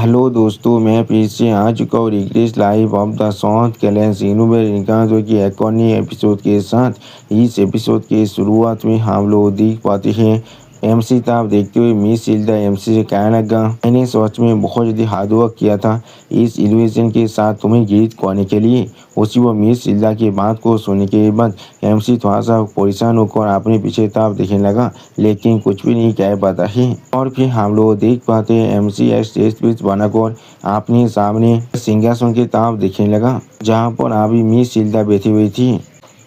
Hello दोस्तों, मैं फिर से आ चुका हूँ रिग्रेस लाइव ऑफ द साउथ कैलेंस जो कि एक और नए एपिसोड के साथ। इस एपिसोड के शुरुआत में हम लोग देख पाते हैं एमसी ताब देखते हुए मिस सिल्डा एमसी से कहने लगा, मैंने सच में बहुत ज़्यादा हार्ड वर्क किया था इस इल्यूजन के साथ तुम्हें गिरफ्त करने के लिए। उसी वो मिस सिल्डा की बात को सुनने के बाद एमसी थोड़ा सा परेशान होकर अपने पीछे ताब देखने लगा, लेकिन कुछ भी नहीं कह पाता है। और फिर हम लोग देख पाते हैं एमसी एक स्टेज पे बनाकर अपने सामने सिंहासन के ताब देखने लगा, जहाँ पर अभी मिस सिल्डा बैठी हुई थी।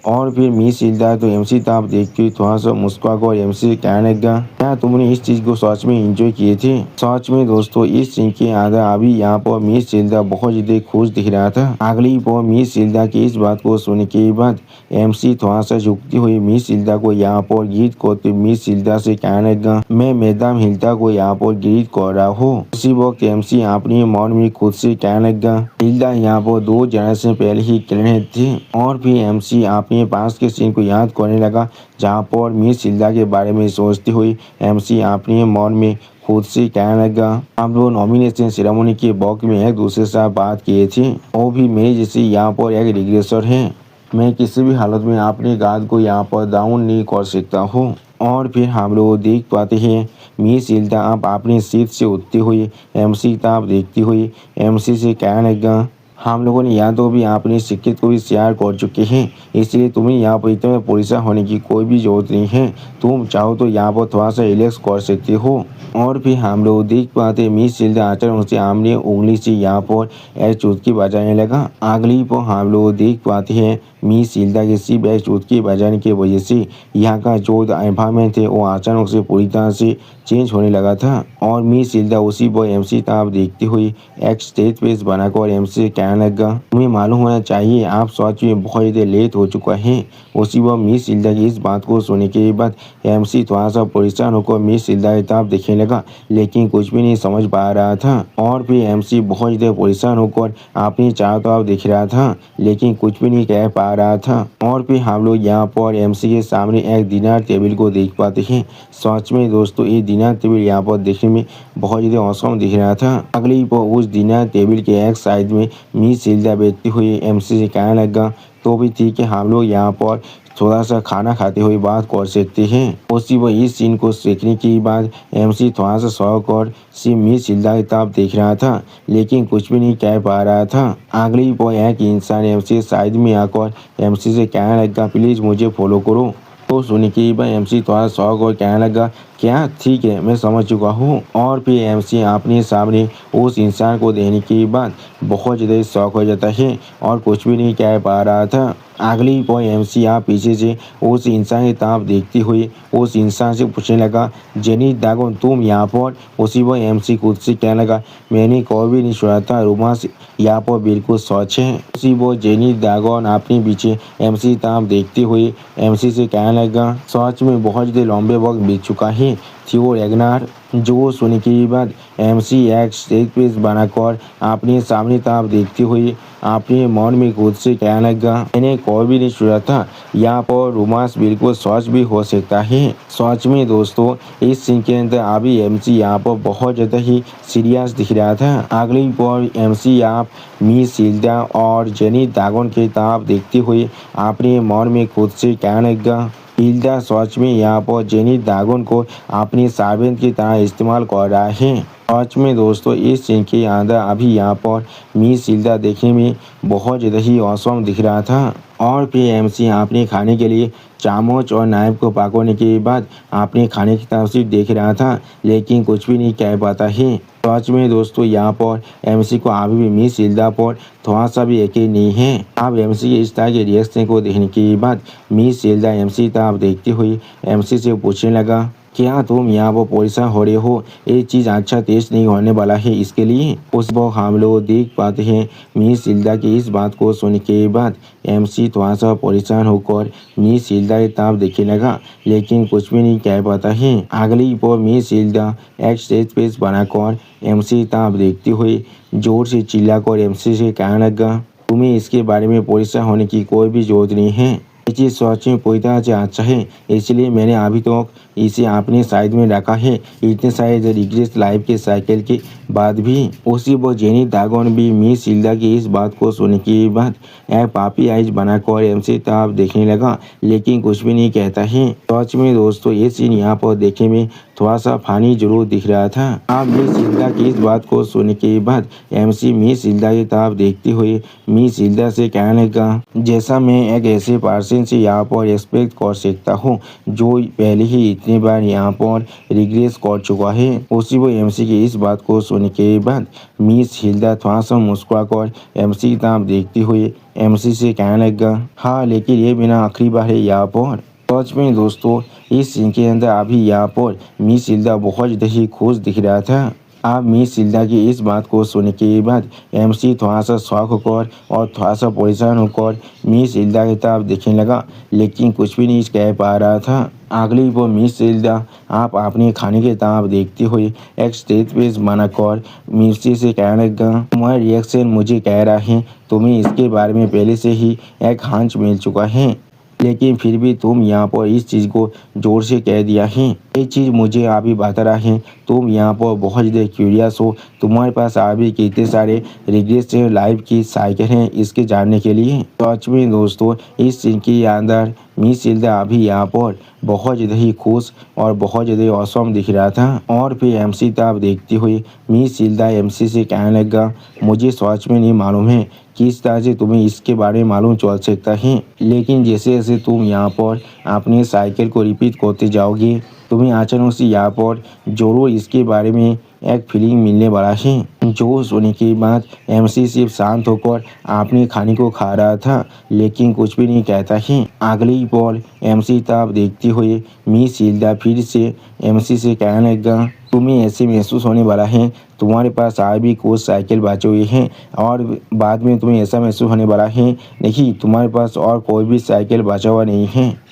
और फिर मिस सिल्डा तो एमसी ताब देखते हुए थोड़ा सा मुस्कुराकर एमसी से कहने लगा, क्या तुमने इस चीज को सच में एंजॉय किए थे? सच में दोस्तों, इस सीन के आधा अभी यहाँ पर मिस सिल्डा बहुत ज्यादा खुश दिख रहा था। अगली पर मिस सिल्डा की इस बात को सुनने के बाद एमसी थोड़ा सा झुकती हुई मिस सिल्डा को यहाँ पर गीत करते मिस सिल्डा से कहने लगा, मैं मैडम हिल्डा को यहाँ पर गीत कर रहा हूँ। उसी वक्त एमसी अपने मन में खुद से कहने लगा, हिल्डा यहाँ पर 2 जनरेशन पहले ही क्लियर थे। और फिर एमसी अपने पास के सीन को याद करने लगा, जहाँ पर मिस हिल्डा के बारे में सोचते हुए एमसी अपने मन में खुद से कहने लगा, हम लोग नॉमिनेशन सेरेमनी के वक्त में एक दूसरे से बात किए थे, वो भी मेरे जैसे यहाँ पर एक रिग्रेसर है। मैं किसी भी हालत में अपने गाद को यहाँ पर डाउन नहीं कर सकता हूँ। और फिर हम लोग देख पाते हैं मिस हिल्डा अब अपनी सीट से उठते हुए एमसी ताब देखती हुई एमसी से कहने लगा, हम लोगों ने यहाँ तो भी अपनी शिक्षित को भी शेयर कर चुके हैं, इसलिए तुम्हें यहाँ पर इतने परेशान होने की कोई भी जरूरत नहीं है। तुम चाहो तो यहाँ पर थोड़ा सा रिलैक्स कर सकते हो। और फिर हम लोग देख पाते मिस सिल्डा अचानक से आमने उंगली से यहाँ पर एक चुटकी बजाने लगा। अगली पर हम लोग देख पाते हैं मिस सिल्डा के सिर्फ एक चुटकी बजाने की वजह से यहाँ का जो एनवायरमेंट है वो अचानक से पूरी तरह से चेंज होने लगा था। और मिस सिल्डा उसी पर एमसी ताब देखते हुए एक स्टेज पेज बनाकर एमसी से कहने लगा, तुम्हें मालूम होना चाहिए आप सच में बहुत ज़्यादा लेट हो चुका है। उसी पर मिस सिल्डा की इस बात को सुनने के बाद एमसी थोड़ा सा परेशान होकर मिस सिल्डा की ताब देखने लगा, लेकिन कुछ भी नहीं समझ पा रहा था। और फिर एमसी बहुत ज़्यादा परेशान होकर अपनी चारों तरफ देख रहा था, लेकिन कुछ भी नहीं कह पा रहा था। और फिर हम लोग यहाँ पर एमसी के सामने एक डिनर टेबल को देख पाते हैं। सच में दोस्तों, ये डिनर टेबल यहाँ पर देखने में बहुत ज़्यादा औसम दिख रहा था। अगली पर उस डिनर टेबल के एक साइड में मिस सिल्डा बैठती हुई एमसी से कहने लगा, तो भी ठीक है, हम लोग यहाँ पर थोड़ा सा खाना खाते हुए बात कर सकते हैं। उसी वो इस सीन को देखने के बाद एमसी थोड़ा सा शौक और सी मिस सिल्डा की तरफ देख रहा था, लेकिन कुछ भी नहीं कह पा रहा था। अगली पर एक इंसान एमसी साइड में आकर एमसी से कहने लगा, प्लीज मुझे फॉलो करो। तो सुनने के बाद एमसी थोड़ा शौक और कहने लगा, क्या ठीक है, मैं समझ चुका हूँ। और फिर एमसी अपने सामने उस इंसान को देखने के बाद बहुत ज़्यादा शौक हो जाता है और कुछ भी नहीं कह पा रहा था। अगली पर एमसी आप पीछे से उस इंसान की तरफ देखते हुए उस इंसान से पूछने लगा, जेनी दागोन तुम यहाँ पर? उसी पर एमसी खुद से कहने लगा, मैंने कभी भी नहीं सुना था, रोमांस यहाँ पर बिल्कुल सच है। उसी वो जेनी दागोन अपने पीछे एमसी तरफ देखते हुए एमसी से कहने लगा, सच में बहुत ज़्यादा लंबे वक्त बीत चुका है थियो रैग्नार। जो सुनने के बाद एमसी एक स्टेज पेज बनाकर अपने सामने तरफ देखते हुए अपने मन में खुद से कहने लगा, मैंने कभी भी नहीं सुना था, यहाँ पर रोमांस बिल्कुल सच भी हो सकता है। सच में दोस्तों, इस सीन के अंदर अभी एमसी यहाँ पर बहुत ज़्यादा ही सीरियस दिख रहा था। अगली पर एमसी आप मिस हिल्डा और जेनी दागोन के तरफ देखते हुए अपने मन में खुद से कहने लगा, हिल्डा सच में यहाँ पर जेनी दागोन को अपनी सर्वेंट की तरह इस्तेमाल कर रहा है। सच में दोस्तों, इस सीन के अंदर अभी यहाँ पर मिस हिल्डा देखने में बहुत ज़्यादा ही औसम दिख रहा था। और फिर एमसी अपने खाने के लिए चामच और नाइफ को पकड़ने के बाद अपने खाने की तरफ से देख रहा था, लेकिन कुछ भी नहीं कह पाता है। सच में दोस्तों, यहाँ पर एमसी को अभी भी मिस हिल्डा पर थोड़ा सा भी यकीन नहीं है। अब एमसी के इस तरह के रिएक्शन को देखने के बाद मिस हिल्डा एमसी तरफ देखती हुई एमसी से पूछने लगा, क्या तुम यहाँ पर परेशान हो रहे हो? ये चीज़ अच्छा टेस्ट नहीं होने वाला है इसके लिए। उस वक्त हम लोग देख पाते हैं मिस हिल्डा की इस बात को सुनने के बाद एमसी थोड़ा सा परेशान होकर मिस हिल्डा की तरफ देखने लगा, लेकिन कुछ भी नहीं कह पाता है। अगली पर मिस हिल्डा एक स्टेज पेज बनाकर एमसी तरफ देखते हुए जोर से चिल्लाकर एमसी से कहने लगा, तुम्हें इसके बारे में परेशान होने की कोई भी जरूरत नहीं है। ये चीज़ सच में पूरी तरह से अच्छा है, इसलिए मैंने अभी तक इसे अपने साइड में रखा है। इतने सारे रिग्रेस लाइफ के साइकिल के बाद भी उसी वो जेनी दागन भी मिस हिल्डा की इस बात को सुनने के बाद एक पापी आइज बनाकर एमसी तरफ देखने लगा, लेकिन कुछ भी नहीं कहता है। सच में दोस्तों ये सीन यहाँ पर देखने में थोड़ा सा फानी जरूर दिख रहा था। आप मिस हिल्डा की इस बात को सुनने के बाद एमसी मिस हिल्डा की तरफ देखते हुए मिस हिल्डा से कहने लगा, जैसा मैं एक ऐसे पर्सन से यहाँ पर एक्सपेक्ट कर सकता हूँ जो पहले ही इतनी बार यहाँ पर रिग्रेस कर चुका है। उसी वो एमसी की इस बात को सुनने के बाद मिस हिल्डा थोड़ा सा मुस्कुरा कर एमसी की तरफ देखते हुए एमसी से कहने लगा, हाँ लेकिन ये मेरा आखिरी बार है यहाँ पर। सच में दोस्तों इस सीन के अंदर अभी यहाँ पर मिस हिल्डा बहुत ज़्यादा ही खुश दिख रहा था। आप मिस हिल्डा की इस बात को सुनने के बाद एमसी थोड़ा सा शौक होकर और थोड़ा सा परेशान होकर मिस हिल्डा की तरफ देखने लगा, लेकिन कुछ भी नहीं कह पा रहा था। अगली वो मिस हिल्डा आप अपने खाने के तरफ देखते हुए एक स्टेज पेज बनाकर मिर्ची से कहने लगा, तुम्हारा रिएक्शन मुझे कह रहा है तुम्हें इसके बारे में पहले से ही एक हंच मिल चुका है, लेकिन फिर भी तुम यहाँ पर इस चीज़ को जोर से कह दिया है। ये चीज़ मुझे अभी बता रहा है तुम यहाँ पर बहुत ज़्यादा क्यूरियस हो, तुम्हारे पास अभी कितने सारे रिग्रेस लाइफ की साइकिल हैं इसके जानने के लिए। सच में दोस्तों इस सीन के अंदर मिस हिल्डा अभी यहाँ पर बहुत ज़्यादा ही खुश और बहुत ज़्यादा औसम दिख रहा था। और फिर एमसी तरफ देखते हुए मिस हिल्डा एमसी से कहने लगा, मुझे सच में नहीं मालूम है किस तरह से तुम्हें इसके बारे में मालूम चल सकता है, लेकिन जैसे जैसे तुम यहाँ पर अपनी साइकिल को रिपीट करते जाओगे तुम्हें अचानक से यहाँ पर जरूर इसके बारे में एक फीलिंग मिलने वाला है। जो सुनने के बाद एमसी सिर्फ शांत होकर अपने खाने को खा रहा था, लेकिन कुछ भी नहीं कहता है। अगली पल एमसी तरफ देखते हुए मिस हिल्डा फिर से एमसी से कहने लगा, तुम्हें ऐसे महसूस होने वाला है तुम्हारे पास आज भी कुछ साइकिल बचे हुए हैं और बाद में तुम्हें ऐसा महसूस होने वाला है नहीं तुम्हारे पास और कोई भी साइकिल बचा हुआ नहीं है।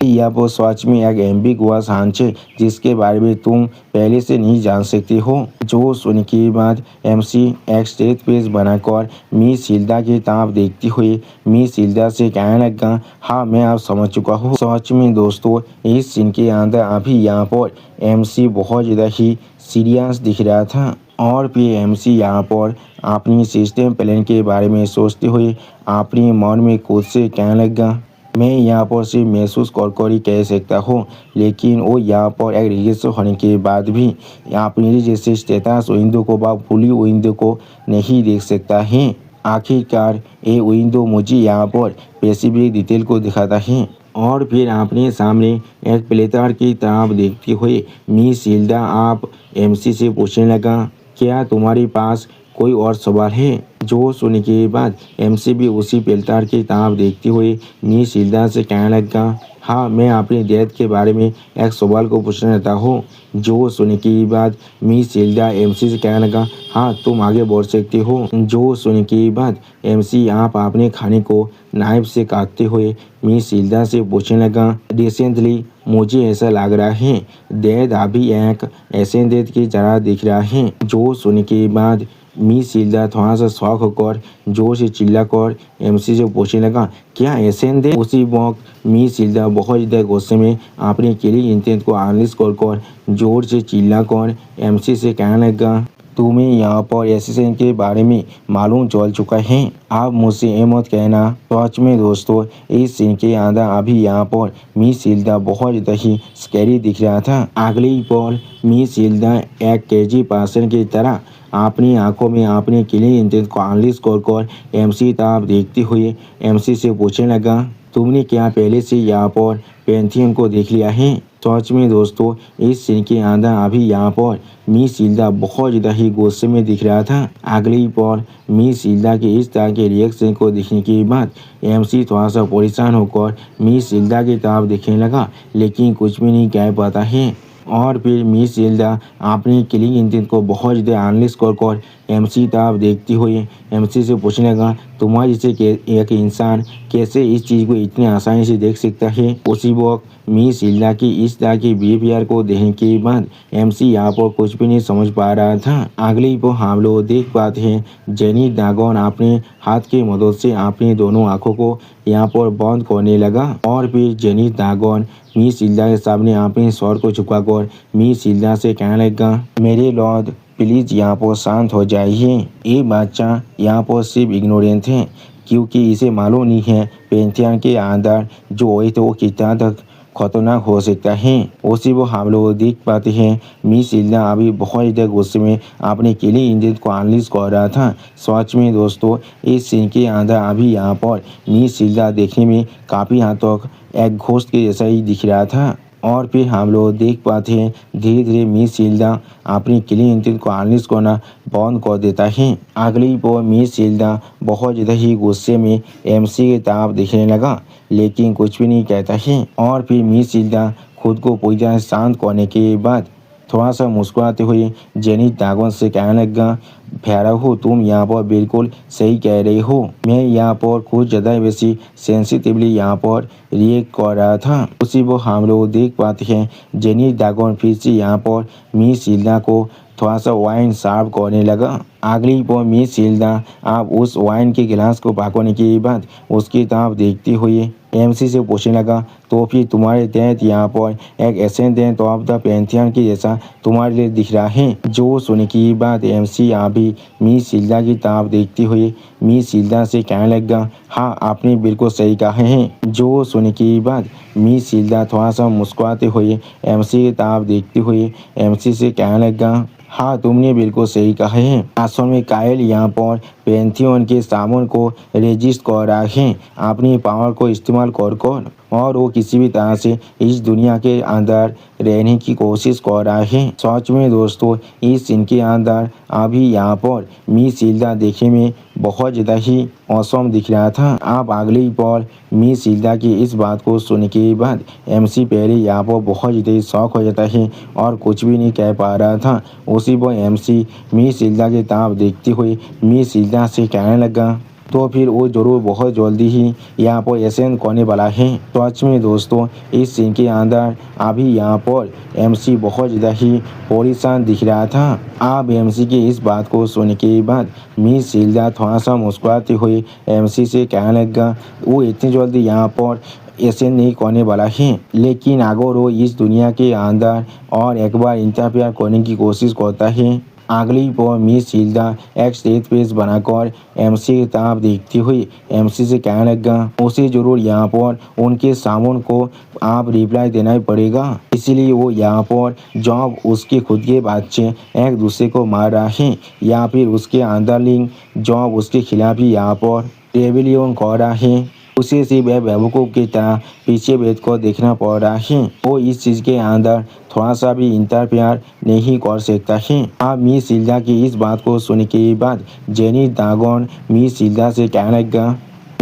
यह वो सच में एक एम्बिगुअस हंच है जिसके बारे में तुम पहले से नहीं जान सकते हो। जो सुनने के बाद एमसी एक स्टेज पेज बनाकर मिस हिल्डा की तरफ देखते हुए मिस हिल्डा से कहने लगा, हाँ मैं अब समझ चुका हूँ। सच में दोस्तों इस सीन के अंदर अभी यहाँ पर एमसी बहुत ज़्यादा ही सीरियस दिख रहा था। और फिर एमसी यहाँ पर अपनी सिस्टम प्लान के बारे में सोचते हुए अपने मन में खुद से कहने लगा, मैं यहाँ पर सिर्फ महसूस कर ही कह सकता हूँ, लेकिन वो यहाँ पर एक रिलेशन होने के बाद भी अपनी जैसे स्टेटस विंडो को व फुली विंडो को नहीं देख सकता है। आखिरकार ये विंडो मुझे यहाँ पर स्पेसिफिक डिटेल को दिखाता है। और फिर अपने सामने एक प्लेटर की तरफ देखते हुए मिस हिल्डा आप एमसी से पूछने लगा, क्या तुम्हारे पास कोई और सवाल है? जो सुनने के बाद एमसी भी उसी प्लेटर की तरफ देखते हुए मिस हिल्डा से कहने लगा, हाँ मैं अपने डेथ के बारे में एक सवाल को पूछना चाहता हूँ। जो सुनने के बाद मिस हिल्डा एमसी से कहने लगा, हाँ तुम आगे बढ़ सकते हो। जो सुनने के बाद एमसी आप अपने खाने को नाइफ से काटते हुए मिस हिल्डा से पूछने लगा, रिसेंटली मुझे ऐसा लग रहा है डेथ अभी एक एसेंडेंट की तरह दिख रहा है। जो सुनने के बाद मिस हिल्डा थोड़ा सा शौक होकर जोर से चिल्लाकर एमसी से पूछने लगा, क्या एसेंडेंट? उसी वक्त मिस हिल्डा बहुत ज़्यादा गुस्से में अपने किलिंग इंटेंट को अनलिश कर जोर से चिल्लाकर एमसी से कहने लगा, तुम्हें यहाँ पर एसेंडेंट के बारे में मालूम चल चुका है, आप मुझसे ये मत कहना। सच में दोस्तों इस सीन के अंदर अभी यहाँ पर मिस हिल्डा बहुत ज़्यादा ही स्कैरी दिख रहा था। अगली पल मिस हिल्डा एक केजी पर्सन की तरह अपनी आंखों में अपने किलिंग इंटेंट को अनलिश कर एमसी तरफ देखते हुए एमसी से पूछने लगा, तुमने क्या पहले से यहाँ पर पैंथियन को देख लिया है? सच में दोस्तों इस सीन के अंदर अभी यहाँ पर मिस हिल्डा बहुत ज़्यादा ही गुस्से में दिख रहा था। अगली पल मिस हिल्डा के इस तरह के रिएक्शन को देखने के बाद एमसी थोड़ा सा परेशान होकर मिस हिल्डा की तरफ देखने लगा, लेकिन कुछ भी नहीं कह पाता है। और फिर मिस जिल्दा अपनी किलिंग इंटेंट को बहुत ज़्यादा एनालिस कर एमसी तरफ देखती हुई एमसी से पूछने लगा, तुम्हारे जैसे एक इंसान कैसे इस चीज़ को इतनी आसानी से देख सकता है। उसी वक्त मिस जिल्दा की इस तरह की बिहेवियर को देखने के बाद एमसी यहाँ पर कुछ भी नहीं समझ पा रहा था। अगली वो हम लोग देख पाते हैं जेनी ड्रैगन अपने हाथ की मदद से अपनी दोनों आंखों को यहाँ पर बंद करने लगा और फिर जेनी ड्रैगन मिस जिल्दा के सामने अपने सर को झुकाकर मिस जिल्दा से कहने लगा, मेरे लॉर्ड प्लीज यहाँ पर शांत हो जाइए। ये बच्चा यहाँ पर सिर्फ इग्नोरेंट है क्योंकि इसे मालूम नहीं है पेंथियन के अंदर जो हुए तो वो कितना तक खतरनाक हो सकता है। उसी वो हम लोग देख पाते हैं मिस जिल्दा अभी बहुत ज़्यादा गुस्से में अपने किलिंग इंटेंट को एनालिस कर रहा था। सच में दोस्तों इस सीन के अंदर अभी यहाँ पर मिस जिल्दा देखने में काफ़ी हद तक एक घोस्ट के जैसा ही दिख रहा था। और फिर हम लोग देख पाते हैं धीरे धीरे मिस जिल्दा अपनी किलिंग इंटेंट को एनालिस करना बंद कर देता है। अगली बार मिस जिल्दा बहुत ज़्यादा ही गुस्से में एमसी की तरफ देखने लगा लेकिन कुछ भी नहीं कहता है। और फिर मिस जिल्दा खुद को पूरी तरह शांत करने के बाद थोड़ा सा मुस्कुराते हुए जेनी ड्रैगन से कहने लगा, भैरव तुम यहाँ पर बिल्कुल सही कह रही हो। मैं यहाँ पर कुछ ज़्यादा वैसी सेंसिटिवली यहाँ पर रिएक्ट कर रहा था। उसी वो हम लोग देख पाते हैं जेनी ड्रैगन फिर से यहाँ पर मिस जिल्दा को थोड़ा सा वाइन सर्व करने लगा। अगली बार मिस जिल्दा आप उस वाइन के गिलास को पकड़ने के बाद उसकी तरफ देखते हुए एमसी से पूछने लगा, तो फिर तुम्हारे डेथ यहाँ पर एक एसेंडेंट ऑफ द पेंथियन के जैसा तुम्हारे लिए दिख रहा है। जो सुनने की बात एमसी अभी मिस जिल्दा की तरफ देखते हुए मिस जिल्दा से कहने लगा, हाँ आपने बिल्कुल सही कहा है। जो सुनने की बात मिस जिल्दा थोड़ा सा मुस्कुराते हुए एमसी की तरफ देखते हुए एमसी से कहने लगा, हाँ तुमने बिल्कुल सही कहा है। असल में कायल यहाँ पर पेंथियन के सामान को रेजिस्ट कर रहा है अपनी पावर को इस्तेमाल कर और वो किसी भी तरह से इस दुनिया के अंदर रहने की कोशिश कर रहा है। सच में दोस्तों इस सीन के अंदर अभी यहाँ पर मिस जिल्दा देखने में बहुत ज़्यादा ही औसम दिख रहा था। आप अगली बार मिस जिल्दा की इस बात को सुनने के बाद एमसी पहले यहाँ पर बहुत ज़्यादा शौक हो जाता है और कुछ भी नहीं कह पा रहा था। उसी पर एमसी मिस जिल्दा की तरफ देखते हुए मिस जिल्दा से कहने लगा, तो फिर वो जरूर बहुत जल्दी ही यहाँ पर एसेंड करने वाला है। सच में दोस्तों इस सीन के अंदर अभी यहाँ पर एमसी बहुत ज़्यादा ही परेशान दिख रहा था। आप एमसी की इस बात को सुनने के बाद मिस जिल्दा थोड़ा सा मुस्कुराते हुए एमसी से कहने लगा, वो इतनी जल्दी यहाँ पर ऐसे नहीं करने वाला है, लेकिन अगर वो इस दुनिया के अंदर और एक बार इंटरफेयर करने की कोशिश करता है। अगली बार मिस जिल्दा एक स्टेज पेज बनाकर एमसी की तरफ देखती हुई एमसी से कहने लगा, उसे जरूर यहाँ पर उनके सामान को आप रिप्लाई देना ही पड़ेगा। इसीलिए वो यहाँ पर जब उसके खुद के बच्चे एक दूसरे को मार रहा है या फिर उसके अंदरलिंग जब उसके खिलाफ ही यहाँ पर रेबेलियन कर रहा है, उसे सिर्फ बेवकूफ़ की तरह पीछे बैठ कर देखना पड़ रहा है। वो इस चीज़ के अंदर थोड़ा सा भी इंटरफेयर नहीं कर सकता है। आप मिस जिल्दा की इस बात को सुनने के बाद जेनी ड्रैगन मिस जिल्दा से कहने लगा,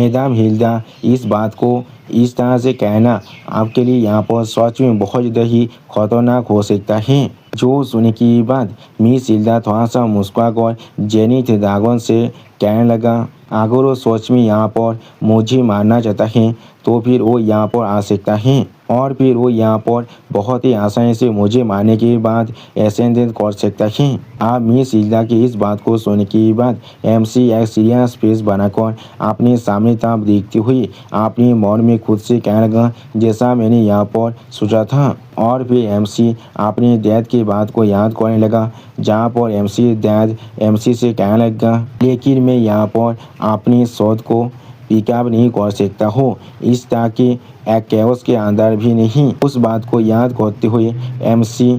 मैडम जिल्दा इस बात को इस तरह से कहना आपके लिए यहाँ पर सच में बहुत ज़्यादा ही खतरनाक हो सकता है। जो सुनने की बाद मिस जिल्दा थोड़ा सा मुस्कुरा कर जेनी ड्रैगन से कहने लगा, अगर वो सच में यहाँ पर मुझे मारना चाहता है तो फिर वो यहाँ पर आ सकता है और फिर वो यहाँ पर बहुत ही आसानी से मुझे मारने के बाद एसेंडेंट कर सकता है। आप मिस जिल्दा की इस बात को सुनने के बाद एमसी एक सीरियस फेस बनाकर अपने सामने तरफ देखते हुए अपने मन में खुद से कहने लगा, जैसा मैंने यहाँ पर सोचा था। और फिर एमसी अपने डैड की बात को याद करने लगा जहाँ पर एमसी डैड एमसी से कहने लगा, लेकिन मैं यहाँ पर अपनी शोध को पिकअप नहीं कर सकता हूँ इस तरह के एक कैओस के अंदर भी नहीं। उस बात को याद करते हुए एमसी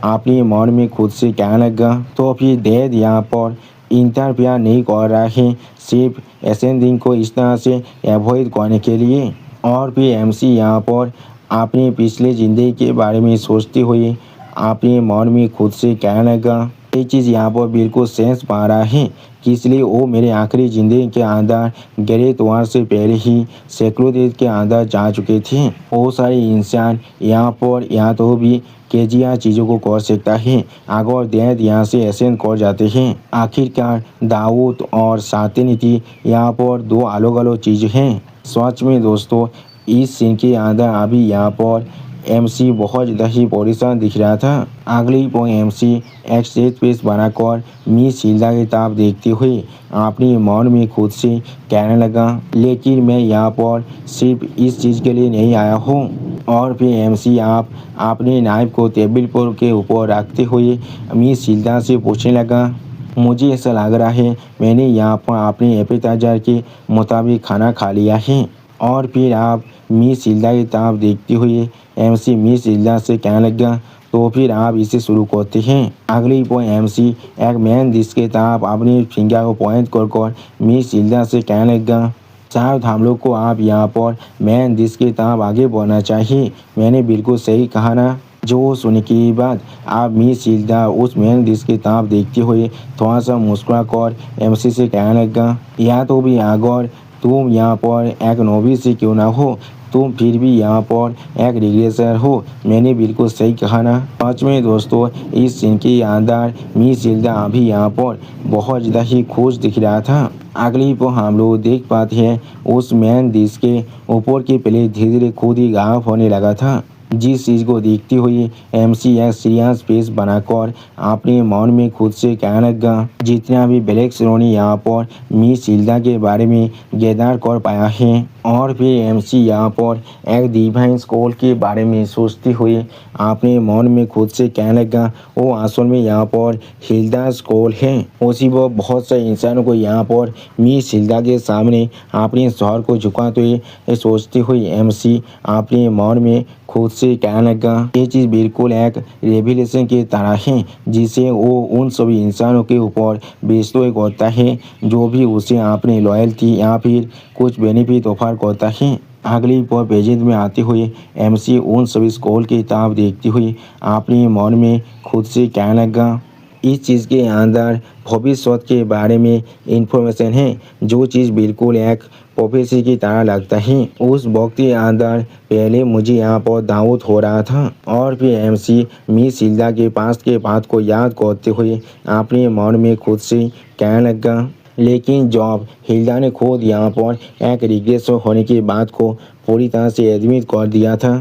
अपने मन में खुद से कहने लगा, तो फिर डैड यहाँ पर इंटरफेयर नहीं कर रहा है सिर्फ एसेंडिंग को इस तरह से एवॉइड करने के लिए। और फिर एमसी यहाँ पर अपनी पिछले ज़िंदगी के बारे में सोचते हुए अपने मन में खुद से कहने लगा, ये चीज़ यहाँ पर बिल्कुल सेंस पा रहा है कि इसलिए वो मेरे आखिरी ज़िंदगी के अंदर ग्रेट वार से पहले ही सैकड़ों देश के अंदर जा चुके थे। बहुत सारे इंसान यहाँ पर यहाँ तो भी केजिया चीज़ों को कर सकता है अगर दैत यहाँ से एसेंट कर जाते हैं। आखिरकार दाऊद और सातिनीति यहाँ पर दो अलग अलग चीज़ें हैं। सच में दोस्तों इस सीन के अंदर अभी यहाँ पर एमसी बहुत ज़्यादा ही परेशान दिख रहा था। अगली पॉइंट एमसी एक स्टेज पेज बनाकर मिस हिल्डा की तरफ देखते हुए अपने मन में खुद से कहने लगा, लेकिन मैं यहाँ पर सिर्फ इस चीज़ के लिए नहीं आया हूँ। और फिर एमसी आप अपने नाइफ को टेबल पर के ऊपर रखते हुए मिस हिल्डा से पूछने लगा, मुझे ऐसा लग रहा है मैंने यहाँ पर अपने एपेटाइजर के मुताबिक खाना खा लिया है। और फिर आप मिस हिल्डा की तरफ देखते हुए एमसी मिस हिल्डा से कहने लगा, तो फिर आप इसे शुरू करते हैं। अगली पॉइंट एमसी एक मैन डिश के तरफ अपनी फिंगर को पॉइंट कर मिस हिल्डा से कहने लगा, शायद हम लोग को आप यहाँ पर मैन डिश के तरफ आगे बढ़ना चाहिए। मैंने बिल्कुल सही कहा ना। जो सुनने के बाद आप मिस हिल्डा उस मैन डिश की तरफ देखते हुए थोड़ा सा मुस्कुरा कर एमसी से कहने लगा, या तो भी अगर तुम यहाँ पर एक नोविस से क्यों ना हो, तुम फिर भी यहाँ पर एक रिग्रेसर हो। मैंने बिल्कुल सही कहा ना। सच में दोस्तों इस सीन के अंदर मिस हिल्डा अभी यहाँ पर बहुत ज़्यादा ही खुश दिख रहा था। अगली पर हम लोग देख पाते हैं उस मैन डिश के ऊपर की प्लेट धीरे धीरे खुद ही गायब होने लगा था। जिस चीज़ को देखती हुई एमसी एक सीरियस फेस बनाकर अपने मन में खुद से कहने लगा, जितना भी ब्लैक श्रोनी यहाँ पर मिस हिल्डा के बारे में गैदर कर पाया है। और फिर एमसी यहाँ पर एक डिवाइन स्कॉल के बारे में सोचते हुए अपने मन में खुद से कहने लगा, वो असल में यहाँ पर हिल्डा स्कॉल है। उसी वो बहुत से इंसानों को यहाँ पर मिस हिल्डा के सामने अपने शहर को झुकाते हुए सोचते हुए एमसी अपने मन में खुद से कहने लगा, ये चीज़ बिल्कुल एक रेवलेशन की तरह है जिसे वो उन सभी इंसानों के ऊपर बेस्तो करता है जो भी उसे अपनी लॉयल्टी या फिर कुछ बेनिफिट ऑफर करता है। अगली पर पेजेंट में आते हुए एमसी उन सभी स्कॉल की तरफ देखते हुए अपने मन में खुद से कहने लगा, इस चीज़ के अंदर भविष्य के बारे में इंफॉर्मेशन है जो चीज़ बिल्कुल एक प्रोफेसी की तरह लगता है। उस वक्त के अंदर पहले मुझे यहाँ पर दाऊद हो रहा था। और फिर एमसी मिस हिल्डा के पास के बात को याद करते हुए अपने मन में खुद से कहने लगा, लेकिन जब हिल्डा ने खुद यहाँ पर एक रिग्रेस होने की बात को पूरी तरह से एडमिट कर दिया था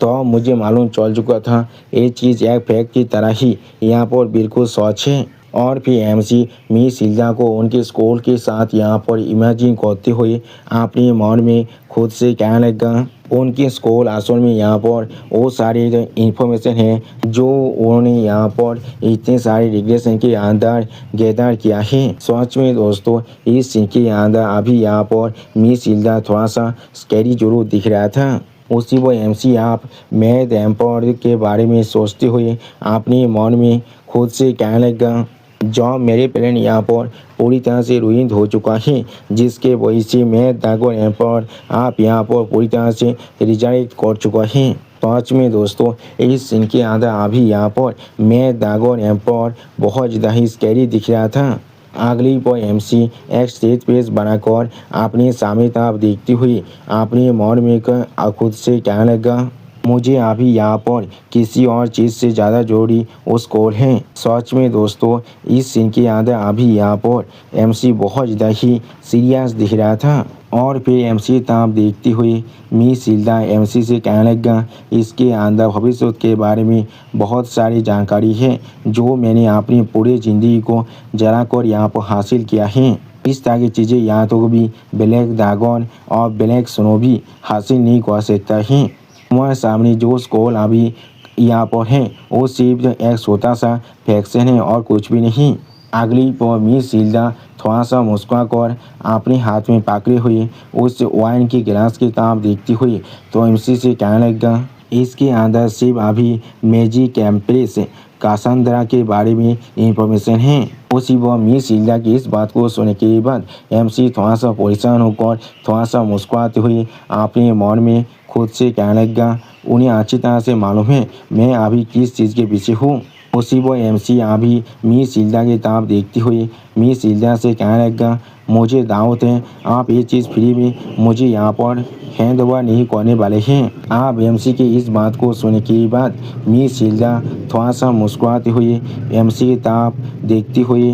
तो मुझे मालूम चल चुका था ये चीज़ एक फैक्ट की तरह ही यहाँ पर बिल्कुल सच है। और फिर एमसी मिस हिल्डा को उनके स्कूल के साथ यहाँ पर इमेजिन करते हुए अपने मन में खुद से कहने लगा, उनके स्कूल असल में यहाँ पर वो सारी इंफॉर्मेशन है जो उन्होंने यहाँ पर इतने सारे रिग्रेशन के अंदर गैदर किया है। सच में दोस्तों इस सीन के अंदर अभी यहाँ पर मिस हिल्डा थोड़ा सा स्कैरी जरूर दिख रहा था। उसी वो एमसी आप मैड एम्पायर के बारे में सोचते हुए अपने मन में खुद से कहने लगा, जब मेरे प्लान यहाँ पर पूरी तरह से रुइन हो चुका है जिसके वजह से मैं ड्रैगन एम्पायर आप यहाँ पर पूरी तरह से रिजाइट कर चुका है। सच में दोस्तों इस सीन के अंदर अभी यहाँ पर मैं ड्रैगन एम्पायर बहुत ज़्यादा ही स्कैरी दिख रहा था। अगली पर एमसी एक स्टेज पेज बनाकर अपने सामने तरफ देखते हुए अपने मन में खुद से कहने लगा, मुझे अभी यहाँ पर किसी और चीज़ से ज़्यादा जरूरी उस कॉल है। सच में दोस्तों इस सीन के अंदर अभी यहाँ पर एमसी बहुत ज़्यादा ही सीरियस दिख रहा था। और फिर एमसी तरफ देखते हुए मिस हिल्डा एमसी से कहने लगा, इसके अंदर भविष्य के बारे में बहुत सारी जानकारी है जो मैंने अपनी पूरी ज़िंदगी को जला कर यहाँ पर हासिल किया है। इस तरह की चीज़ें यहाँ तो भी ब्लैक ड्रैगन और ब्लैक स्नो भी हासिल नहीं कर सकता है। हमारे सामने जो स्कॉल अभी यहाँ पर है वो सिर्फ एक छोटा सा फैक्शन है और कुछ भी नहीं। अगली पर मिस हिल्डा थोड़ा सा मुस्कुरा कर अपने हाथ में पकड़े हुए उस वाइन की गिलास की तरफ देखती हुई तो एमसी से कहने लगा, इसके अंदर सिर्फ अभी मैजिक एम्प्रेस कासांद्रा के बारे में इंफॉर्मेशन है। उसी वह मिस हिल्डा की इस बात को सुनने के बाद एमसी थोड़ा सा परेशान होकर थोड़ा सा मुस्कुराते हुए अपने मन में खुद से कहने लगा, उन्हें अच्छी तरह से मालूम है मैं अभी किस चीज़ के पीछे हूँ। उसी वो MC अभी मिस शिल्डा की तरफ देखती हुई मिस शिल्डा से कहने लगा, मुझे दावत है, आप ये चीज़ फ्री में मुझे यहाँ पर हैंड ओवर नहीं करने वाले हैं। आप MC की इस बात को सुनने के बाद मिस शिल्डा थोड़ा सा मुस्कुराती हुई MC की तरफ देखती हुई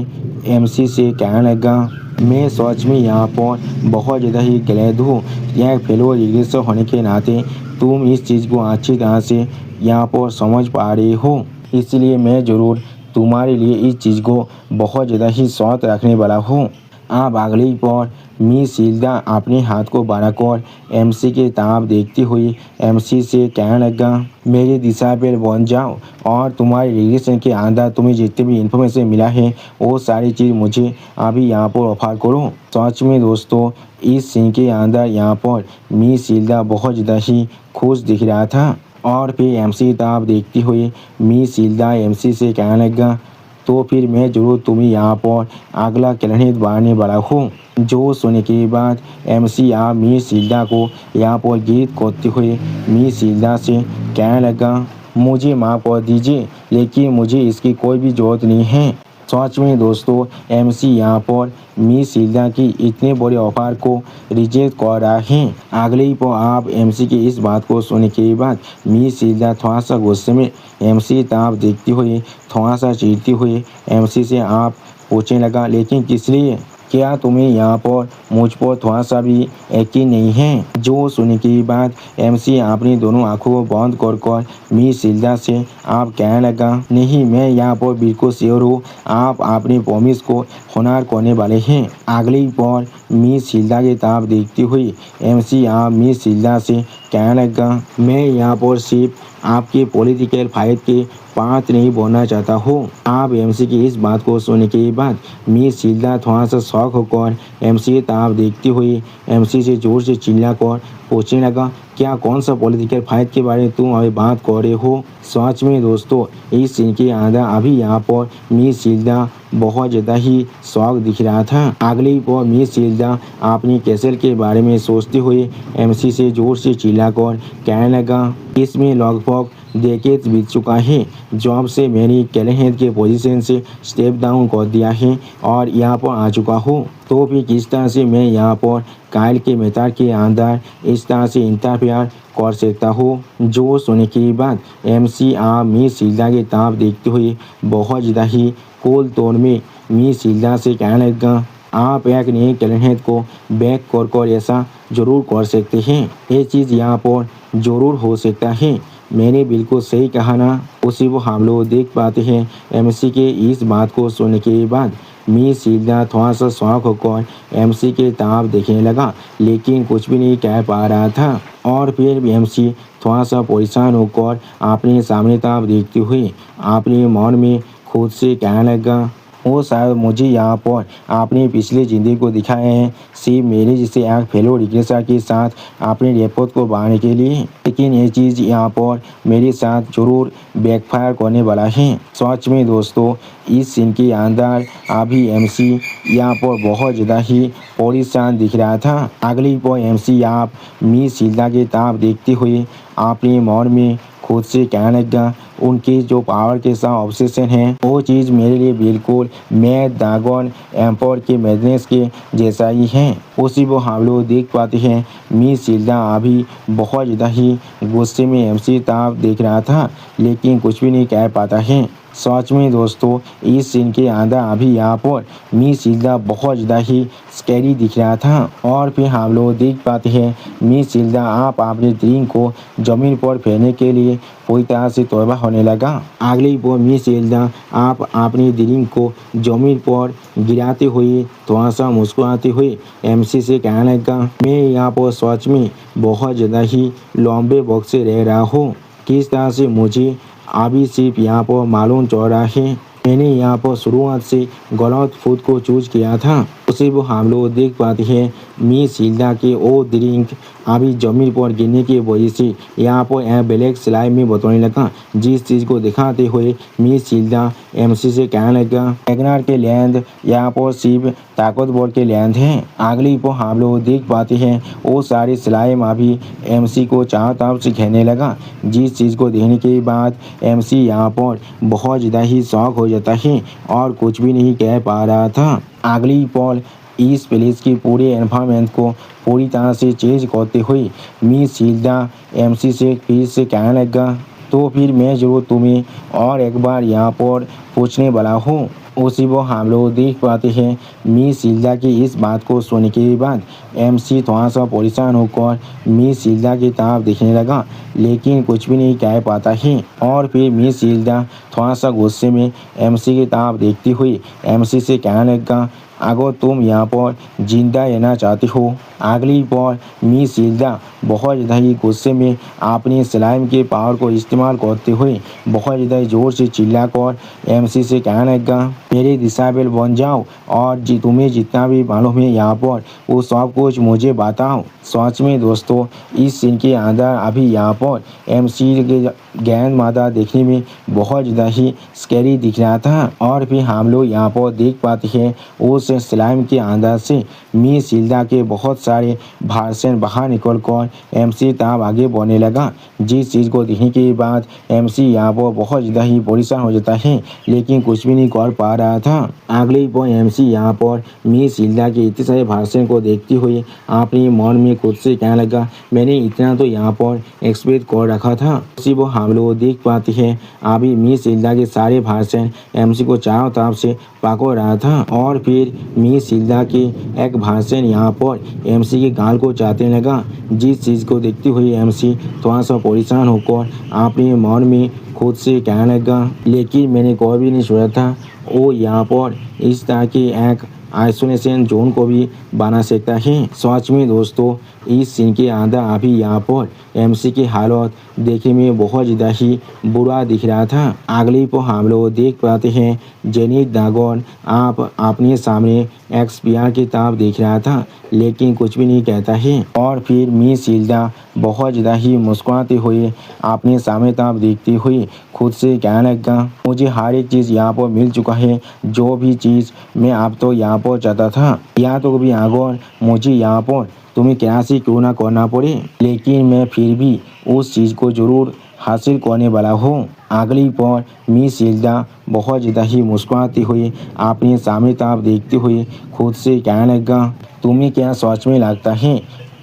MC से कहने लगा, मैं सच में यहाँ पर बहुत ज़्यादा ही ग्लैड हूँ। यह फेलो रिग्रेसर होने के नाते तुम इस चीज़ को अच्छी तरह से यहाँ पर समझ पा रहे हो, इसलिए मैं ज़रूर तुम्हारे लिए इस चीज़ को बहुत ज़्यादा ही शौक रखने वाला हूँ। आप अगली पर मिस शिल्डा अपने हाथ को बढ़ाकर MC के तरफ देखती हुई MC से कहने लगा, मेरी दिशा पर बन जाओ और तुम्हारे रिलेशन के अंदर तुम्हें जितनी भी इन्फॉर्मेशन मिला है वो सारी चीज़ मुझे अभी यहाँ पर ऑफर करो। सच में दोस्तों, इस सीन के अंदर यहाँ पर मिस शिल्डा बहुत ज़्यादा ही खुश दिख रहा था। और फिर MC की तरफ देखती हुई मिस शिल्डा MC से कहने लगा, तो फिर मैं जरूर तुम्हें यहाँ पर अगला क्लिनिक बनाने वाला हूँ। जो सुनने के बाद MC आप मिस शिल्डा को यहाँ पर गीत करते हुए मिस शिल्डा से कहने लगा, मुझे माफ़ कर दीजिए, लेकिन मुझे इसकी कोई भी ज़रूरत नहीं है। सच में दोस्तों, MC यहाँ पर मिस शिल्डा की इतने बड़े ऑफर को रिजेक्ट कर रहा है। अगले ही पर आप MC की इस बात को सुनने के बाद मिस शिल्डा थोड़ा सा गुस्से में MC की तरफ देखती हुई थोड़ा सा चीरती हुई MC से आप पूछने लगा, लेकिन किस लिए? क्या तुम्हें यहाँ पर मुझ पर थोड़ा सा भी यकीन नहीं है? जो सुनने के बाद MC अपनी दोनों आंखों को बंद कर मिस शिल्डा से आप कहने लगा, नहीं, मैं यहाँ पर बिल्कुल श्योर हूँ आप अपनी प्रॉमिस को होनर करने वाले हैं। अगली पर मिस शिल्डा की तरफ देखती हुई MC आप मिस शिल्डा से कहने लगा, मैं यहाँ पर सिर्फ आपके पॉलिटिकल फाइट के पार्ट नहीं बनना चाहता हूँ। आप MC की इस बात को सुनने के बाद मिस शिल्डा थोड़ा सा शौक होकर MC की तरफ देखती हुई MC से जोर से चिल्लाकर पूछने लगा, क्या कौन सा पॉलिटिकल फाइट के बारे में तुम अभी बात कर रहे हो? सच में दोस्तों, इस सीन के अंदर अभी यहाँ पर मिस शिल्डा बहुत ज़्यादा ही शौक दिख रहा था। अगली पर मिस शिल्डा अपनी कैसल के बारे में सोचते हुए MC से जोर से चिल्लाकर कहने लगा, इसमें लगभग डेकेड बीत चुका है जब से मैंने कैलेहेड के पोजीशन से स्टेप डाउन कर दिया है और यहाँ पर आ चुका हूँ। तो फिर किस तरह से मैं यहाँ पर काइल के मेथड के अंदर इस तरह से इंटरफेयर कर सकता हूँ? जो सुनने के बाद MC आप मिस शिल्डा की तरफ देखते हुए बहुत ज़्यादा ही कूल टोन में मिस शिल्डा से कहने लगा, आप एक नए कैलेहेड को बैक कर ऐसा ज़रूर कर सकते हैं। ये चीज़ यहाँ पर ज़रूर हो सकता है। मैंने बिल्कुल सही कहा ना? उसी वो हम लोग देख पाते हैं MC के इस बात को सुनने के बाद मिस शिल्डा थोड़ा सा शौक होकर MC के तरफ देखने लगा, लेकिन कुछ भी नहीं कह पा रहा था। और फिर MC थोड़ा सा परेशान होकर अपने सामने तरफ देखते हुए अपने मन में खुद से कहने लगा, वो शायद मुझे यहाँ पर अपनी पिछली ज़िंदगी को दिखाए हैं, सिर्फ मेरे जैसे एक फेलो रिग्रेसर के साथ अपने रिपोर्ट को बढ़ाने के लिए, लेकिन ये चीज़ यहाँ पर मेरे साथ ज़रूर बैकफायर करने वाला है। सच में दोस्तों, इस सीन के अंदर अभी MC यहाँ पर बहुत ज़्यादा ही परेशान दिख रहा था। अगली पर MC आप मिस शिल्डा की तरफ देखते हुए अपने मन में खुद से कहने लगा, उनकी जो पावर के साथ ऑब्सेशन है वो चीज़ मेरे लिए बिल्कुल मैड ड्रैगन एम्पायर के मैडनेस के जैसा ही है। उसी वो हम लोग देख पाते हैं मिस शिल्डा अभी बहुत ज़्यादा ही गुस्से में MC तरफ देख रहा था, लेकिन कुछ भी नहीं कह पाता है। सच में दोस्तों, इस सीन के अंदर अभी यहाँ पर मिस शिल्डा बहुत ज़्यादा ही स्कैरी दिख रहा था। और फिर हम लोग देख पाते हैं मिस शिल्डा आप अपने ड्रीम को ज़मीन पर फेरने के लिए पूरी तरह से तौबा होने लगा। अगली वो मिस शिल्डा आप अपनी ड्रीम को ज़मीन पर गिराते हुए थोड़ा सा मुस्कुराते हुए MC से कहने लगा, मैं यहाँ पर सच में बहुत ज़्यादा ही लंबे वक्त से रह रहा हूँ। किस तरह से मुझे अभी सिर्फ यहाँ पर मालूम चल रहा है मैंने यहाँ पर शुरुआत से गलत फूड को चूज किया था। उसे वो हम लोग देख पाते हैं मिस हिल्डा के ओ ड्रिंक अभी जमीन पर गिरने की वजह से यहाँ पर यह ब्लैक स्लाइम में बतौने लगा, जिस चीज़ को दिखाते हुए मिस हिल्डा एमसी से कहने लगा एग्नार के लैंड यहाँ पर सिर्फ ताकतवर के लैंड हैं। अगली पर हम लोग देख पाते हैं वो सारे स्लाइम अभी एमसी को चारों तरफ से घेरने लगा, जिस चीज़ को देखने के बाद एमसी यहाँ पर बहुत ज़्यादा ही शौक हो जाता है और कुछ भी नहीं कह पा रहा था। अगली पॉल इस प्लेस की पूरे एनवायरनमेंट को पूरी तरह से चेंज करते हुए मिस हिल्डा एमसी से फिर से कहने लगा, तो फिर मैं जरूर तुम्हें और एक बार यहाँ पर पूछने वाला हूँ। उसी वो हम लोग देख पाते हैं मिस हिल्डा की इस बात को सुनने के बाद एमसी थोड़ा सा परेशान होकर मिस हिल्डा की तरफ देखने लगा, लेकिन कुछ भी नहीं कह पाता है। और फिर मिस हिल्डा थोड़ा सा गुस्से में एमसी की तरफ देखती हुई एमसी से कहने लगा, अगर तुम यहाँ पर जिंदा रहना चाहते हो। अगली बार मिस हिल्डा बहुत ज़्यादा ही गुस्से में अपने स्लाइम के पावर को इस्तेमाल करते हुए बहुत ज़्यादा ज़ोर से चिल्लाकर एमसी से कहने लगा, मेरे डिसेबल बन जाओ और तुम्हें जितना भी मालूम है यहाँ पर वो सब कुछ मुझे बताओ। सच में दोस्तों इस सीन के अंदर अभी यहाँ पर एमसी के ग्रैंड माता देखने में बहुत ज़्यादा ही स्कैरी दिख रहा था। और फिर हम लोग यहाँ पर देख पाते हैं उस स्लाइम के अंदर से मिस हिल्डा के बहुत सारे भाषण बाहर निकल कर एमसी तब आगे बढ़ने लगा, जिस चीज़ को देखने के बाद एमसी यहाँ पर बहुत ज़्यादा ही परेशान हो जाता है, लेकिन कुछ भी नहीं कर पा रहा था। अगले पर एमसी यहाँ पर मिस हिल्डा के इतने सारे भाषण को देखते हुए अपने मन में खुद से कहने लगा, मैंने इतना तो यहाँ पर एक्सपेक्ट कर रखा था। उसी वो हम लोग देख पाते हैं अभी मिस हिल्डा के सारे भाषण एमसी को चारों तरफ से पकड़ रहा था। और फिर मिस हिल्डा के एक भाषण यहाँ पर एमसी के गाल को चाटने लगा, जिस चीज़ को देखते हुए एमसी थोड़ा सा परेशान होकर अपने मन में खुद से कहने लगा, लेकिन मैंने कोई भी नहीं सोचा था वो यहाँ पर इस तरह की एक आइसोलेशन जोन को भी बना सकता है। सच में दोस्तों इस सीन के अंदर अभी यहाँ पर एमसी की हालत देखने में बहुत ज़्यादा ही बुरा दिख रहा था। अगली पर हम लोग देख पाते हैं जेनिथ ड्रैगन आप अपने सामने एक्सपीआर की तरफ देख रहा था, लेकिन कुछ भी नहीं कहता है। और फिर मिस हिल्डा बहुत ज़्यादा ही मुस्कुराते हुए अपने सामने तरफ देखती हुई खुद से कहने लगा, मुझे हर एक चीज़ यहाँ पर मिल चुका है, जो भी चीज़ मैं आप तो यहाँ पर चाहता था, या तो कभी अगर मुझे यहाँ पर तुम्हें कैसे क्यों ना करना पड़े, लेकिन मैं फिर भी उस चीज़ को ज़रूर हासिल करने वाला हूँ। अगली पर मिस हिल्डा बहुत ज़्यादा ही मुस्कुराती हुई अपने सामने तरफ देखते हुए खुद से कहने लगा, तुम्हें क्या सच में लगता है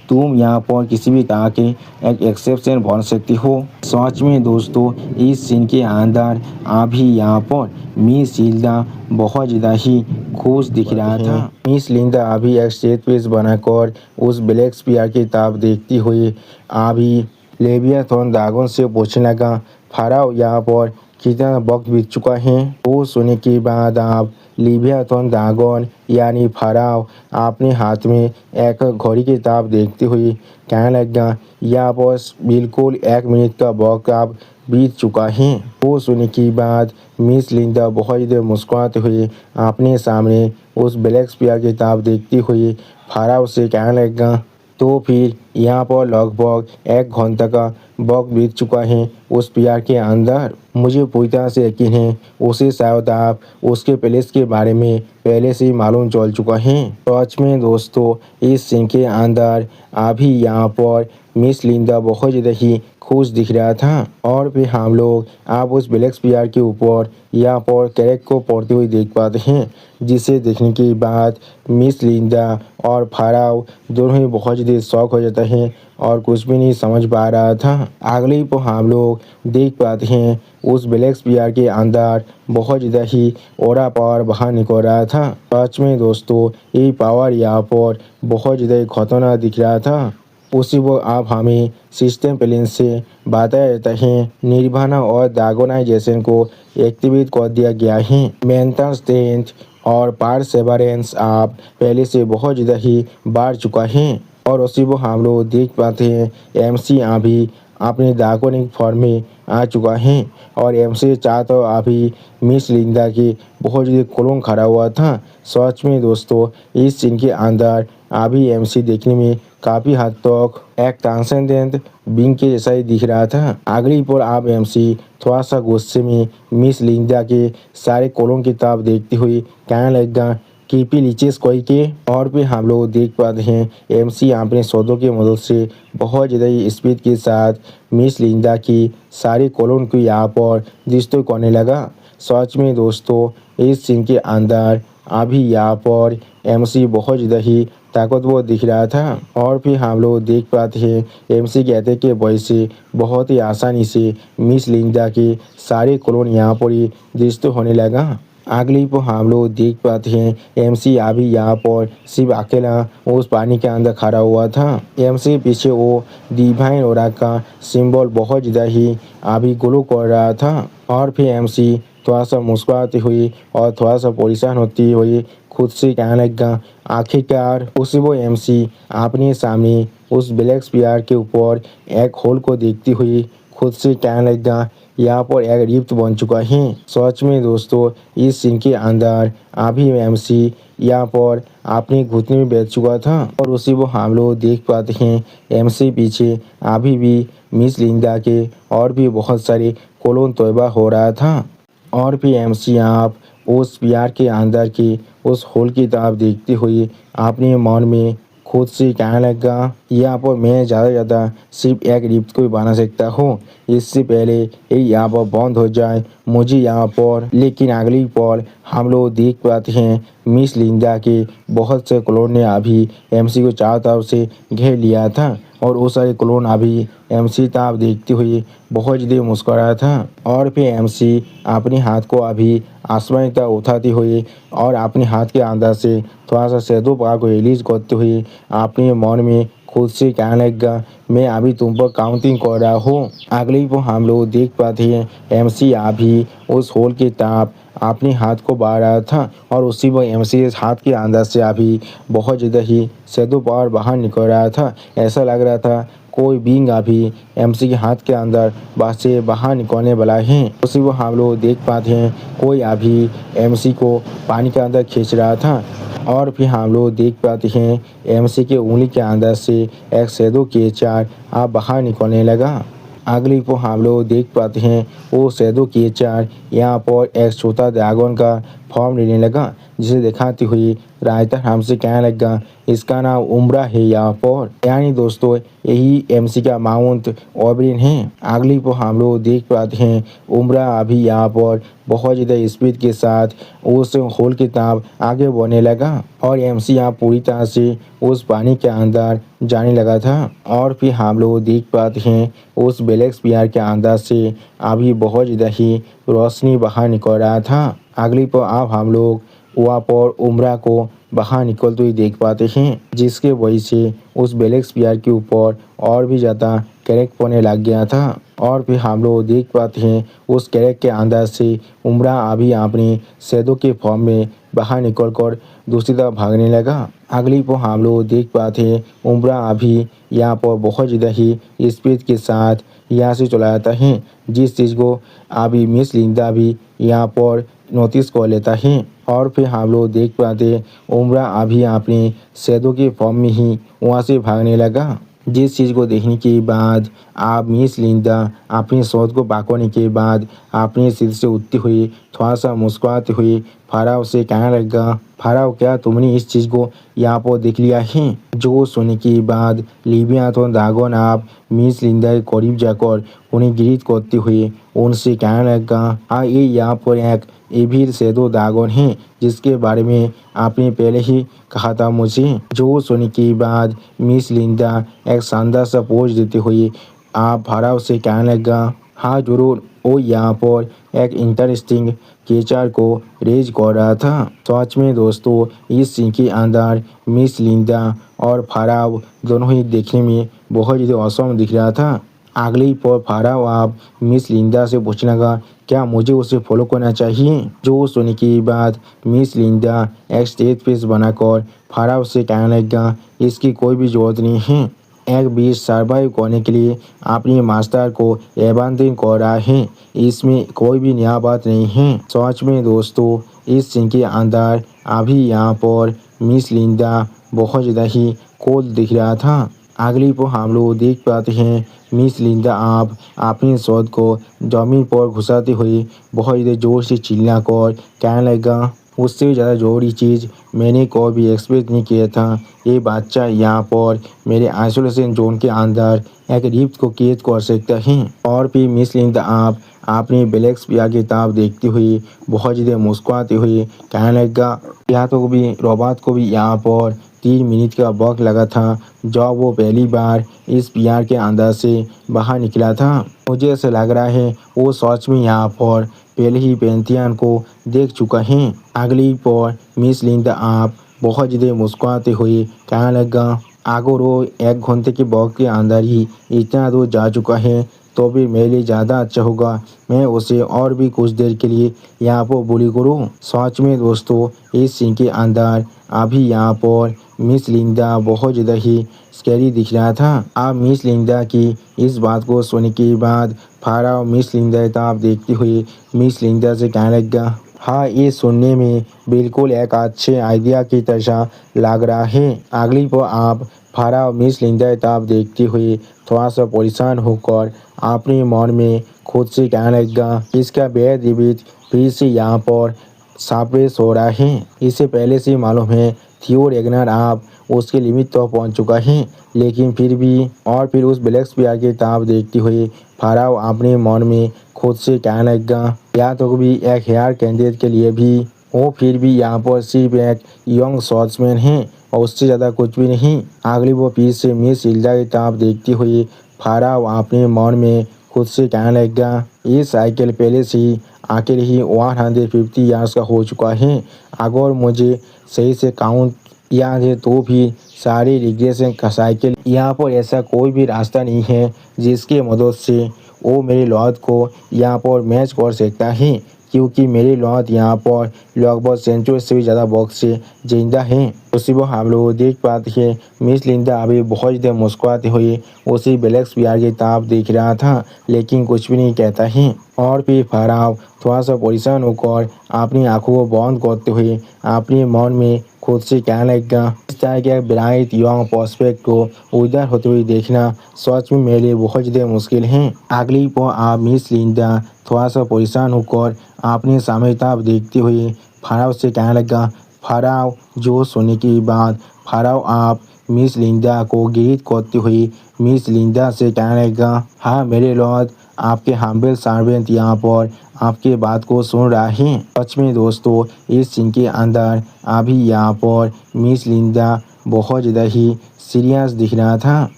तुम यहाँ पर किसी भी तरह के एक एक्सेप्शन बन सकती हो। सच में दोस्तों इस सीन के अंदर अभी यहाँ पर मिस हिल्डा बहुत ज़्यादा ही खुश दिख रहा था। मिस हिल्डा अभी एक स्टेज पेज बनाकर उस ब्लैक स्पीयर की तरफ देखती हुई अभी लेवियाथन ड्रैगन से पूछने लगा, फाराओ यहाँ पर कितना वक्त बीत चुका है। वो सुनने के बाद आप लेवियाथन ड्रैगन यानी फाराओ अपने हाथ में एक घड़ी की तरफ देखते हुए कहने लगा, यहाँ पर बिल्कुल 1 मिनट का वक्त आप बीत चुका है। वो सुनने के बाद मिस हिल्डा बहुत ज़्यादा मुस्कुराते हुए अपने सामने उस ब्लैक स्पीयर की तरफ देखती हुई फाराओ से कहने लगा, तो फिर यहाँ पर लगभग 1 घंटा का वक्त बीत चुका है उस प्यार के अंदर। मुझे पूरी तरह से यकीन है उसे शायद आप उसके प्लेस के बारे में पहले से ही मालूम चल चुका है। सच में दोस्तों इस सीन के अंदर अभी यहाँ पर मिस हिल्डा बहुत ज़्यादा ही खुश दिख रहा था। और फिर हम लोग आप उस ब्लैक स्पीयर के ऊपर यहाँ पर कैरेक्टर को पढ़ते हुए देख पाते हैं, जिसे देखने के बाद मिस हिल्डा और फाराओ दोनों ही बहुत ज़्यादा शौक हो जाता है और कुछ भी नहीं समझ पा रहा था। अगले पर हम लोग देख पाते हैं उस ब्लैक स्पीयर के अंदर बहुत ज़्यादा ही ओरा पावर बाहर निकल रहा था। सच में दोस्तों ये पावर यहाँ पर बहुत ज़्यादा खतरनाक दिख रहा था। उसी वो आप हमें सिस्टम प्लेन से बताया जाता है निर्वाणा और ड्रैगनाइजेशन को एक्टिवेट कर दिया गया है। मेंटल स्ट्रेंथ और परसेवरेंस आप पहले से बहुत ज़्यादा ही बढ़ चुका है। और उसी वो हम लोग देख पाते हैं एमसी अभी अपने ड्रैकोनिक फॉर्म में आ चुका है और एमसी चाह तो अभी मिस लिंडा की बहुत ज़्यादा क्लोन खड़ा हुआ था। सच में दोस्तों इस सीन के अंदर अभी एमसी देखने में काफ़ी हद तक एक ट्रांसेंडेंट बीइंग के जैसा ही दिख रहा था। अगली पर आप एमसी थोड़ा सा गुस्से में मिस लिंडा के सारे क्लोन की तरफ देखते हुए कहने लगेगा कीपी लीचेस कोई के। और भी हम लोग देख पाते हैं एमसी अपने सौदों की मदद से बहुत ज़्यादा ही स्पीड के साथ मिस लिंडा की सारी कॉलोन को यहाँ पर डिस्ट्रॉय करने लगा। सच में दोस्तों इस सीन के अंदर अभी यहाँ पर एमसी बहुत ज़्यादा ही ताकतवर दिख रहा था। और फिर हम लोग देख पाते हैं एमसी कहते के वजह से बहुत ही आसानी से मिस लिंडा के सारे कॉलोन यहाँ पर ही डिस्ट्रॉय होने लगा। अगली पर हम लोग देख पाते हैं एमसी अभी यहाँ पर सिर्फ अकेला उस पानी के अंदर खड़ा हुआ था। एमसी पीछे वो डिवाइन ओरा का सिंबल बहुत ज़्यादा ही अभी ग्लो कर रहा था। और फिर एमसी थोड़ा सा मुस्कुराती हुई और थोड़ा सा परेशान होती हुई खुद से कहने लगा आखिरकार उसे वो एमसी अपने सामने उस ब्लैक स्पीयर के ऊपर एक होल को देखती हुई खुद से कहने लगा यहाँ पर एक रिफ्ट बन चुका है। सच में दोस्तों इस सीन के अंदर अभी एमसी यहाँ पर अपने घुटने में बैठ चुका था और उसी वो हम लोग देख पाते हैं एमसी पीछे अभी भी मिस लिंडा के और भी बहुत सारे कोलोन तोयबा हो रहा था। और फिर एमसी आप उस प्यार के अंदर की उस होल की तरफ देखते हुए अपने मन में खुद से कहने लगा यहाँ पर मैं ज़्यादा सिर्फ एक रिफ्ट को ही बना सकता हूँ, इससे पहले ये यहाँ पर बंद हो जाए मुझे यहाँ पर। लेकिन अगली पल हम लोग देख पाते हैं मिस लिंडा के बहुत से क्लोन ने अभी एमसी को चारों तरफ से घेर लिया था और वो सारे क्लोन अभी एमसी तरफ देखते हुए बहुत ज़्यादा मुस्कुरा था। और फिर एमसी अपने हाथ को अभी आसमान तक उठाते हुए और अपने हाथ के अंदर से थोड़ा सा शैडो पावर को रिलीज करते हुए अपने मन में खुद से कहने लगा मैं अभी तुम पर काउंटिंग कर रहा हूँ। अगली को हम लोग देख पाते हैं एमसी अभी उस होल के तरफ अपने हाथ को बढ़ा रहा था और उसी वक्त एमसी हाथ के अंदर से अभी बहुत ज़्यादा ही शैडो पावर बाहर निकल रहा था। ऐसा लग रहा था कोई बींग अभी एमसी के हाथ के अंदर से बाहर निकलने वाला है। उसी को हम लोग देख पाते हैं कोई अभी एमसी को पानी के अंदर खींच रहा था। और फिर हम लोग देख पाते हैं एमसी के उंगली के अंदर से एक शैडो केचर आप बाहर निकलने लगा। अगली को हम लोग देख पाते हैं वो शैडो केचर यहाँ पर एक छोटा ड्रैगन का फॉर्म लेने लगा, जिसे दिखाती हुई राइटर हमसे कहने लगा इसका नाम उम्रा है यहाँ पर। यानी दोस्तों यही एमसी का माउंट ओबरिन है। अगली को हम लोग देख पाते हैं उम्रा अभी यहाँ पर बहुत ज़्यादा स्पीड के साथ उस होल की तरफ आगे बढ़ने लगा और एमसी यहाँ पूरी तरह से उस पानी के अंदर जाने लगा था। और फिर हम लोग देख पाते हैं उस ब्लैक स्पीयर के अंदर से अभी बहुत ज़्यादा ही रोशनी बाहर निकल रहा था। अगली पर अब हम लोग वहाँ पर उम्रा को बाहर निकलते हुए देख पाते हैं, जिसके वजह से उस ब्लैक स्पीयर के ऊपर और भी ज़्यादा क्रैक पड़ने लग गया था। और फिर हम लोग देख पाते हैं उस क्रैक के अंदर से उम्रा अभी अपने शैडो के फॉर्म में बाहर निकलकर दूसरी तरफ भागने लगा। अगली पर हम लोग देख पाते हैं उम्रा अभी यहाँ पर बहुत ज़्यादा ही स्पीड के साथ यहाँ से चला जाता है, जिस चीज़ को अभी मिस लिंडा भी यहाँ पर नोटिस कर लेता है। और फिर हम लोग देख पाते उम्रा अभी अपने शैडो के फॉर्म में ही वहाँ से भागने लगा, जिस चीज़ को देखने के बाद आप मिस लिंडा अपनी सोच को पकड़ने के बाद अपने सिर से उठती हुई थोड़ा सा मुस्कुराते हुए फाराव से कहने लगा फाराव क्या तुमने इस चीज़ को यहाँ पर देख लिया है। जो सुनने के बाद लिबिया तो ड्रैगन आप मिस लिंडा के करीब जाकर उन्हें ग्रीट करते हुए उनसे कहने लगा हाँ ये यहाँ पर एक एविल शैडो ड्रैगन है जिसके बारे में आपने पहले ही कहा था मुझे। जो सुनने के बाद मिस लिंडा एक शानदार सा पोज देते हुए आप फाराव से कहने लगा हाँ जरूर वो यहाँ पर एक इंटरेस्टिंग केचर को रेज कर रहा था। सच में दोस्तों इस सीन के अंदर मिस लिंडा और फाराव दोनों ही देखने में बहुत ज़्यादा औसम दिख रहा था। अगली पर फाराव आप मिस लिंडा से पूछने लगा क्या मुझे उसे फॉलो करना चाहिए। जो सुनने के बाद मिस लिंडा एक स्टेज फेस बनाकर फाराव से कहने लगा इसकी कोई भी ज़रूरत नहीं है। एक बीच सर्वाइव करने के लिए अपने मास्टर को एबंदन कर रहा है। इसमें कोई भी नया बात नहीं है। सच में दोस्तों, इस सीन के अंदर अभी यहाँ पर मिस लिंडा बहुत ज़्यादा ही कोल दिख रहा था। अगली पर हम लोग देख पाते हैं मिस लिंडा आप अपने शॉट को जमीन पर घुसाते हुए बहुत ज़्यादा जोर से चिल्ला कर कहने लगा, उससे भी ज़्यादा ज़रूरी चीज़ मैंने कभी भी एक्सपेक्ट नहीं किया था। ये बच्चा यहाँ पर मेरे आइसोलेशन जोन के अंदर एक रिफ्ट को कैद कर सकता है। और फिर मिस लिंडा आप अपनी ब्लैक स्पीयर किताब देखते हुए बहुत ज़्यादा मुस्कुराते हुए कहने लगा, या तो भी रोबोट को भी यहाँ पर 3 मिनट का वक्त लगा था जब वो पहली बार इस पीआर के अंदर से बाहर निकला था। मुझे ऐसा लग रहा है वो सच में यहाँ पर पहले ही पेंथियन को देख चुका है। अगली पर मिस लिंडा आप बहुत ज़्यादा मुस्कुराते हुए कहने लगा, अगर वो 1 घंटे के वक्त के अंदर ही इतना दूर जा चुका है तो भी मेरे लिए ज़्यादा अच्छा होगा मैं उसे और भी कुछ देर के लिए यहाँ पर बुली करूँ। सच में दोस्तों, इस सीन के अंदर अभी यहाँ पर मिस लिंडा बहुत ज़्यादा ही स्कैरी दिख रहा था। अब मिस लिंडा की इस बात को सुनने के बाद फाराओ मिस लिंडा की तरफ देखते हुए मिस लिंडा से कहने लगा, हाँ ये सुनने में बिल्कुल एक अच्छे आइडिया की तरह लग रहा है। अगली पर आप फाराओ मिस लिंडा की तरफ देखते हुए थोड़ा सा परेशान होकर अपने मन में खुद से कहने लगा, इसका बेहद रिबीट फिर से यहाँ पर सापेश हो रहा है। इससे पहले से मालूम है थियो रेगनर आप उसके लिमिट तो पहुंच चुका है, लेकिन फिर भी और फिर उस ब्लैक स्पीयर की ताब देखते हुए फाराओ अपने मन में खुद से कहने लगा, या तो भी एक हेयर कैंडिडेट के लिए भी वो फिर भी यहाँ पर सिर्फ एक यंग शॉट्समैन है और उससे ज़्यादा कुछ भी नहीं। अगली वो फिर से मिस हिल्डा की ताब देखते हुए फाराओ अपने मन में खुद से कहने लगा, ये साइकिल पहले से ही आखिर ही 150 ईयर्स का हो चुका है। अगर मुझे सही से काउंट याद है तो भी सारी रिग्रेशन का साइकिल यहाँ पर ऐसा कोई भी रास्ता नहीं है जिसकी मदद से वो मेरे लॉट को यहाँ पर मैच कर सकता है, क्योंकि मेरी लॉट यहाँ पर लगभग सेंचुरी से भी ज़्यादा वक्त से जिंदा है। उसी वो हम लोग देख पाते हैं मिस लिंडा अभी बहुत ज़्यादा मुस्कुराते हुए उसी ब्लैक स्पीयर की ताप देख रहा था, लेकिन कुछ भी नहीं कहता है। और फिर फाराव थोड़ा सा परेशान होकर अपनी आंखों को बंद करते हुए अपने मन में खुद से कहने लगा, इस तरह के ब्राइट यंग प्रोस्पेक्ट को उधर होते हुए देखना सच में मेरे लिए बहुत ज़्यादा मुश्किल है। अगली पर आप मिस लिंडा थोड़ा सा परेशान होकर अपने सामने तरफ देखते हुए फाराव से कहने लगा, फाराव जो सुनने के बाद फाराव आप मिस लिंडा को ग्रीट करते हुए मिस लिंडा से कहने लगा, हाँ मेरे लॉर्ड, आपके हम्बल सर्वेंट यहाँ पर आपके बात को सुन रहा है। सच में दोस्तों, इस सीन के अंदर अभी यहाँ पर मिस लिंडा बहुत ज़्यादा ही सीरियस दिख रहा था।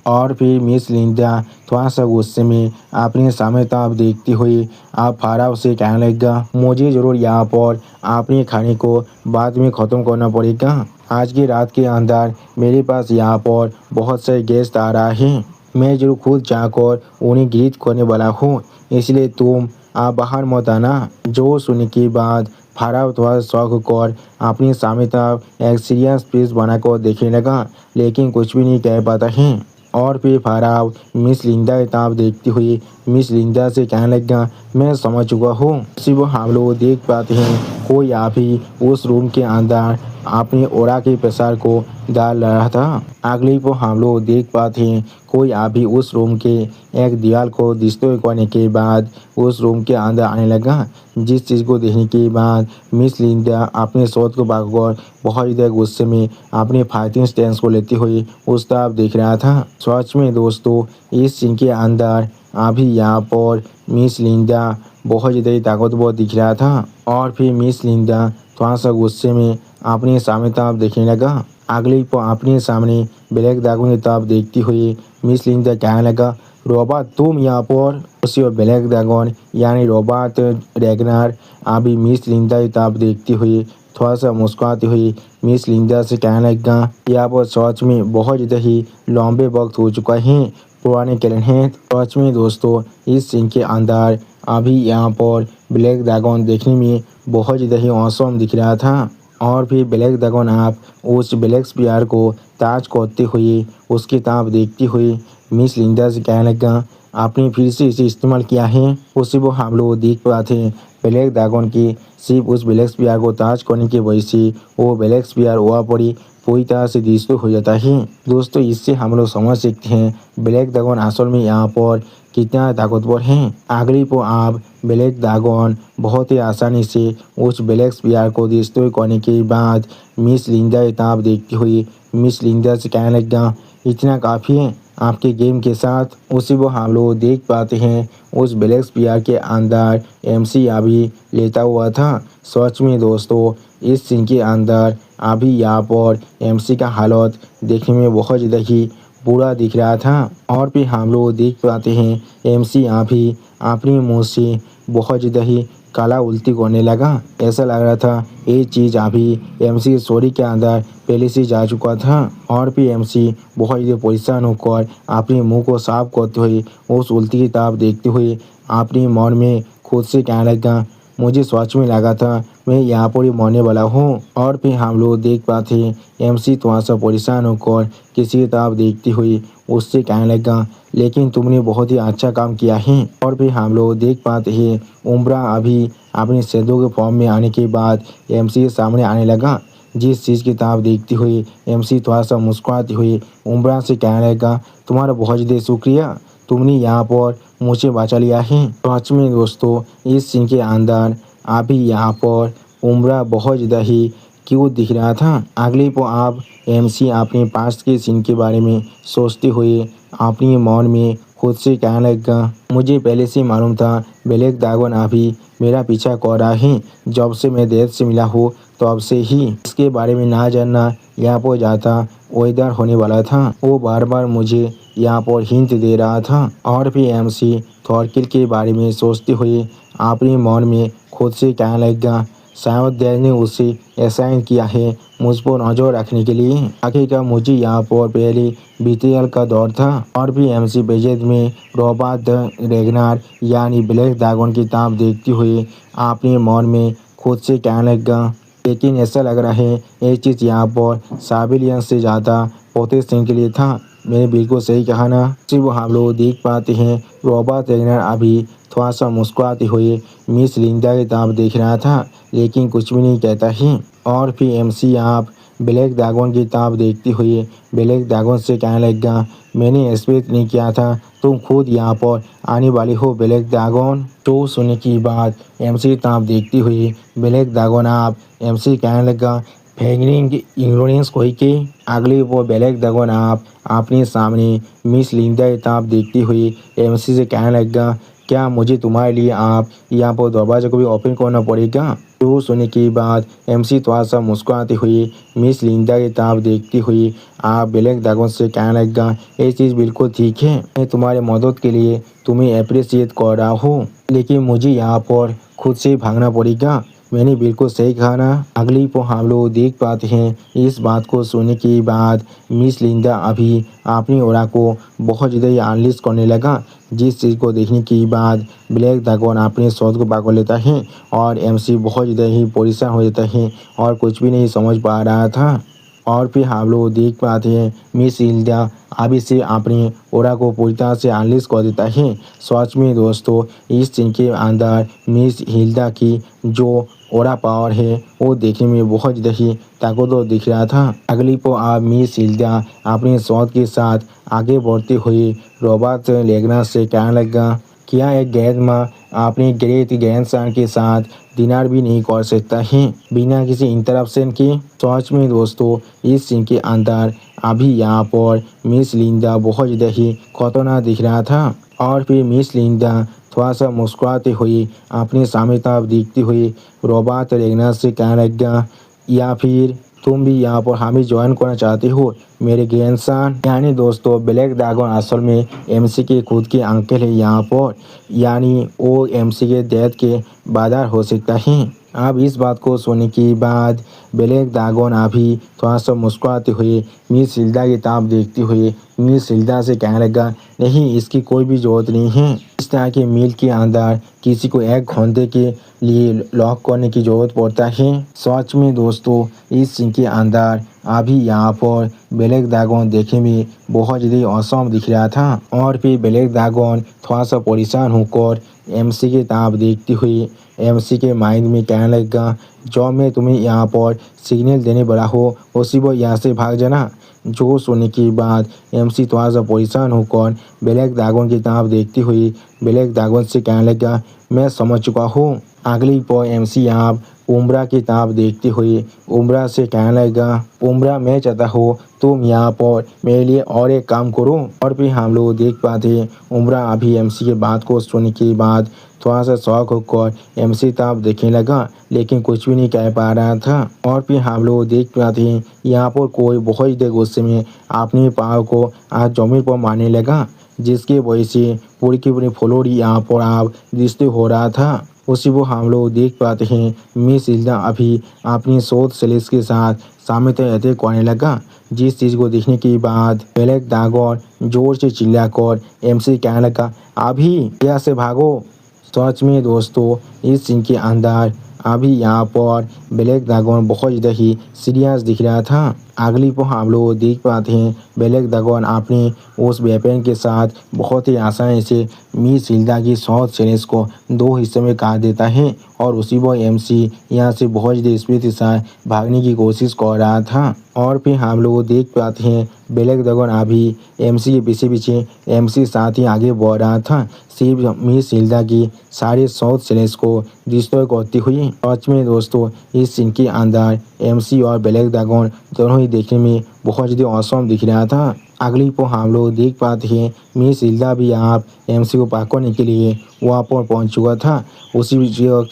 और फिर मिस लिंडा थोड़ा सा गुस्से में अपने सामने तरफ देखते हुए आप फाराव से कहने लगा, मुझे ज़रूर यहाँ पर अपने खाने को बाद में ख़त्म करना पड़ेगा। आज की रात के अंदर मेरे पास यहाँ पर बहुत से गेस्ट आ रहा है, मैं जरूर खुद जाकर उन्हें ग्रीट करने वाला हूँ, इसलिए तुम आप बाहर मत आना। जो सुनने के बाद फाराव थोड़ा शौक होकर अपनी सामने तरफ एक सीरियस फेस बनाकर देखने लगा, लेकिन कुछ भी नहीं कह पाता है। और फिर फाराव मिस लिंडा की तरफ देखते हुए मिस लिंडा से कहने लगा, मैं समझ चुका हूँ। इसी वो हम लोग देख पाते हैं कोई आप ही उस रूम के अंदर अपने ओरा के प्रसार को डाल रहा था। अगली को हम लोग देख पाते हैं कोई आप ही उस रूम के एक दीवार को डिस्ट्रॉय करने के बाद उस रूम के अंदर आने लगा, जिस चीज़ को देखने के बाद मिस लिंडा अपने शॉट को भागकर बहुत ज़्यादा गुस्से में अपने फाइटिंग स्टैंस को लेते हुए उस तरफ देख रहा था। सच में दोस्तों, इस सीन के अंदर अभी यहाँ पर मिस लिंडा बहुत ज़्यादा ताकतवर दिख रहा था। और फिर मिस लिंडा थोड़ा सा गुस्से में अपने सामने तरफ देखने लगा। अगली पर अपने सामने ब्लैक ड्रैगन की तरफ देखते हुए मिस लिंडा कहने लगा, रॉबर्ट तुम यहाँ पर। उसी ब्लैक ड्रैगन यानी रॉबर्ट रेगनर अभी मिस लिंडा की तरफ देखते हुए थोड़ा सा मुस्कुराते हुए मिस लिंडा से कहने लगा, यहाँ पर सच में बहुत ज़्यादा ही लंबे वक्त हो चुका है, पुराने कैलेंडर हैं। सच में दोस्तों, इस सीन के अंदर अभी यहाँ पर ब्लैक ड्रैगन देखने में बहुत ज़्यादा ही औसम दिख रहा था। और फिर ब्लैक ड्रैगन आप उस ब्लैक स्पीयर को ताज करते हुए उसकी तरफ देखती हुई मिस लिंडा से कहने लगा, आपने फिर से इसे इस्तेमाल किया है। उसी वो हम लोग देख पाते हैं ब्लैक ड्रैगन की सिर्फ उस ब्लैक स्पीयर को ताज करने की वजह से वो ब्लैक स्पीयर वहाँ पर ही पूरी तरह से डिस्ट्रॉय हो जाता है। दोस्तों इससे हम लोग समझ सकते हैं ब्लैक ड्रैगन असल में यहाँ पर कितना ताकतवर है। अगली को आप ब्लैक ड्रैगन बहुत ही आसानी से उस ब्लैक स्पीयर को डिस्ट्रॉय करने के बाद मिस लिंडा की तरफ देखती हुई मिस लिंडा से कहने लगा, इतना काफ़ी है आपके गेम के साथ। उसी को हम लोग देख पाते हैं उस ब्लैक स्पीयर के अंदर एमसी अभी लेटा हुआ था। सच में दोस्तों इस सीन के अंदर अभी यहाँ पर एमसी का हालत देखने में बहुत ज़्यादा ही बुरा दिख रहा था। और फिर हम लोग देख पाते हैं एमसी अभी अपने मुंह से बहुत ज़्यादा ही काला उल्टी करने लगा। ऐसा लग रहा था ये चीज़ अभी एमसी सॉरी के अंदर पहले से जा चुका था। और फिर एमसी बहुत ज़्यादा परेशान होकर अपने मुंह को साफ करते हुए उस उल्टी की तरफ देखते हुए अपने मन में खुद से कहने लगा, मुझे सच में लगा था मैं यहाँ पर ही मरने वाला हूँ। और फिर हम लोग देख पाते हैं एमसी थोड़ा सा परेशान होकर किसी की तरफ देखती हुई उससे कहने लगा, लेकिन तुमने बहुत ही अच्छा काम किया है। और फिर हम लोग देख पाते हैं उम्रा अभी अपने शैडो के फॉर्म में आने के बाद एमसी के सामने आने लगा। जिस चीज़ की तरफ देखती हुई एमसी थोड़ा सा मुस्कुराती हुई उम्रा से कहने लगा, तुम्हारा बहुत ज़्यादा शुक्रिया, तुमने यहाँ पर मुझे बचा लिया है। सच में दोस्तों इस सीन के अंदर अभी यहाँ पर उम्रा बहुत ज़्यादा ही क्यूट दिख रहा था। अगले को आप एमसी अपने पास्ट के सीन के बारे में सोचते हुए अपने मन में खुद से कहने लगा, मुझे पहले से मालूम था ब्लैक ड्रैगन अभी मेरा पीछा कर रहा है। जब से मैं डेथ से मिला हूँ तब से ही इसके बारे में ना जानना यहाँ पर ज़्यादा वेदर होने वाला था। वो बार बार मुझे यहाँ पर हिंट दे रहा था। और फिर एमसी थॉरकिल के बारे में सोचते हुए अपने मन में खुद से कहने लगा, शायद देव ने उसे असाइन किया है मुझ पर नजर रखने के लिए। आखिरकार मुझे यहाँ पर पहले बीटीएल का दौर था। और भी एमसी बजट में रॉबर्ट रेगनार यानी ब्लैक ड्रैगन की तरफ देखती हुई अपने मन में खुद से कहने लगा, लेकिन ऐसा लग रहा है ये चीज़ यहाँ पर साबिलियन से ज़्यादा पोटेंशियल के लिए था। मैंने बिल्कुल सही कहा ना। सिर्फ हम लोग देख पाते हैं रॉबर्ट रेगनार अभी थोड़ा सा मुस्कुराते हुए मिस लिंडा की तरफ देख रहा था, लेकिन कुछ भी नहीं कहता है। और फिर एमसी आप ब्लैक ड्रैगन की तरफ देखती हुई ब्लैक ड्रैगन से कहने लगा, मैंने एक्सपेक्ट नहीं किया था तुम खुद यहाँ पर आने वाली हो ब्लैक ड्रैगन। तो सुनने की बात एमसी की तरफ देखती हुई ब्लैक ड्रैगन आप एमसी कहने लगा, फैगरिंग इग्नोरेंस कोई के। अगले वो ब्लैक ड्रैगन आप अपने सामने मिस लिंडा की तरफ देखती हुई एमसी से कहने लगा, क्या मुझे तुम्हारे लिए आप यहाँ पर दरवाजे को भी ओपन करना पड़ेगा। तो सुनने के बाद एमसी थोड़ा सा मुस्कुराती हुई मिस लिंडा की तरफ देखती हुई आप ब्लैक ड्रैगन से कहने लगा, ये चीज़ बिल्कुल ठीक है, मैं तुम्हारे मदद के लिए तुम्हें अप्रिशिएट कर रहा हूँ, लेकिन मुझे यहाँ पर खुद से भागना पड़ेगा। मैंने बिल्कुल सही कहा ना। अगली को हम लोग देख पाते हैं इस बात को सुनने के बाद मिस लिंडा अभी अपनी ओरा को बहुत ज़्यादा ही एनालिस करने लगा। जिस चीज़ को देखने के बाद ब्लैक ड्रैगन अपने शॉट को पकड़ लेता है और एमसी बहुत ज़्यादा ही परेशान हो जाता है और कुछ भी नहीं समझ पा रहा था। और फिर हम लोग देख पाते हैं मिस लिंडा अभी से अपनी ओरा को पूरी तरह से एनालिस कर देता है। सच में दोस्तों इस सीन के अंदर मिस हिल्डा की जो ओरा पावर है वो देखने में बहुत ज़्यादा ही ताकतवर दिख रहा था। अगली को आप मिस हिल्डा अपने शॉट के साथ आगे बढ़ते हुए रॉबर्ट लेगना से कहने लगा, क्या एक गैर माँ अपने ग्रेट ग्रैंडसन के साथ डिनर भी नहीं कर सकता है बिना किसी इंटरप्शन के। सच में दोस्तों इस सीन के अंदर अभी यहाँ पर मिस लिंडा बहुत ज़्यादा ही खतरनाक दिख रहा था। और फिर मिस लिंडा थोड़ा सा मुस्कुराते हुए अपने सामने तरफ देखती हुई रॉबर्ट लेगना से कहने लगा, या फिर तुम भी यहाँ पर हमें ज्वाइन करना चाहते हो मेरे ग्रैंडसन। यानी दोस्तों ब्लैक ड्रैगन असल में एमसी के खुद के अंकल है यहाँ पर, यानी वो एमसी के डेथ के बादर हो सकता है। अब इस बात को सुनने के बाद ब्लैक ड्रैगन अभी थोड़ा सा मुस्कुराते हुए मिस हिल्डा की तरफ देखते हुए मिस हिल्डा से कहने लगा, नहीं इसकी कोई भी ज़रूरत नहीं है। इस तरह के मील के अंदर किसी को एक घंटे के लिए लॉक करने की ज़रूरत पड़ता है। सच में दोस्तों इस सीन के अंदर अभी यहाँ पर ब्लैक ड्रैगन देखने में बहुत ज़्यादा औसम दिख रहा था और फिर ब्लैक ड्रैगन थोड़ा सा परेशान होकर एमसी के तरफ देखते हुए एमसी के माइंड में कहने लगा, जो मैं तुम्हें यहाँ पर सिग्नल देने वाला हो उसी वो यहाँ से भाग जाना। जो सुनने के बाद एमसी थोड़ा सा परेशान होकर ब्लैक ड्रैगन की तरफ देखते हुए ब्लैक ड्रैगन से कहने लगा, मैं समझ चुका हूँ। अगली पर एमसी यहाँ उम्रा की तरफ देखते हुए उम्रा से कहने लगा, उम्रा मैं चाहता हूँ तुम यहाँ पर मेरे लिए और एक काम करो। और फिर हम लोग देख पाते उम्रा अभी एमसी के बात को सुनने के बाद थोड़ा सा शौक होकर एमसी तरफ देखने लगा लेकिन कुछ भी नहीं कह पा रहा था। और फिर हम लोग देख पाते हैं यहाँ पर कोई बहुत ही गुस्से में अपने पाँव को आज जमीन पर मारने लगा जिसकी वजह से पूरी की पूरी फ्लोर यहाँ पर आप दृष्टि हो रहा था। उसी को हम लोग देख पाते हैं मिस हिल्डा अभी अपनी शोध सेलेस के साथ सामने तक करने लगा जिस चीज़ को देखने के बाद ब्लैक ड्रैगन जोर से चिल्लाकर एमसी कहने लगा, अभी यहाँ से भागो। सच में दोस्तों इस सीन के अंदर अभी यहाँ पर ब्लैक ड्रैगन बहुत ज़्यादा ही सीरियस दिख रहा था। अगली पर हम लोग देख पाते हैं ब्लैक ड्रैगन अपने उस वेपन के साथ बहुत ही आसानी से मिस हिल्डा की शॉर्ट सीरीज को दो हिस्से में काट देता है और उसी वो एमसी यहाँ से बहुत ज़्यादा स्पीड के साथ भागने की कोशिश कर रहा था। और फिर हम लोग देख पाते हैं ब्लैक ड्रैगन अभी एमसी के पीछे पीछे एमसी साथ ही आगे बढ़ रहा था सिर्फ मिस हिल्डा की सारे शॉर्ट सीरीज को डिस्ट्रॉय करती हुई। सच में दोस्तों इस सीन के अंदर एमसी और ब्लैक ड्रैगन दोनों ही देखने में बहुत ज़्यादा औसम दिख रहा था। अगली पर हम लोग देख पाते हैं मिस हिल्डा भी आप एमसी को पकड़ने के लिए वहाँ पर पहुँच चुका था। उसी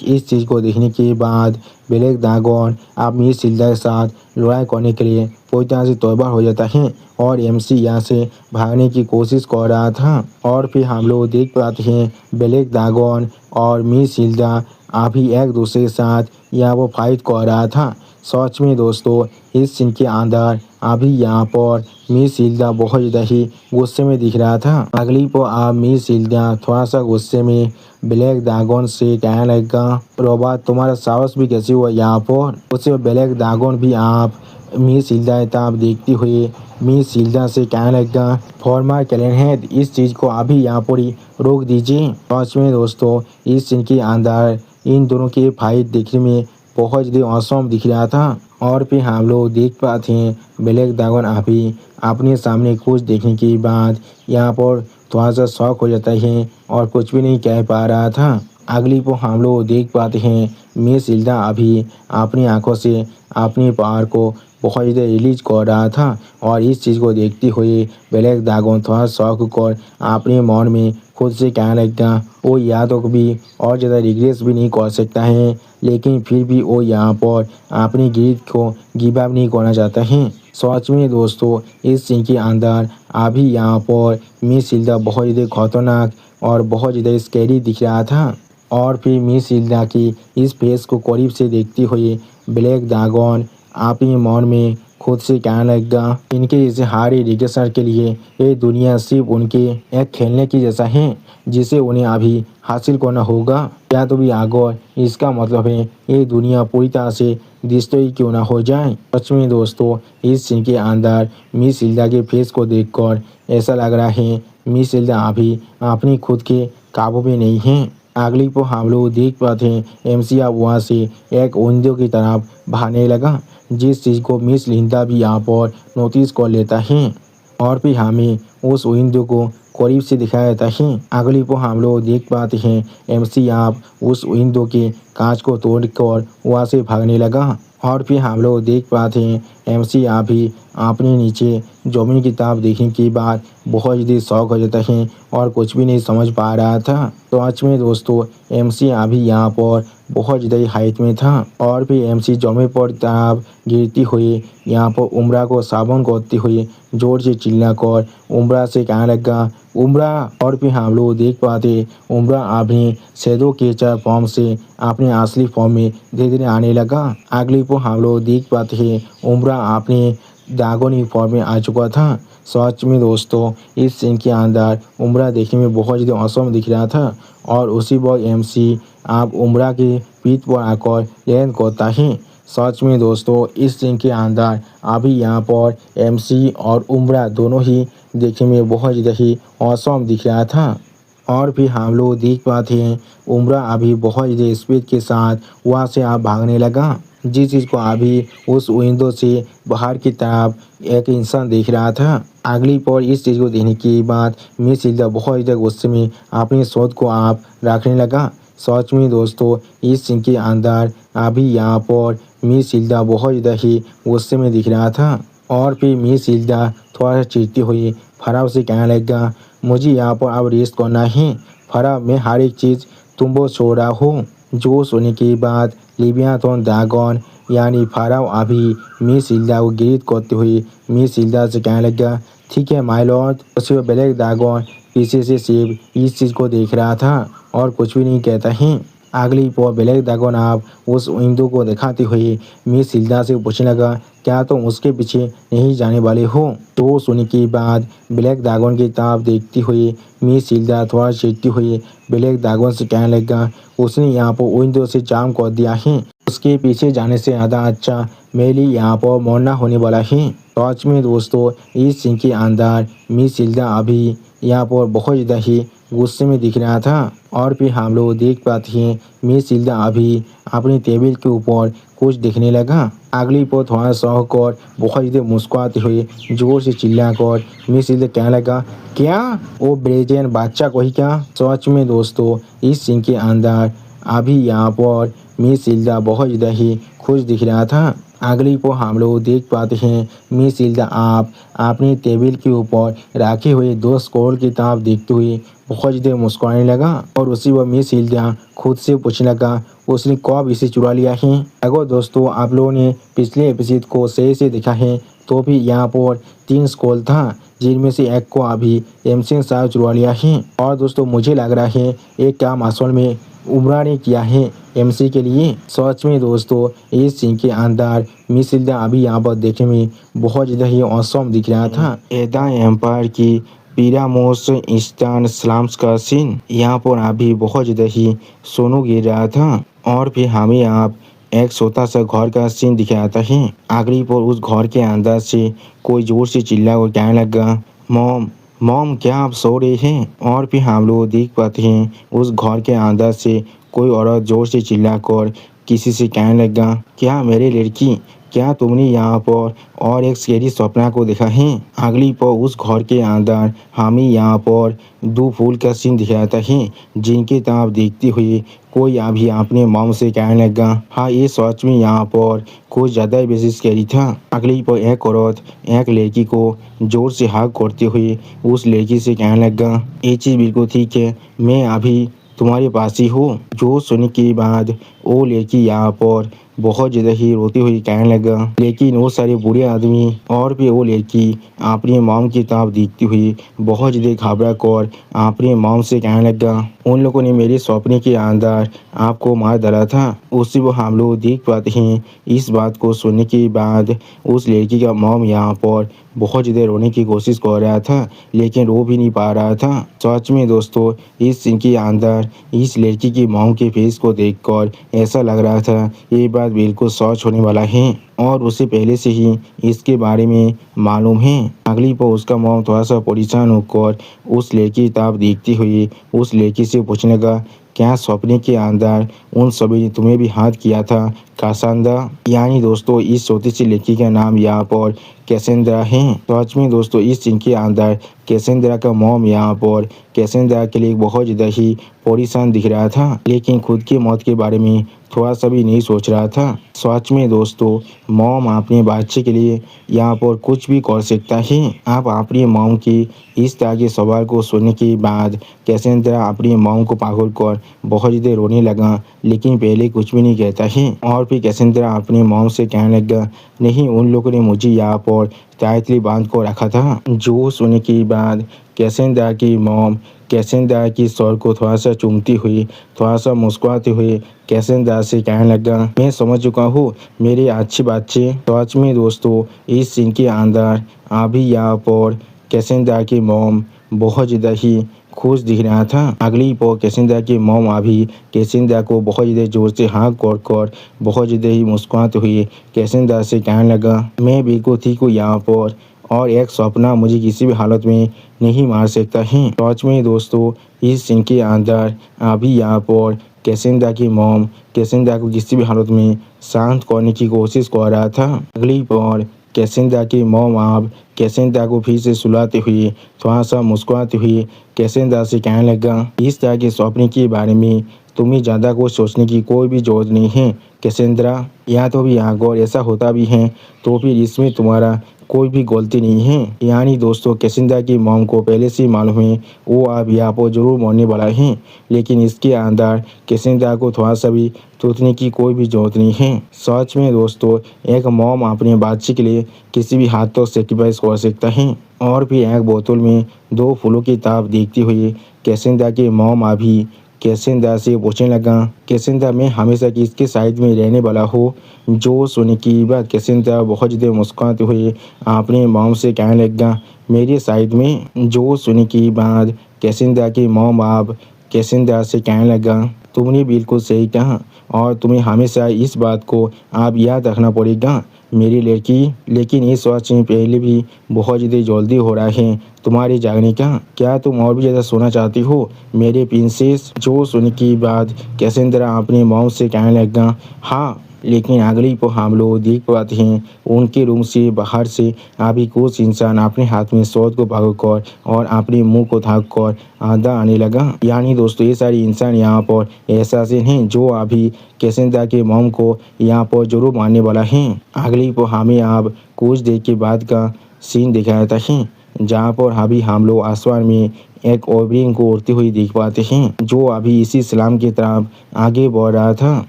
इस चीज़ को देखने के बाद ब्लैक ड्रैगन आप मिस हिल्डा के साथ लड़ाई करने के लिए पूरी तरह से तैयार हो जाता है और एमसी यहाँ से भागने की कोशिश कर रहा था। और फिर हम लोग देख पाते हैं ब्लैक ड्रैगन और मिस हिल्डा अभी एक दूसरे के साथ यहाँ वो फाइट कर रहा था। सच में दोस्तों इस सीन के अंदर अभी यहाँ पर मिस हिल्डा बहुत ज़्यादा ही गुस्से में दिख रहा था। अगली पर आप मिस हिल्डा थोड़ा सा गुस्से में ब्लैक ड्रैगन से कहने लगा, रोबोट तुम्हारा साहस भी कैसे हुआ यहाँ पर। उससे ब्लैक ड्रैगन भी आप मिस हिल्डा आप देखते हुए मिस हिल्डा से कहने लगा, फॉर्मर कैलन है इस चीज़ को अभी यहाँ पर ही रोक दीजिए। सच में दोस्तों इस सीन के अंदर इन दोनों के फाइट देखने में बहुत ज़्यादा औसम दिख रहा था। और फिर हम लोग देख पाते हैं ब्लैक ड्रैगन अभी अपने सामने कुछ देखने के बाद यहाँ पर थोड़ा सा शौक हो जाता है और कुछ भी नहीं कह पा रहा था। अगली को हम लोग देख पाते हैं मिस हिल्डा अभी अपनी आंखों से अपनी पावर को बहुत ज़्यादा रिलीज कर रहा था और इस चीज़ को देखते हुए ब्लैक ड्रैगन थोड़ा शौक कर अपने मन में खुद से कहने लगा, वो यादों को भी और ज़्यादा रिग्रेस भी नहीं कर सकता है लेकिन फिर भी वो यहाँ पर अपनी जीत को गिव अप नहीं करना चाहता है। सच में दोस्तों इस सीन के अंदर अभी यहाँ पर मिस हिल्डा बहुत ज़्यादा खतरनाक और बहुत ज़्यादा स्कैरी दिख रहा था। और फिर मिस हिल्डा की इस फेस को करीब से देखते हुए ब्लैक ड्रैगन अपने मन में खुद से कहने लगा, इनके जैसे हारी रिग्रेसर के लिए ये दुनिया सिर्फ उनके एक खेलने की जैसा है जिसे उन्हें अभी हासिल करना होगा या तो भी आगे। इसका मतलब है ये दुनिया पूरी तरह से डिस्ट्रॉय क्यों ना हो जाए। सच में दोस्तों इस सीन के अंदर मिस हिल्डा के फेस को देखकर ऐसा लग रहा है मिस हिल्डा अभी अपनी खुद के काबू में नहीं है। अगली को हम लोग देख पाते हैं एमसी अब वहाँ से एक विंडो की तरफ भागने लगा जिस चीज़ को मिस हिल्डा भी यहाँ पर नोटिस कर लेता है और फिर हमें उस विंडो को करीब से दिखाया जाता है। अगली को हम लोग देख पाते हैं एमसी आप उस विंडो के कांच को तोड़कर वहाँ से भागने लगा और फिर हम लोग देख पाते हैं MC अभी अपने नीचे जमीन किताब देखने के बाद बहुत ज़्यादा शौक हो जाता है और कुछ भी नहीं समझ पा रहा था। तो आज में दोस्तों MC अभी यहाँ पर बहुत ज़्यादा हाइट में था और फिर MC जमीन पर किताब गिरती हुई यहाँ पर उमरा को साबुन करती हुई जोर से चिल्ला कर उमरा से कहने लगा, उमरा। और फिर हम लोग देख पाते उमरा अपनी शैडो कैचर फॉर्म से अपने असली फॉर्म में धीरे धीरे आने लगा। अगली पर हम लोग देख पाते हैं उमरा अपने ड्रैगन फॉर्म में आ चुका था। सच में दोस्तों इस सीन के अंदर उमरा देखने में बहुत ज़्यादा औसम दिख रहा था और उसी वक्त MC आप उमरा के पीठ पर आकर लैंड करता है। सच में दोस्तों इस सीन के अंदर अभी यहाँ पर MC और उमरा दोनों ही देखने में बहुत ज़्यादा ही औसम दिख रहा था। और फिर हम लोग देख पाते हैं उमरा अभी बहुत ज़्यादा स्पीड के साथ वहाँ से आप भागने लगा। जिस चीज़ को अभी उस विंडो से बाहर की तरफ एक इंसान देख रहा था। अगली पर इस चीज़ को देखने के बाद मिस हिल्डा बहुत ज़्यादा गुस्से में अपनी सोच को आप रखने लगा। सच में दोस्तों इस सीन के अंदर अभी यहाँ पर मिस हिल्डा बहुत ज़्यादा ही गुस्से में दिख रहा था और फिर मिस हिल्डा थोड़ा सा चिढ़ती हुई फराव से कहने लगा, मुझे यहाँ पर अब रेस्ट करना है फराव, मैं हर एक चीज़ तुमको छोड़ रहा हूँ। जो सुनने के बाद लिबियाथन ड्रैगन यानी फराव अभी मिस हिल्डा को ग्रीट करते हुए मिस हिल्डा से कहने लगा, ठीक है माय लॉर्ड। उसी ब्लैक ड्रैगन पीछे से सिर्फ इस चीज़ को देख रहा था और कुछ भी नहीं कहता है। अगली पर ब्लैक ड्रैगन आप उस विंडो को दिखाते हुए मिस हिल्डा से पूछने लगा, क्या तुम उसके पीछे नहीं जाने वाले हो। तो सुनने के बाद ब्लैक ड्रैगन की तरफ देखती हुई मिस हिल्डा थोड़ा चिढ़ती हुई ब्लैक ड्रैगन से कहने लगा, उसने यहाँ पर विंडो से जाम कर दिया है, उसके पीछे जाने से ज़्यादा अच्छा मेरे लिए यहाँ पर मरना होने वाला है। सच में दोस्तों इस सीन के अंदर मिस हिल्डा अभी यहाँ पर बहुत ज़्यादा ही गुस्से में दिख रहा था और फिर हम लोग देख पाते हैं मिस हिल्डा अभी अपनी टेबल के ऊपर कुछ देखने लगा। अगली पर थोड़ा सा होकर बहुत ज़्यादा मुस्कुराते हुए जोर से चिल्लाकर मिस हिल्डा कहने लगा, क्या वो ब्रेजियन बादशाह को ही क्या। सच में दोस्तों इस सीन के अंदर अभी यहाँ पर मिस हिल्डा बहुत ज़्यादा ही खुश दिख रहा था। अगली को हम लोग देख पाते हैं मिस हिल्डा आप अपनी टेबल के ऊपर रखे हुए 2 स्क्रॉल की तरफ देखते हुए बहुत ज़्यादा मुस्कुराने लगा और उसी वक्त मिस हिल्डा खुद से पूछने लगा, उसने कब इसे चुरा लिया है। अगर दोस्तों आप लोगों ने पिछले एपिसोड को सही से देखा है तो भी यहाँ पर 3 स्क्रॉल था जिनमें से एक को अभी MC साहब चुरा लिया है और दोस्तों मुझे लग रहा है एक काम असल में उमरा ने किया है MC के लिए। सच में दोस्तों इस सीन के अंदर मिस हिल्डा अभी यहाँ पर देखने में बहुत ज़्यादा ही औसम दिख रहा था। एदा एम्पायर की पिरामोस ईस्टर्न स्लम्स का सीन यहाँ पर अभी बहुत ज़्यादा ही सोनू गिर रहा था और फिर हमें आप एक छोटा सा घर का सीन दिखाता है। आखिरी पर उस घर के अंदर से कोई जोर से चिल्ला और कहने लगा, मॉम मॉम क्या आप सो रहे हैं। और फिर हम लोग देख पाते हैं उस घर के अंदर से कोई औरत जोर से चिल्लाकर किसी से कहने लगा, क्या मेरी लड़की, क्या तुमने यहाँ पर और एक स्कैरी सपना को देखा है। अगली पर उस घर के अंदर हमें यहाँ पर 2 फूल का सीन दिखाता है जिनकी तरफ देखते हुए कोई अभी अपने मॉम से कहने लगा, हाँ ये सच में यहाँ पर कुछ ज़्यादा ही बेसिस स्कैरी था। अगली पर एक औरत एक लड़की को जोर से हग करते हुए उस लड़की से कहने लगा, ये चीज़ बिल्कुल ठीक है, मैं अभी तुम्हारे पास ही हूँ। जो सुनने के बाद वो लड़की यहाँ पर बहुत ज़्यादा ही रोती हुई कहने लगा, लेकिन वो सारे बुरे आदमी और भी वो लड़की अपनी मॉम की तरफ देखती हुई बहुत ज़्यादा घबरा कर अपने मॉम से कहने लगा, उन लोगों ने मेरे सपने के अंदर आपको मार डाला था। उसी वो हम लोग देख पाते हैं इस बात को सुनने के बाद उस लड़की का मॉम यहाँ पर बहुत ज़्यादा रोने की कोशिश कर रहा था लेकिन रो भी नहीं पा रहा था। सच में दोस्तों इस सीन के अंदर इस लड़की की मॉम के फेस को देखकर ऐसा लग रहा था ये बात बिल्कुल सच होने वाला है और उसे पहले से ही इसके बारे में मालूम है। अगली पर उसका मॉम थोड़ा सा परेशान होकर उस लड़की की तरफ देखती हुई उस लड़की से पूछने लगा, क्या सपने के अंदर उन सभी ने तुम्हें भी हाथ किया था, कासांदा, यानी दोस्तों इस छोटी सी लड़की का नाम यहाँ पर कैसेंड्रा है। सच में दोस्तों इस सीन के अंदर कैसेंड्रा का मॉम यहाँ पर कैसेंड्रा के लिए बहुत ज़्यादा ही परेशान दिख रहा था, लेकिन खुद की मौत के बारे में थोड़ा सा भी नहीं सोच रहा था। सच में दोस्तों मॉम अपने बच्चे के लिए यहाँ पर कुछ भी कर सकता है। आप अपनी मॉम की इस तरह के सवाल को सुनने के बाद कैसेंड्रा अपनी मॉम को पागल कर बहुत ज़्यादा रोने लगा, लेकिन पहले कुछ भी नहीं कहता है। और फिर कैसेंड्रा अपनी मॉम से कहने लगा, नहीं, उन लोगों ने मुझे यहाँ पर टाइटली बांध को रखा था। जो सुनने के बाद कैसेंड्रा की मॉम कैसेंड्रा की सर को थोड़ा सा चूमती हुई, थोड़ा सा मुस्कुराते हुए कैसेंड्रा से कहने लगा, मैं समझ चुका हूँ मेरे अच्छे बच्चे। सच में दोस्तों इस सीन के अंदर अभी यहाँ पर कैसेंड्रा की मॉम बहुत ज़्यादा ही खुश दिख रहा था। अगली पल कैसेंड्रा की मॉम अभी कैसेंड्रा को बहुत ज़्यादा जोर से हाँक कर बहुत ज़्यादा ही मुस्कुराते हुए कैसेंड्रा से कहने लगा, मैं बिल्कुल ठीक हूँ यहाँ पर, और एक सपना मुझे किसी भी हालत में नहीं मार सकता है। सच में दोस्तों इस सीन के अंदर अभी यहाँ पर कैसेंड्रा की मॉम कैसेंड्रा को किसी भी हालत में शांत करने की कोशिश कर रहा था। अगली पल कैसेंड्रा की मॉम आप कैसेंड्रा को फिर से सुलाते हुए, थोड़ा सा मुस्कुराते हुए कैसेंड्रा से कहने लगा, इस तरह के सपने के बारे में तुम्हें ज़्यादा कुछ सोचने की कोई भी जरूरत नहीं है कैसेंड्रा। या तो भी अगर ऐसा होता भी है तो फिर इसमें तुम्हारा कोई भी गलती नहीं है। यानी दोस्तों कैसेंड्रा की मॉम को पहले से मालूम है वो अब यहाँ पर जरूर मरने वाला है, लेकिन इसके अंदर कैसेंड्रा को थोड़ा सा भी सोचने की कोई भी जरूरत नहीं है। सच में दोस्तों एक मॉम अपने बच्चे के लिए किसी भी हाथ तक सेक्रीफाइस कर सकता है। और फिर एक बोतल में 2 फूलों की ताब देखती हुई कैसेंड्रा की मॉम अभी कैसेंड्रा से पूछने लगा, कैसेंड्रा मैं हमेशा किसके साइड में रहने वाला हूँ। जो सुनने की बात कैसेंड्रा बहुत ज़्यादा मुस्कुराते हुए अपने मॉम से कहने लगा, मेरे साइड में। जो सुनने की बात कैसेंड्रा की मॉम आप कैसेंड्रा से कहने लगा, तुमने बिल्कुल सही कहा, और तुम्हें हमेशा इस बात को आप याद रखना पड़ेगा मेरी लड़की। लेकिन इस वक्त से पहले भी बहुत ज़्यादा जल्दी हो रहा है तुम्हारे जागने का। क्या तुम और भी ज़्यादा सोना चाहती हो मेरे प्रिंसेस। जो सुनने की बाद कैसेंड्रा अपने मॉम से कहने लगा, हाँ, लेकिन अगली को हम लोग देख पाते हैं उनके रूम से बाहर से अभी कुछ इंसान अपने हाथ में शॉट को भागकर और अपने मुंह को ढक कर आधा आने लगा। यानी दोस्तों ये सारे इंसान यहाँ पर एहसासीन हैं जो अभी कैसेंड्रा के मॉम को यहाँ पर जरूर मारने वाला है। अगली को हमें अब कुछ देर के बाद का सीन दिखाया था है, जहाँ पर अभी हम लोग आसमान में एक ओबरिंग को उड़ती हुई देख पाते हैं जो अभी इसी सलाम की तरफ आगे बढ़ रहा था।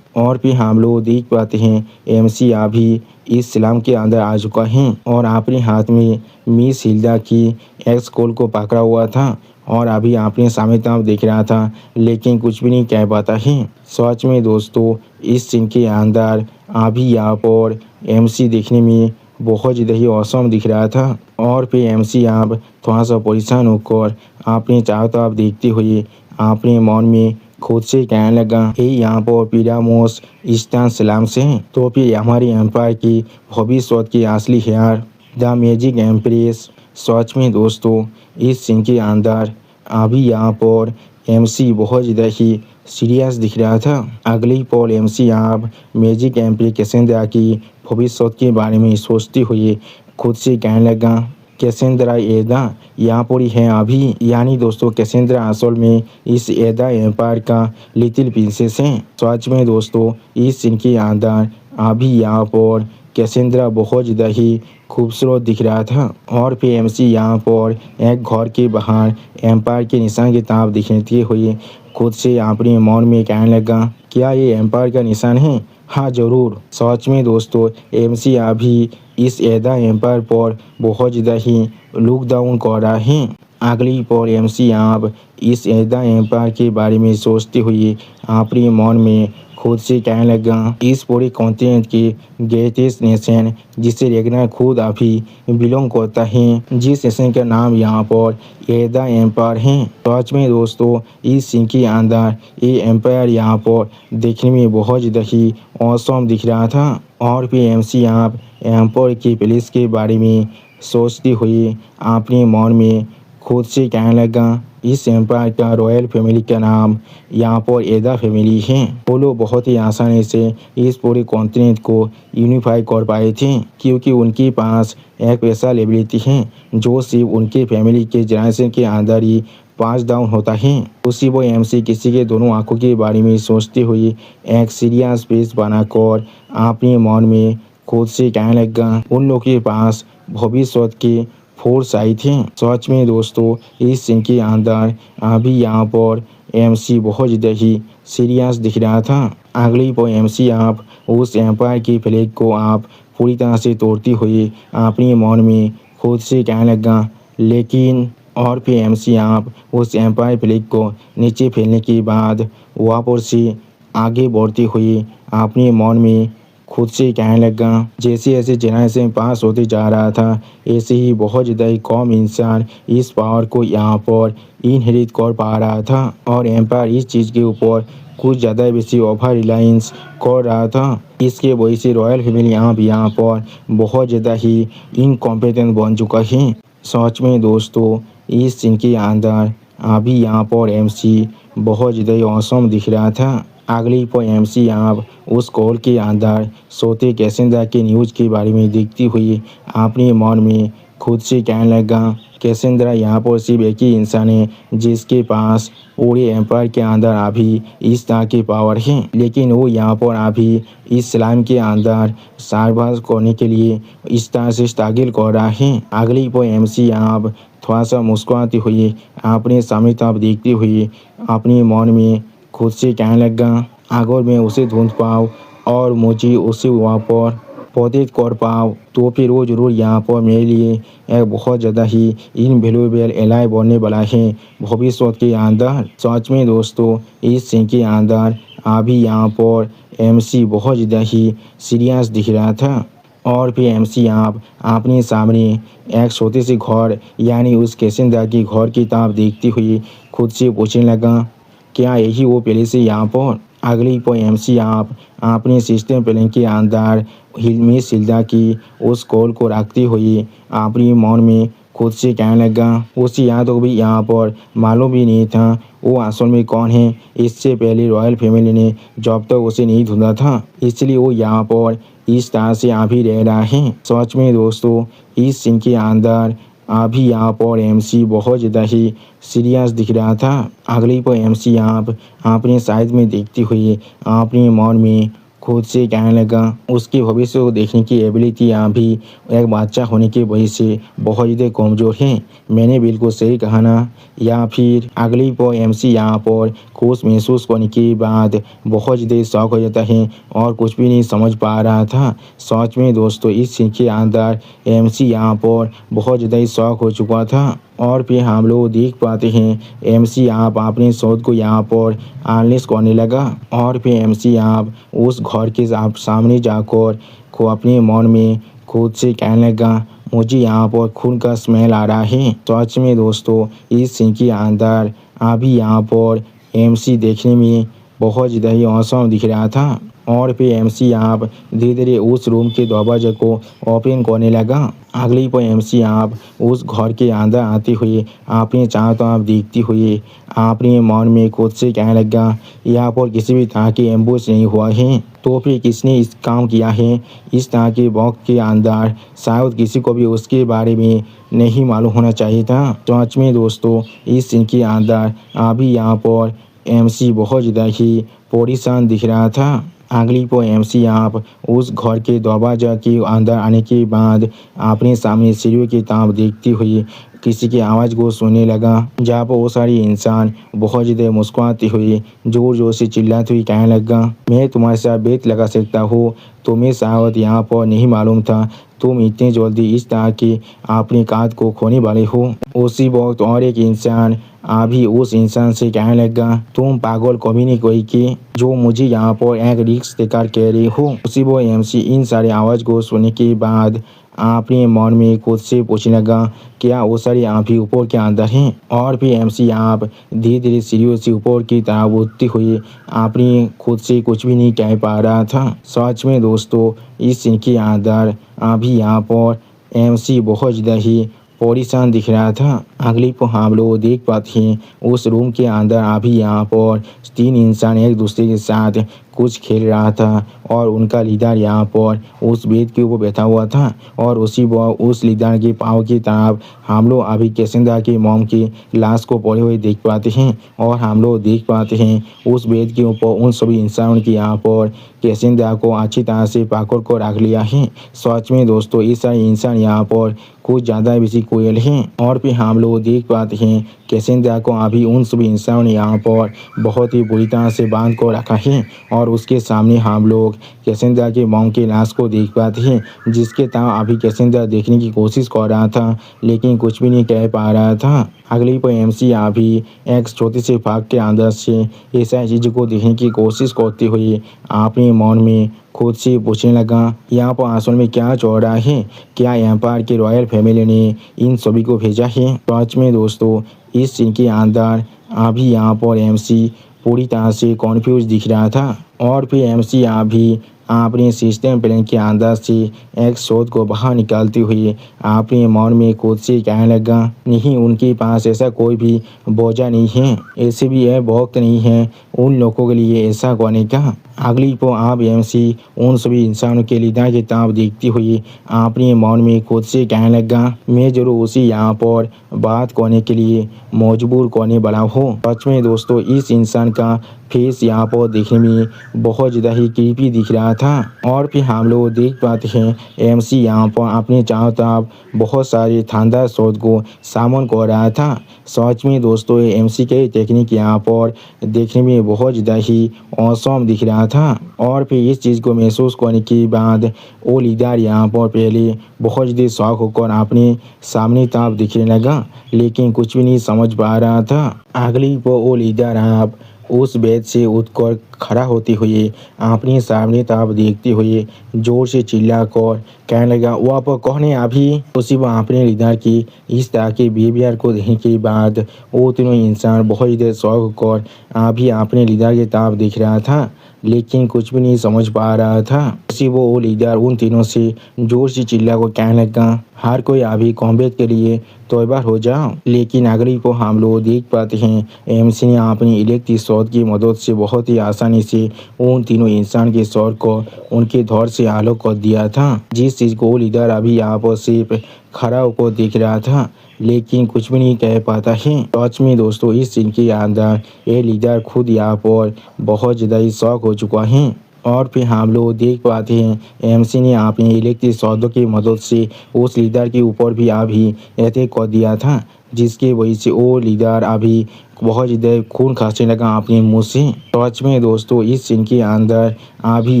और फिर हम लोग देख पाते हैं एमसी अभी इस सलाम के अंदर आ चुका है और अपने हाथ में मिस हिल्डा की एक्स कॉल को पकड़ा हुआ था और अभी अपने सामने तरफ देख रहा था, लेकिन कुछ भी नहीं कह पाता है। सच में दोस्तों इस सीन के अंदर अभी यहाँ पर एमसी देखने में बहुत ज़्यादा ही औसम दिख रहा था। और फिर एमसी आप थोड़ा सा परेशान होकर अपने चारों तरफ देखते हुए अपने मन में खुद से कहने लगा, ये यहाँ पर पिरामोस ईस्टर्न सलाम से हैं, तो फिर हमारी एम्पायर की भविष्य की असली हेयर द मैजिक एम्प्रेस। सच में दोस्तों इस सीन के अंदर अभी यहाँ पर एमसी बहुत ज़्यादा ही सीरियस दिख रहा था। अगली पल एमसी आप मैजिक एम्प्रेस कैसेंड्रा की भविष्य के बारे में सोचते हुए खुद से कहने लगा, कैसेंड्रा एदा यहाँ पर ही है अभी। यानी दोस्तों कैसेंड्रा असल में इस एदा एम्पायर का लिटिल प्रिंसेस है। सच में दोस्तों इस सीन के अंदर अभी यहाँ पर कैसेंड्रा बहुत ज़्यादा ही खूबसूरत दिख रहा था। और फिर एमसी यहाँ पर एक घर के बाहर एम्पायर के निशान की तरफ दिखते हुए खुद से अपने मन में कहने लगा, क्या ये एम्पायर का निशान है। हाँ ज़रूर। सच में दोस्तों एमसी अभी इस एदा एम्पायर पर बहुत ज़्यादा ही लुक डाउन कर रहा है। अगली पर एमसी आप इस एदा एम्पायर के बारे में सोचते हुए अपने मन में खुद से कहने लगा, इस पूरे कॉन्टिनेंट के ग्रेटेस्ट नेशन जिसे रेगनर खुद अभी बिलोंग करता है, जिस नेशन का नाम यहाँ पर एदा एम्पायर है। सच में दोस्तों इस सीन के अंदर ये एम्पायर यहाँ पर देखने में बहुत ज़्यादा ही औसम दिख रहा था। और फिर एमसी आप एम्पायर के प्लेस के बारे में सोचते हुए अपने मन में खुद से कहने लगा, इस एम्पायर का रॉयल फैमिली का नाम यहाँ पर एदा फैमिली है। वो लोग बहुत ही आसानी से इस पूरे कॉन्टिनेंट को यूनिफाई कर पाए थे क्योंकि उनके पास एक ऐसा एबिलिटी है जो सिर्फ उनके फैमिली के जनरेशन के अंदर ही पास डाउन होता है। उसी वो एमसी किसी के दोनों आंखों के बारे में सोचते हुए एक सीरियस फेस बनाकर अपने मन में खुद से कहने लगा उन लोगों के पास भविष्य के फोर्स आई थी। सच में दोस्तों इस सीन के अंदर अभी यहाँ पर एमसी बहुत ज़्यादा ही सीरियस दिख रहा था। अगली पर एमसी आप उस एम्पायर की फ्लैग को आप पूरी तरह से तोड़ती हुई अपने मन में खुद से कहने लगा लेकिन और फिर एमसी आप उस एम्पायर फ्लैग को नीचे फैलने के बाद वापस से आगे बढ़ती हुई अपने मन में खुद से कहने लगा जैसे जैसे जनरेशन पास होते जा रहा था ऐसे ही बहुत ज़्यादा ही कम इंसान इस पावर को यहाँ पर इनहेरिट कर पा रहा था और एम्पायर इस चीज़ के ऊपर कुछ ज़्यादा बेसी ओवर रिलायंस कर रहा था। इसके वजह से रॉयल फैमिली यहाँ पर बहुत ज़्यादा ही इनकॉम्पिटेंट बन चुका है। सच में दोस्तों इस सीन के अंदर अभी यहाँ पर एमसी बहुत ज़्यादा ही औसम दिख रहा था। अगली पर एमसी आप उस कॉल के अंदर सोते कैसेंद्रा के न्यूज़ के बारे में देखती हुई अपने मन में खुद से कहने लगा कैसेंद्रा यहाँ पर सिर्फ एक ही इंसान है जिसके पास पूरे एम्पायर के अंदर अभी इस तरह की पावर है, लेकिन वो यहाँ पर अभी इस स्लाइम के अंदर सरवाइव करने के लिए इस तरह से स्ट्रगल कर रहा है। अगली पर एमसी आप थोड़ा सा मुस्कुराती हुई अपने सामने तरफ देखती हुई अपने मन में खुद से कहने लगा अगर मैं उसे ढूंढ पाऊँ और मुझे उसे वहाँ पर प्रोटेक्ट कर पाऊँ तो फिर वो ज़रूर यहाँ पर मेरे लिए एक बहुत ज़्यादा ही इनवैल्यूएबल एलाय बनने वाला है भविष्य के अंदर। सच में दोस्तों इस सीन के अंदर अभी यहाँ पर एमसी बहुत ज़्यादा ही सीरियस दिख रहा था और फिर एमसी आप अपने सामने एक छोटे से घर यानी उस कैसेंद्रा के घर की तरफ देखती हुई खुद से पूछने लगा क्या यही वो पहले से यहाँ पर। अगली पर एमसी आप अपने सिस्टम प्लान के अंदर मिस हिल्डा की उस कॉल को रखती हुई अपने मन में खुद से कहने लगा उसे यहाँ तो भी यहाँ पर मालूम भी नहीं था वो असल में कौन है। इससे पहले रॉयल फैमिली ने जब तक उसे नहीं ढूंढा था इसलिए वो यहाँ पर इस तरह से अभी रह रहा है। सच में दोस्तों इस सीन के अंदर अभी यहाँ पर एमसी बहुत ज़्यादा ही सीरियस दिख रहा था। अगली पर एमसी आप अपने साइड में देखती हुई अपने मन में खुद से कहने लगा उसके भविष्य को देखने की एबिलिटी अभी एक बच्चा होने की वजह से बहुत ज़्यादा कमज़ोर है। मैंने बिल्कुल सही कहा ना। या फिर अगली पर एमसी यहाँ पर खुश महसूस करने के बाद बहुत ज़्यादा शौक हो जाता है और कुछ भी नहीं समझ पा रहा था। सच में दोस्तों इस सीन के अंदर एमसी यहाँ पर बहुत ज़्यादा ही शौक हो चुका था और फिर हम लोग देख पाते हैं एमसी आप अपने शोध को यहाँ पर एनालिसिस करने लगा और फिर एमसी आप उस घर के आप सामने जाकर को अपने मन में खुद से कहने लगा मुझे यहाँ पर खून का स्मेल आ रहा है। सच में दोस्तों इस सीन के अंदर अभी यहाँ पर एमसी देखने में बहुत ज़्यादा ही औसम दिख रहा था और फिर एमसी आप धीरे धीरे उस रूम के दरवाजे को ओपन करने लगा। अगली पर एमसी आप उस घर के अंदर आते हुए अपने चारों तरफ देखती हुई अपने मन में खुद से कहने लगा यहाँ पर किसी भी तरह की एम्बुश नहीं हुआ है तो फिर किसने इस काम किया है। इस तरह के वक्त के अंदर शायद किसी को भी उसके बारे में नहीं मालूम होना चाहिए था। सच में दोस्तों इस सीन के अंदर अभी यहाँ पर एमसी बहुत ज़्यादा ही परेशान दिख रहा था। अगली पर एमसी आप उस घर के दरवाजा के अंदर आने के बाद अपने सामने सीढ़ियों की तरफ देखती हुई किसी की आवाज़ को सुनने लगा जहाँ पर वो सारी इंसान बहुत ज़्यादा मुस्कुराती हुई जोर जोर से चिल्लाती हुई कहने लगा मैं तुम्हारे साथ बेट लगा सकता हूँ तुम्हें शायद यहाँ पर नहीं मालूम था तुम इतने जल्दी इस तरह के अपनी कात को खोने वाले हो। उसी वक्त और एक इंसान अभी उस इंसान से कहने लगा तुम पागल कभी नहीं कोई कि जो मुझे यहाँ पर एक रिक्स देकर कह रही हो। उसी वो एमसी इन सारे आवाज़ को सुनने के बाद अपने मन में खुद से पूछने लगा क्या वो सारी आप ही ऊपर के अंदर हैं और फिर एमसी आप धीरे धीरे सीढ़ियों से ऊपर की तरफ उठती हुई अपनी खुद से कुछ भी नहीं कह पा रहा था। सच में दोस्तों इस सीन के अंदर अभी यहाँ पर एमसी बहुत ज़्यादा ही परेशान दिख रहा था। अगली को हम लोग देख पाते हैं उस रूम के अंदर अभी यहाँ पर 3 इंसान एक दूसरे के साथ कुछ खेल रहा था और उनका लीडर यहाँ पर उस बेड के ऊपर बैठा हुआ था और उस लीडर के पाँव की तरफ हम लोग अभी कैसेंद्रा की मॉम की लाश को पड़े हुए देख पाते हैं और हम लोग देख पाते हैं उस बेड के ऊपर उन सभी इंसानों की यहाँ पर कैसेंद्रा को अच्छी तरह से पकड़ को रख लिया है। सच में दोस्तों इस सारे इंसान यहाँ पर कुछ ज़्यादा बेसी कोयल हैं और फिर हम लोग देख पाते हैं कैसेंद्रा को अभी उन सभी इंसानों ने यहाँ पर बहुत ही बुरी तरह से बांध को रखा है और उसके सामने हम लोग कैसेंद्रा के मॉम की लाश को देख पाते हैं जिसके तरफ अभी कैसेंद्रा देखने की कोशिश कर रहा था लेकिन कुछ भी नहीं कह पा रहा था। अगली पर एमसी अभी एक छोटे से भाग के अंदर से ऐसा चीज़ को देखने की कोशिश करते हुए अपने मन में खुद से पूछने लगा यहाँ पर असल में क्या चल रहा है, क्या एम्पायर की रॉयल फैमिली ने इन सभी को भेजा है। सच में दोस्तों इस सीन के अंदर अभी यहाँ पर एमसी पूरी तरह से कॉन्फ्यूज दिख रहा था और फिर एमसी अभी अपने सिस्टम प्लान के अंदर से एक शोध को बाहर निकालते हुए अपने मन में खुद से कहने लगा नहीं उनके पास ऐसा कोई भी बोझा नहीं है, ऐसे भी यह वक्त नहीं है उन लोगों के लिए ऐसा करने का। अगली को आप एमसी उन सभी इंसानों के लीडर की तरफ देखते हुए अपने मन में खुद से कहने लगा मैं जरूर उसी यहाँ पर बात करने के लिए मजबूर करने वाला हूँ। सच में दोस्तों इस इंसान का फेस यहाँ पर देखने में बहुत ज़्यादा ही क्रीपी दिख रहा था और फिर हम लोग देख पाते हैं एमसी यहाँ पर अपने चारों तरफ बहुत सारे शानदार शॉट को सामन कर रहा था। सच में दोस्तों एमसी के टेक्निक यहाँ पर देखने में बहुत ज़्यादा ही औसम दिख रहा था और फिर इस चीज़ को महसूस करने के बाद वो लीडर यहाँ पर पहले बहुत ज़्यादा शौक होकर अपने सामने तरफ दिखने लगा लेकिन कुछ भी नहीं समझ पा रहा था। अगली पर वो लीडर आप उस बेड से उठकर खड़ा होते हुए अपने सामने तरफ देखते हुए जोर से चिल्लाकर कहने लगा वो आप कौन है अभी। उसी वह अपने लीडर की इस तरह के बिहेवियर को देखने के बाद वो तीनों इंसान बहुत ज़्यादा शौक होकर अभी अपने लीडर की तरफ देख रहा था लेकिन कुछ भी नहीं समझ पा रहा था। उसी वो लीडर उन तीनों से जोर से चिल्ला को कहने लगा हर कोई अभी कॉम्बैट के लिए तैयार हो जाओ। लेकिन अगली को हम लोग देख पाते हैं एमसी ने अपनी इलेक्ट्रिक शॉट की मदद से बहुत ही आसानी से उन तीनों इंसान के शॉट को उनके धौर से आलोक कर दिया था जिस चीज़ को लीडर अभी यहाँ पर सिर्फ खड़ा होकर देख रहा था लेकिन कुछ भी नहीं कह पाता है। सच में दोस्तों इस सीन के अंदर ये लीडर खुद यहाँ पर बहुत ज़्यादा ही शौक हो चुका है और फिर हम लोग देख पाते हैं एमसी ने अपने इलेक्ट्रिक शॉटों की मदद से उस लीडर के ऊपर भी अभी अटैक कर दिया था जिसकी वजह से वो लीडर अभी बहुत ज़्यादा खून खांसने लगा अपने मुँह से। सच में दोस्तों इस सीन के अंदर अभी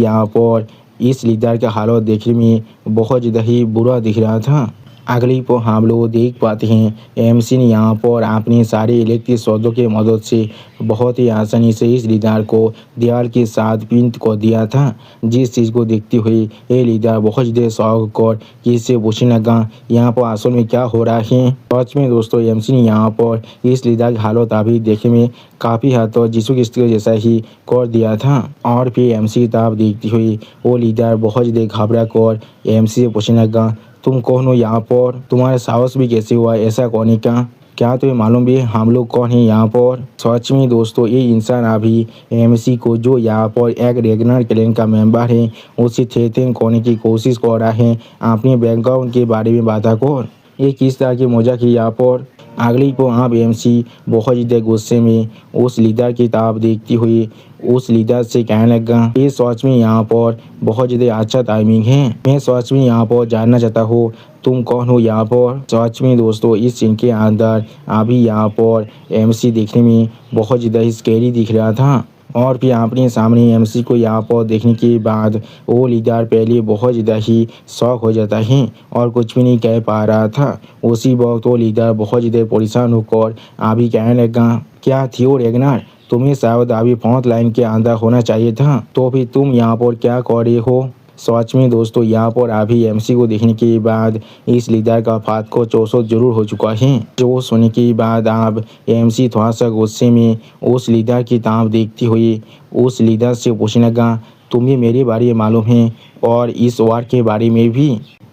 यहाँ पर इस लीडर का हालत देखने में बहुत ज़्यादा ही बुरा दिख रहा था। अगली को हम लोग देख पाते हैं एमसी ने यहाँ पर अपने सारे इलेक्ट्रिक शॉटों के मदद से बहुत ही आसानी से इस लीडर को दीवार के साथ पिन कर दिया था जिस चीज़ को देखते हुए ये लीडर बहुत ज़्यादा शौक कर किससे पूछने लगा यहाँ पर असल में क्या हो रहा है। सच में दोस्तों एमसी ने यहाँ पर इस लीडर की हालत अभी देखने में काफ़ी हद तक यीशु क्रिस्ट जैसा ही कर दिया था और फिर एमसी की तरफ देखते हुए वो लीडर बहुत ज़्यादा घबरा कर एमसी से पूछने लगा तुम कौन हो यहाँ पर, तुम्हारा साहस भी कैसे हुआ ऐसा करने का, क्या तुम्हें मालूम भी हम लोग कौन हैं यहाँ पर। सच में दोस्तों ये इंसान अभी एमसी को जो यहाँ पर एक रेगनर क्लैन का मेंबर है उसे थ्रेटन करने की कोशिश कर रहा है अपने बैकग्राउंड के बारे में बात कर ये किस तरह की मजाक है यहाँ पर। अगली को आप एमसी बहुत ज़्यादा गुस्से में उस लीडर की तरफ देखती हुई उस लीडर से कहने लगा ये सच में यहाँ पर बहुत ज़्यादा अच्छा टाइमिंग है, मैं सच में यहाँ पर जानना चाहता हूँ तुम कौन हो यहाँ पर। सच में दोस्तों इस सीन के अंदर अभी यहाँ पर एमसी देखने में बहुत ज़्यादा ही स्कैरी दिख रहा था और फिर अपने सामने एमसी को यहाँ पर देखने के बाद वो लीडर पहले बहुत ज़्यादा ही शौक हो जाता है और कुछ भी नहीं कह पा रहा था। उसी वक्त वो लीडर बहुत ज़्यादा परेशान होकर अभी कहने लगा क्या थियो रेगनर, तुम्हें शायद अभी फ्रंट लाइन के अंदर होना चाहिए था, तो फिर तुम यहाँ पर क्या कर रहे हो। सच में दोस्तों यहाँ पर अभी एमसी को देखने के बाद इस लीडर का फात को चौसठ जरूर हो चुका है। जो सुनने के बाद अब एमसी थोड़ा सा गुस्से में उस लीडर की तरफ देखते हुए उस लीडर से पूछने लगा तुम्हें मेरे बारे में मालूम है और इस वार के बारे में भी।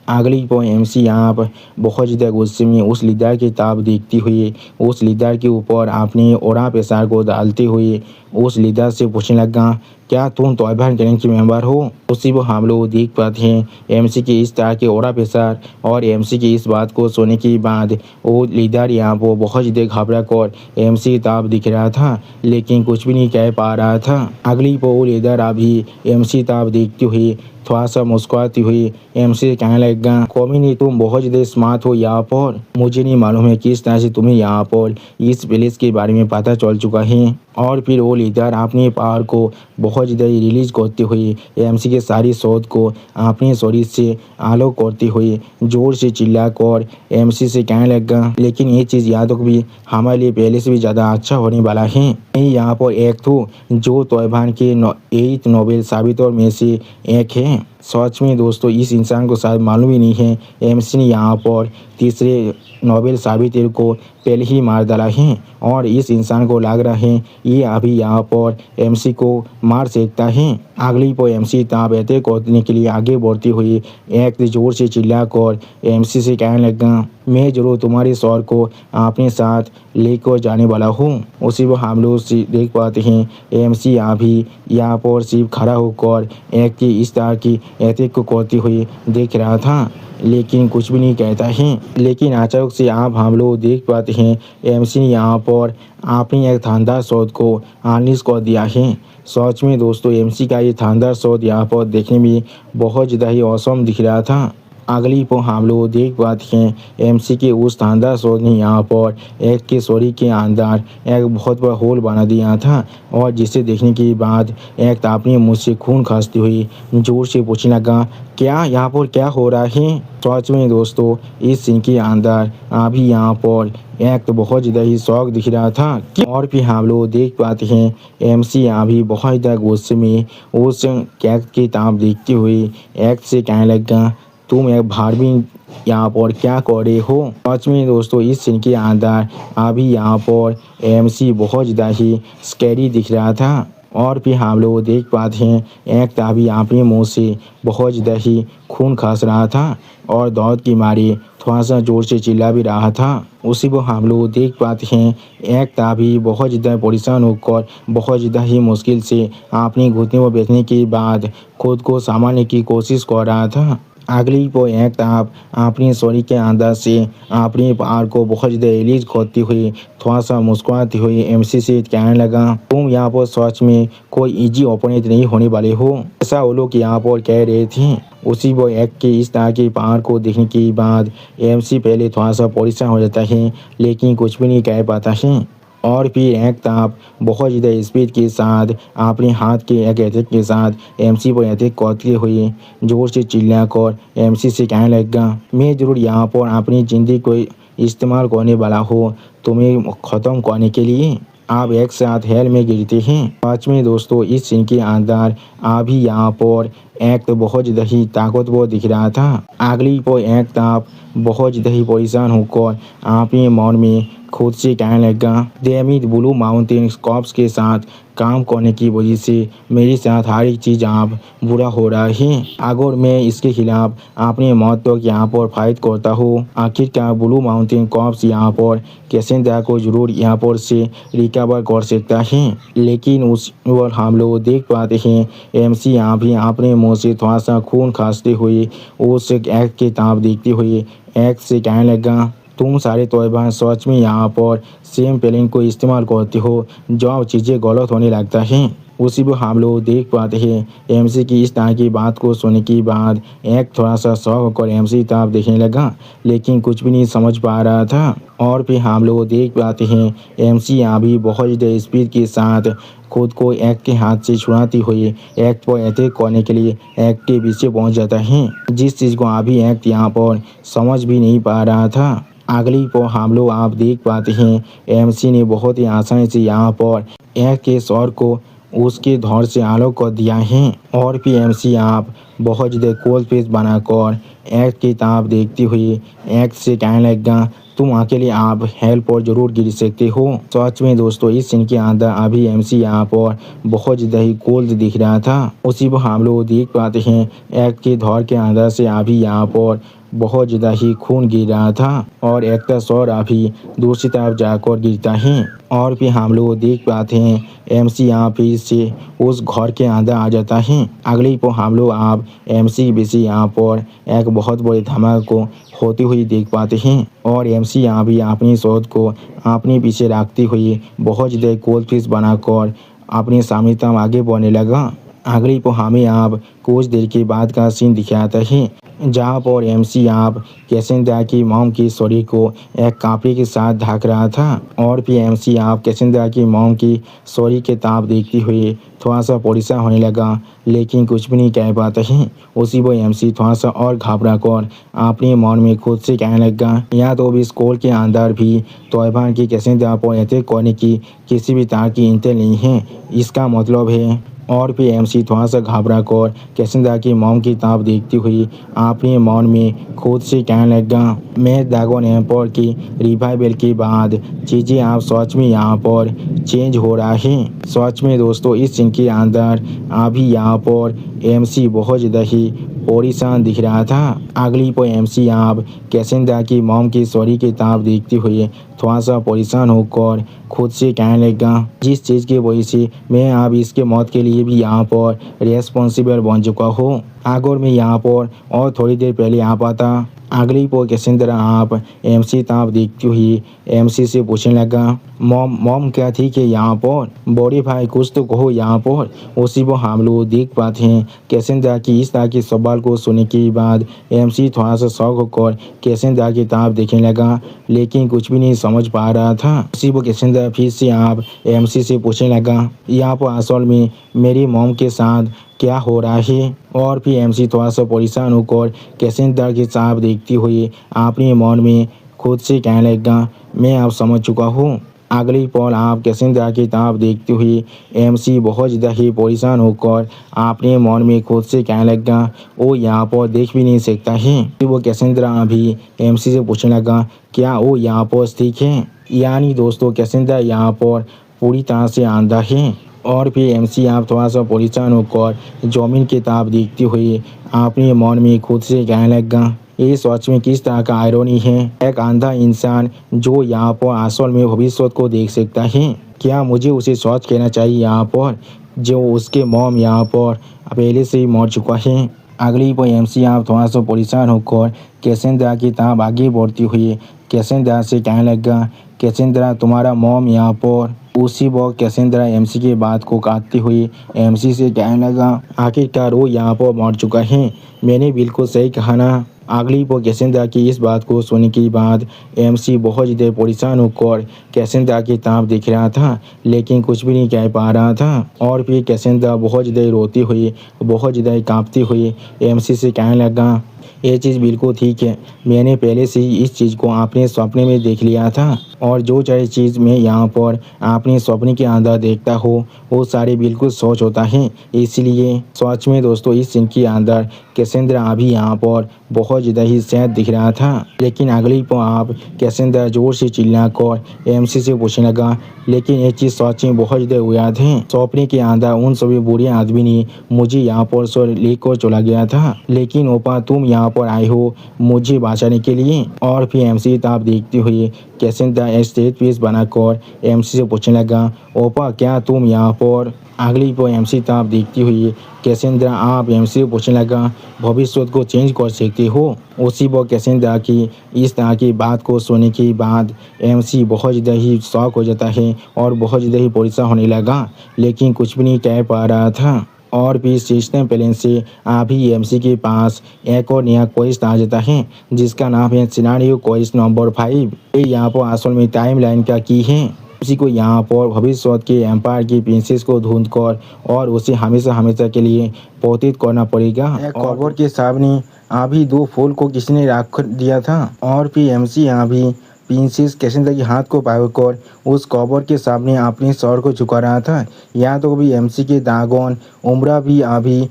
अगली पर एमसी आप बहुत ज़्यादा गुस्से में उस लीडर की किताब देखती हुई उस लीडर के ऊपर अपने ओरा पेशार को डालते हुए उस लीडर से पूछने लगा, क्या तुम तौबा गैंग के मेंबर हो? उसी वो हम लोग देख पाते हैं एमसी के इस तरह के ओरा पेशार और एमसी की इस बात को सुनने के बाद वो लीडर यहाँ पर बहुत ज़्यादा घबरा कर एमसी की किताब दिख रहा था, लेकिन कुछ भी नहीं कह पा रहा था। अगली पर वो लीडर अभी एमसी किताब देखती हुई थोड़ा सा मुस्कुराती हुई एमसी कहने लगा, कौमी नहीं तुम बहुत ज़्यादा स्मार्ट हो यहाँ पर, मुझे नहीं मालूम है किस तरह से तुम्हें यहाँ पर इस प्लेस के बारे में पता चल चुका है। और फिर वो लीडर अपने पावर को बहुत ज़्यादा रिलीज करते हुए एमसी के सारी शोध को अपने शरीर से आलोक करते हुए जोर से चिल्ला कर एमसी से कहने लगा, लेकिन ये चीज़ याद रख भी हमारे लिए पहले से भी ज़्यादा अच्छा होने वाला है। मैं यहाँ पर एक तो जो तौबान के 8 नोबेल साबितों में से एक है। सच में दोस्तों इस इंसान को शायद मालूम ही नहीं है एमसी ने यहाँ पर तीसरे नोबेल साबित को पहले ही मार डाला है और इस इंसान को लग रहा है ये अभी यहाँ पर एमसी को मार सकता है। अगली पर एमसी ताब एहते करने के लिए आगे बढ़ती हुई एक जोर से चिल्लाकर एमसी से कहने लगा, मैं जरूर तुम्हारे शौर को अपने साथ लेकर जाने वाला हूँ। उसी वो हम लोग देख पाते हैं एमसी अभी यहाँ पर सिर्फ खड़ा होकर एक की इस तरह की एहतियात को करती हुई देख रहा था, लेकिन कुछ भी नहीं कहता है। लेकिन अचानक से आप हम लोग देख पाते हैं एमसी ने यहाँ पर अपनी एक शानदार शॉट को अनलीज कर दिया है। सच में दोस्तों एमसी का ये शानदार शॉट यहाँ पर देखने में बहुत ज़्यादा ही औसम दिख रहा था। अगली पर हम लोग देख पाते हैं एमसी के उस शानदार शॉट ने यहाँ पर एक के शरीर के अंदर एक बहुत बड़ा होल बना दिया था और जिसे देखने के बाद एक अपने मुँह से खून खांसती हुई जोर से पूछने लगा, क्या यहाँ पर क्या हो रहा है? सच में दोस्तों इस सीन के अंदर अभी यहाँ पर एक तो बहुत ज़्यादा ही शौक दिख रहा था। और फिर हम लोग देख पाते हैं एमसी अभी बहुत ज़्यादा गुस्से में उस कैक की ताब देखते हुए एक से कहने लगा, तुम एक भारवीन यहाँ पर क्या कर रहे हो? सच में दोस्तों इस सीन के अंदर अभी यहाँ पर एमसी बहुत ज़्यादा ही स्कैरी दिख रहा था। और फिर हम लोग देख पाते हैं एक ताबी अपने मुंह से बहुत ज़्यादा ही खून खास रहा था और दौड़ की मारे थोड़ा सा जोर से चिल्ला भी रहा था। उसी को हम लोग देख पाते हैं एक ताबी बहुत ज़्यादा परेशान होकर बहुत ज़्यादा ही मुश्किल से अपनी घुटने पर बैठने के बाद खुद को संभालने की कोशिश कर रहा था। अगली को एक ताप अपनी शरीर के अंदर से अपनी पार को बहुत ज़्यादा रिलीज करती हुई थोड़ा सा मुस्कुराती हुई एमसी से कहने लगा, तुम यहाँ पर सच में कोई इजी ओपोनेंट नहीं होने वाले हो, ऐसा वो लोग यहाँ पर कह रहे थे। उसी वो एक के इस तरह की पार को देखने के बाद एमसी पहले थोड़ा सा परेशान हो जाता है, लेकिन कुछ भी नहीं कह पाता है। और फिर एक ताप बहुत ज़्यादा स्पीड के साथ अपने हाथ के एक अटैक के साथ एमसी पर अटैक करते हुए जोर से चिल्लाकर एमसी से कहने लगा, मैं ज़रूर यहाँ पर अपनी ज़िंदगी को इस्तेमाल करने वाला हूँ तुम्हें ख़त्म करने के लिए। आप एक साथ हेल में गिरते हैं। पाँचवें दोस्तों इस सीन के अंदर अभी यहाँ पर एक तो बहुत ज़्यादा ही ताकतवर दिख रहा था। अगली पर एक ताप बहुत ज़्यादा ही परेशान होकर अपने मन में खुद से कहने लगा, डेमिड ब्लू माउंटेन कॉप्स के साथ काम करने की वजह से मेरे साथ हर एक चीज़ आप बुरा हो रहा है। अगर मैं इसके खिलाफ अपने मौत तक यहाँ पर फाइट करता हूँ, आखिरकार ब्लू माउंटेन कॉप्स यहाँ पर कैसेंड्रा को जरूर यहाँ पर से रिकवर कर सकता है। लेकिन उस और हम लोग देख पाते हैं एमसी यहाँ भी अपने मुँह से थोड़ा सा खून खांसते हुए उस एक के ताप देखते हुए एक से कहने लगा, तुम सारे तौबा सच में यहाँ पर सेम प्लान को इस्तेमाल करते हो जब चीज़ें गलत होने लगता है। उसी पर हम लोग देख पाते हैं एमसी की इस तरह की बात को सुनने के बाद एक थोड़ा सा शौक होकर एमसी ताप देखने लगा, लेकिन कुछ भी नहीं समझ पा रहा था। और फिर हम लोग देख पाते हैं एमसी यहाँ भी बहुत ज़्यादा स्पीड के साथ खुद को एक के हाथ से छुड़ाती हुई एक पर अटैक करने के लिए एक के पीछे पहुँच जाता है, जिस चीज़ को अभी एक यहाँ पर समझ भी नहीं पा रहा था। अगली पर हम लोग आप देख पाते हैं एमसी ने बहुत ही आसानी से यहाँ पर एक के स्वर को उसके धौर से आलोक कर दिया है। और फिर एमसी आप बहुत ज़्यादा कोल फेस बनाकर एक की ताप देखती हुई एक से कहने लगा, तुम अकेले आप हेल्प पर जरूर गिर सकते हो। सच में दोस्तों इस सीन के अंदर अभी एमसी यहाँ पर बहुत ज्यादा ही कोल्ड दिख रहा था। उसी पर हम लोग देख पाते हैं एक्ट के धौर के अंदर से अभी यहाँ पर बहुत ज़्यादा ही खून गिर रहा था और एक का सौर अभी दूसरी तरफ जाकर गिरता है और फिर हम लोग देख पाते हैं एमसी यहाँ फिर से उस घर के अंदर आ जाता है। अगले पर हम लोग आप एमसी बीसी यहाँ पर एक बहुत बड़े धमाके को होते हुए देख पाते हैं और एमसी यहाँ भी अपनी शोध को अपने पीछे रखते हुए बहुत ज़्यादा कोल्ड फिश बनाकर अपने सामने तक आगे बढ़ने लगा। अगले पर हमें आप कुछ देर के बाद का सीन दिखाता है जहाँ पर एमसी आप कैसेंद्रा की मॉम की शरीर को एक कपड़े के साथ ढक रहा था और फिर एमसी आप कैसेंद्रा की मॉम की शरीर के ताप देखते हुए थोड़ा सा परेशान होने लगा लेकिन कुछ भी नहीं कह पाता है। उसी पर एमसी थोड़ा सा और घबरा कर अपने मन में खुद से कहने लगा या तो भी स्कूल के अंदर भी तोयबान की कैसेंद्रा पर अटैक करने की किसी भी तरह की इंतज़ार नहीं है, इसका मतलब है। और फिर एमसी थोड़ा सा घबरा कर कैसेंद्रा की मॉम की ताप देखती हुई अपने मन में खुद से कहने लगा मैं ड्रैगन एम्पायर की रिवाइवल के बाद चीज़ें आप सच में यहाँ पर चेंज हो रहा है। सच में दोस्तों इस सीन के अंदर अभी यहाँ पर एमसी बहुत ज़्यादा ही परेशान दिख रहा था। अगली पर एमसी आप कैसेंद्रा की मॉम की सॉरी की ताप देखते हुए थोड़ा सा परेशान होकर खुद से कहने लगा जिस चीज़ की वजह से मैं अब इसके मौत के लिए भी यहाँ पर रेस्पॉन्सिबल बन चुका हूँ। अगर मैं यहाँ पर और थोड़ी देर पहले आ पाता। अगली पर कैसेंद्रा आप एमसी ताप देखती हुई एमसी से पूछने लगा मॉम क्या ठीक है यहाँ पर, बड़े भाई कुछ तो कहो यहाँ पर। उसी पर हम लोग देख पाते हैं कैसेंद्रा की इस तरह के सवाल को सुनने के बाद एमसी थोड़ा सा शौक होकर कैसेंद्रा की ताप देखने लगा लेकिन कुछ भी नहीं समझ पा रहा था। उसी पर कैसेंद्रा फिर से आप एमसी से पूछने लगा यहाँ पर असल में मेरी मॉम के साथ क्या हो रहा है। और फिर एमसी थोड़ा सा परेशान होकर कैसेंद्रा की ताप देखती हुई अपने मन में खुद से कहने लगा मैं अब समझ चुका हूँ। अगली पल आप कैसेंद्रा की ताप देखते हुए एमसी बहुत ज़्यादा ही परेशान होकर अपने मन में खुद से कहने लगा वो यहाँ पर देख भी नहीं सकता है। फिर वो कैसेंद्रा अभी एमसी से पूछने लगा क्या वो यहाँ पर ठीक है। यानी दोस्तों कैसेंद्रा यहाँ पर पूरी तरह से आंधा है। और फिर एमसी आप थोड़ा सा परेशान होकर जमीन की ताप देखते हुए अपने मन में खुद से कहने लगा ये सच में किस तरह का आयरनी है, एक अंधा इंसान जो यहाँ पर असल में भविष्य को देख सकता है। क्या मुझे उसे सच कहना चाहिए यहाँ पर जो उसके मॉम यहाँ पर पहले से ही मर चुका है। अगली पर एमसी आप थोड़ा सा परेशान होकर कैसेंद्रा की ताप आगे बढ़ती हुई कैसेंद्रा से कहने लगा कैसेंद्रा तुम्हारा मॉम यहाँ पर। उसी वक्त कैसेंद्रा एमसी की बात को काटते हुए एमसी से कहने लगा आखिरकार वो यहाँ पर मर चुका है, मैंने बिल्कुल सही कहा ना। अगली पर कैसेंद्रा की इस बात को सुनने के बाद एमसी बहुत ज़्यादा परेशान होकर कैसेंद्रा की ताप देख रहा था लेकिन कुछ भी नहीं कह पा रहा था। और फिर कैसेंद्रा बहुत ज़्यादा रोती हुई बहुत ज़्यादा कांपती हुई एमसी से कहने लगा ये चीज़ बिल्कुल ठीक है, मैंने पहले से ही इस चीज़ को अपने सपने में देख लिया था और जो चाहे चीज़ मैं यहाँ पर अपने सपने के अंदर देखता हूँ वो सारे बिल्कुल सोच होता है। इसलिए सच में दोस्तों इस सीन के अंदर कैसेंद्रा अभी यहाँ पर बहुत ज़्यादा ही सैड दिख रहा था। लेकिन अगली पर आप कैसेंद्रा जोर से चिल्ला कर एमसी से पूछने लगा लेकिन ये चीज़ सच में बहुत ज़्यादा याद है, सपने के अंदर उन सभी बुरे आदमी ने मुझे यहाँ पर सो लेकर चला गया था लेकिन ओपा तुम यहाँ पर आए हो मुझे बचाने के लिए। और फिर एमसी ताप देखते हुए कैसेंद्रा स्टेज पीस बनाकर एमसी से पूछने लगा ओपा क्या तुम यहाँ पर। अगली पर एमसी ताप देखती हुई कैसेंद्रा आप एमसी से पूछने लगा भविष्य को चेंज कर सकते हो। उसी पर कैसेंद्रा की इस तरह की बात को सुनने के बाद एमसी बहुत ज़्यादा ही शॉक हो जाता है और बहुत ज़्यादा ही परेशान होने लगा लेकिन कुछ भी नहीं कह पा रहा था। और भी सिस्टम प्लान से अभी एमसी के पास एक और नया क्वेश्चन आ जाता है जिसका नाम है सिनेरियो क्वेश्चन नंबर 5। ये यहाँ पर असल में टाइम लाइन का की है। उसी को यहाँ पर भविष्य के एम्पायर की प्रिंसेस को ढूंढ कर और उसे हमेशा हमेशा के लिए पौतित करना पड़ेगा। कबर के सामने अभी 2 फूल को किसी ने रख दिया था और फिर एमसी यहाँ भी प्रिंसेस कैसेंद्रा के हाथ को पकड़कर उस कबर के सामने अपने सर को झुका रहा था। यहाँ तो भी एमसी के दागोन उम्र भी अभी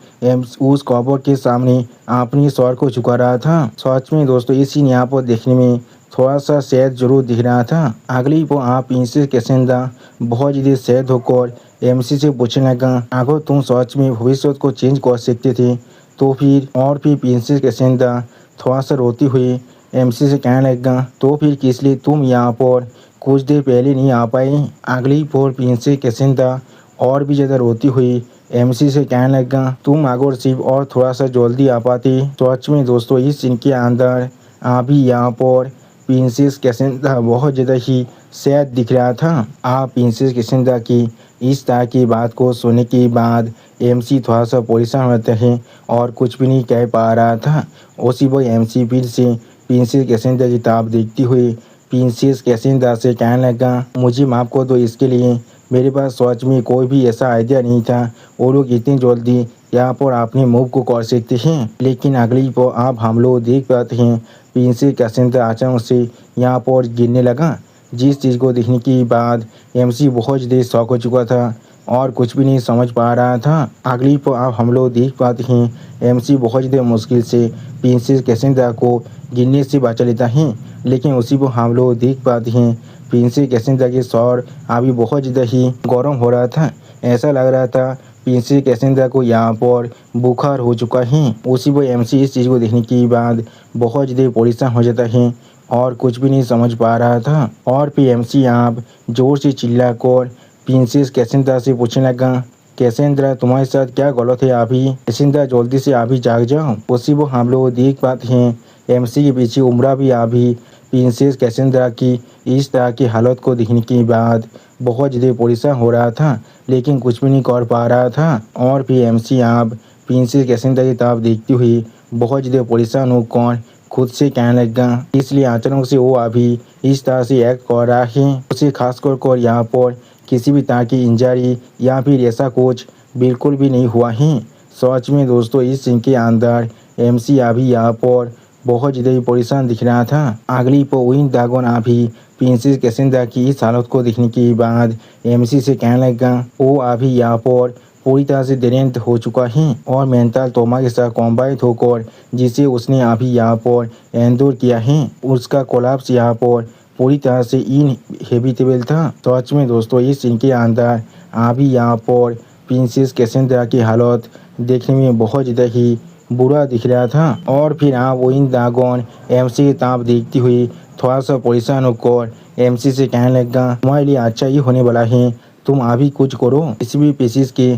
उस कबर के सामने अपने सर को झुका रहा था। सच में दोस्तों ये सीन यहाँ पर देखने में थोड़ा सा सैद जरूर दिख रहा था। अगली को आप प्रिंसेस कैसेंड्रा बहुत ज़्यादा सैद होकर एमसी से पूछने लगा, अगर तुम सच में भविष्य को चेंज कर सकते थे तो फिर। और फिर प्रिंसेस कैसेंड्रा थोड़ा सा रोती हुई एमसी से कहने लगा, तो फिर किस लिए तुम यहाँ पर कुछ देर पहले नहीं आ पाए। अगली पर प्रिंसेस कैसेंड्रा और भी ज़्यादा रोती हुई एमसी से कहने लगा, तुम अगर सिर्फ और थोड़ा सा जल्दी आ पाते। सच में दोस्तों इस सीन के अंदर अभी यहाँ पर प्रिंसेस कैसेंड्रा बहुत ज़्यादा ही सैड दिख रहा था। आप प्रिंसेस कैसेंड्रा की इस तरह की बात को सुनने के बाद एमसी थोड़ा सा परेशान होते हैं और कुछ भी नहीं कह पा रहा था। उसी वक्त एमसी फिर से प्रिंसेस कैसेंड्रा की किताब देखती हुई प्रिंसेस कैसेंड्रा से कहने लगा, मुझे माफ़ कर दो, इसके लिए मेरे पास सच में कोई भी ऐसा आइडिया नहीं था। वो लोग इतनी जल्दी यहाँ पर अपने मूव को कर सकते हैं। लेकिन अगली पर आप हम लोग देख पाते हैं प्रिंसेस कैसेंड्रा अचानक से यहाँ पर गिरने लगा, जिस चीज़ को देखने के बाद एमसी बहुत ज़्यादा शॉक हो चुका था और कुछ भी नहीं समझ पा रहा था। अगली पर आप हम लोग देख पाते हैं एमसी बहुत ज़्यादा मुश्किल से प्रिंसेस कैसेंड्रा को गिरने से बचा लेता है। लेकिन उसी पर हम लोग देख पाते हैं प्रिंसेस कैसेंड्रा के सर अभी बहुत ज़्यादा ही गर्म हो रहा था। ऐसा लग रहा था प्रिंसेस कैसेंड्रा को यहाँ पर बुखार हो चुका है। उसी पर एमसी इस चीज़ को देखने के बाद बहुत ज़्यादा परेशान हो जाता है और कुछ भी नहीं समझ पा रहा था। और फिर एमसी आप जोर से चिल्लाकर प्रिंसेस कैसेंड्रा से पूछने लगा, कैसेंड्रा तुम्हारे साथ क्या गलत है? अभी कैसेंड्रा जल्दी से अभी जाग जाओ। उसी वो हम लोग देख पाते हैं एमसी के पीछे उम्रा भी अभी प्रिंसेस कैसेंड्रा की इस तरह की हालत को देखने के बाद बहुत ज़्यादा परेशान हो रहा था, लेकिन कुछ भी नहीं कर पा रहा था। और फिर एमसी आप प्रिंसेस कैसेंड्रा की तरफ देखती हुई बहुत ज़्यादा परेशान होकर खुद से कहने लगा, इसलिए अचानक से वो अभी इस तरह से एक्ट कर रहा है। उसे खासकर यहाँ पर किसी भी तरह की इंजरी या फिर ऐसा कुछ बिल्कुल भी नहीं हुआ है। सच में दोस्तों इस सीन के अंदर एमसी अभी यहाँ पर बहुत ज़्यादा परेशान दिख रहा था। अगली पर विंग ड्रैगन अभी प्रिंसेस कैसेंड्रा की इस हालत को देखने के बाद एमसी से कहने लगा, वो अभी यहाँ पर पूरी तरह से डेरेंट हो चुका है और मेंटल ट्रॉमा के साथ कॉम्बाइट होकर जिसे उसने अभी यहाँ पर एंडोर किया है, उसका कोलैप्स यहाँ पर पूरी तरह से इनहेबिटेबल था। सच में दोस्तों इस सीन के अंदर अभी यहाँ पर प्रिंसेस कैसेंड्रा की हालत देखने में बहुत ज़्यादा ही बुरा दिख रहा था। और फिर आप विंग ड्रैगन एमसी की तरफ देखती हुई थोड़ा सा परेशान होकर एमसी से कहने लगा, तुम्हारे लिए अच्छा ही होने वाला है, तुम अभी कुछ करो। किसी भी पेशिश के